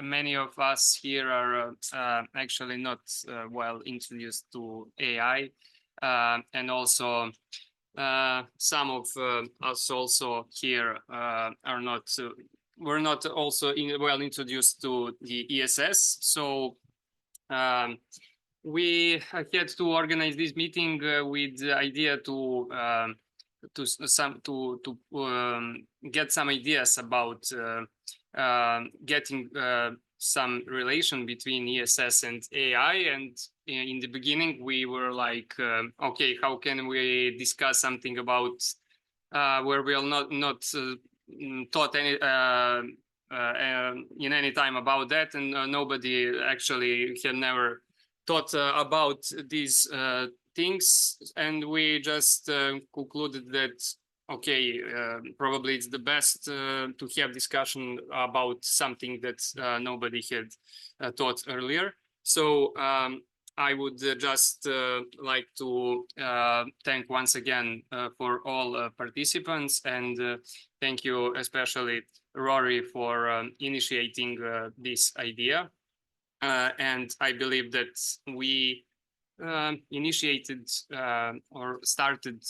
Speaker 12: many of us here are actually not well introduced to AI, and also some of us also here are not. We're not also well introduced to the ESS, so we had to organize this meeting with the idea to get some ideas about getting some relation between ESS and AI. And in the beginning, we were like, okay, how can we discuss something about where we'll not taught any in any time about that, and nobody actually had never thought about these things, and we just concluded that okay, probably it's the best to have discussion about something that nobody had thought earlier. So I would just like to thank once again for all participants, and thank you especially Rory for initiating this idea. And I believe that we initiated or started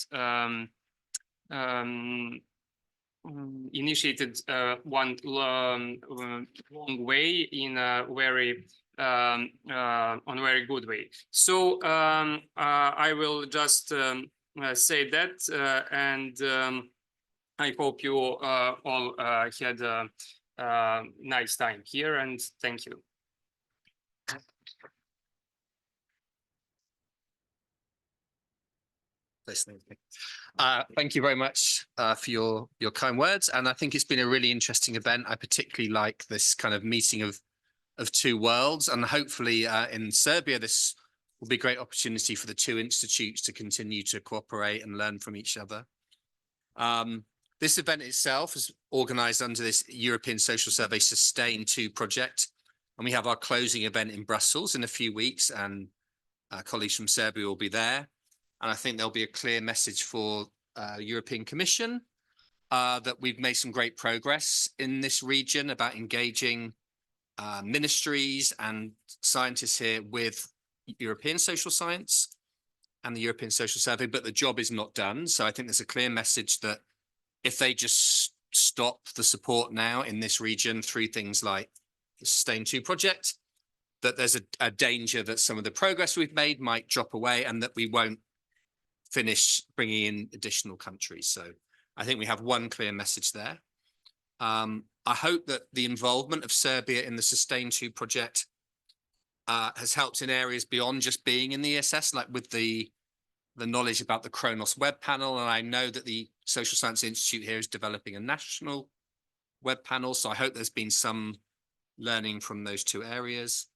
Speaker 12: initiated one long way in a very on a very good way. So I will just say that, and I hope you all had a nice time here, and thank you.
Speaker 6: Thank you very much for your kind words, and I think it's been a really interesting event. I particularly like this kind of meeting of two worlds, and hopefully in Serbia this will be a great opportunity for the two institutes to continue to cooperate and learn from each other. This event itself is organized under this European Social Survey Sustain 2 project, and we have our closing event in Brussels in a few weeks, and colleagues from Serbia will be there. And I think there'll be a clear message for European Commission that we've made some great progress in this region about engaging ministries and scientists here with European social science and the European Social Survey, but the job is not done. So I think there's a clear message that if they just stop the support now in this region through things like the Sustain 2 project, that there's a danger that some of the progress we've made might drop away and that we won't finish bringing in additional countries. So I think we have one clear message there. I hope that the involvement of Serbia in the Sustain 2 project has helped in areas beyond just being in the ESS, like with the knowledge about the Kronos web panel. And I know that the Social Science Institute here is developing a national web panel. So I hope there's been some learning from those two areas.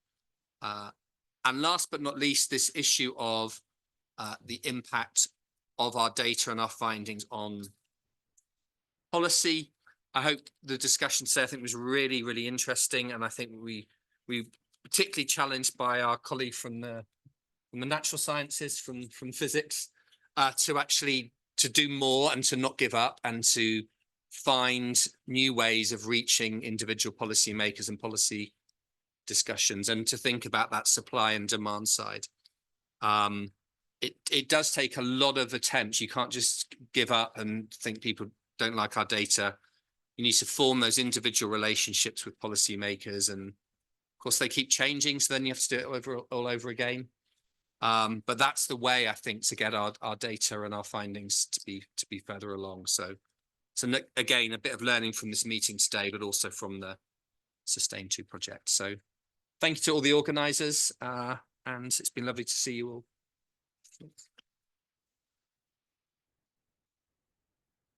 Speaker 6: And last but not least, this issue of the impact of our data and our findings on policy. I hope the discussion today, I think, was really, really interesting. And I think we particularly challenged by our colleague from the natural sciences, from physics, to actually to do more and to not give up and to find new ways of reaching individual policymakers and policy discussions and to think about that supply and demand side. It does take a lot of attempts. You can't just give up and think people don't like our data. You need to form those individual relationships with policymakers, and of course they keep changing, so then you have to do it all over again. But that's the way, I think, to get our data and our findings to be further along. So again, a bit of learning from this meeting today, but also from the Sustain 2 project. So thank you to all the organisers, and it's been lovely to see you all.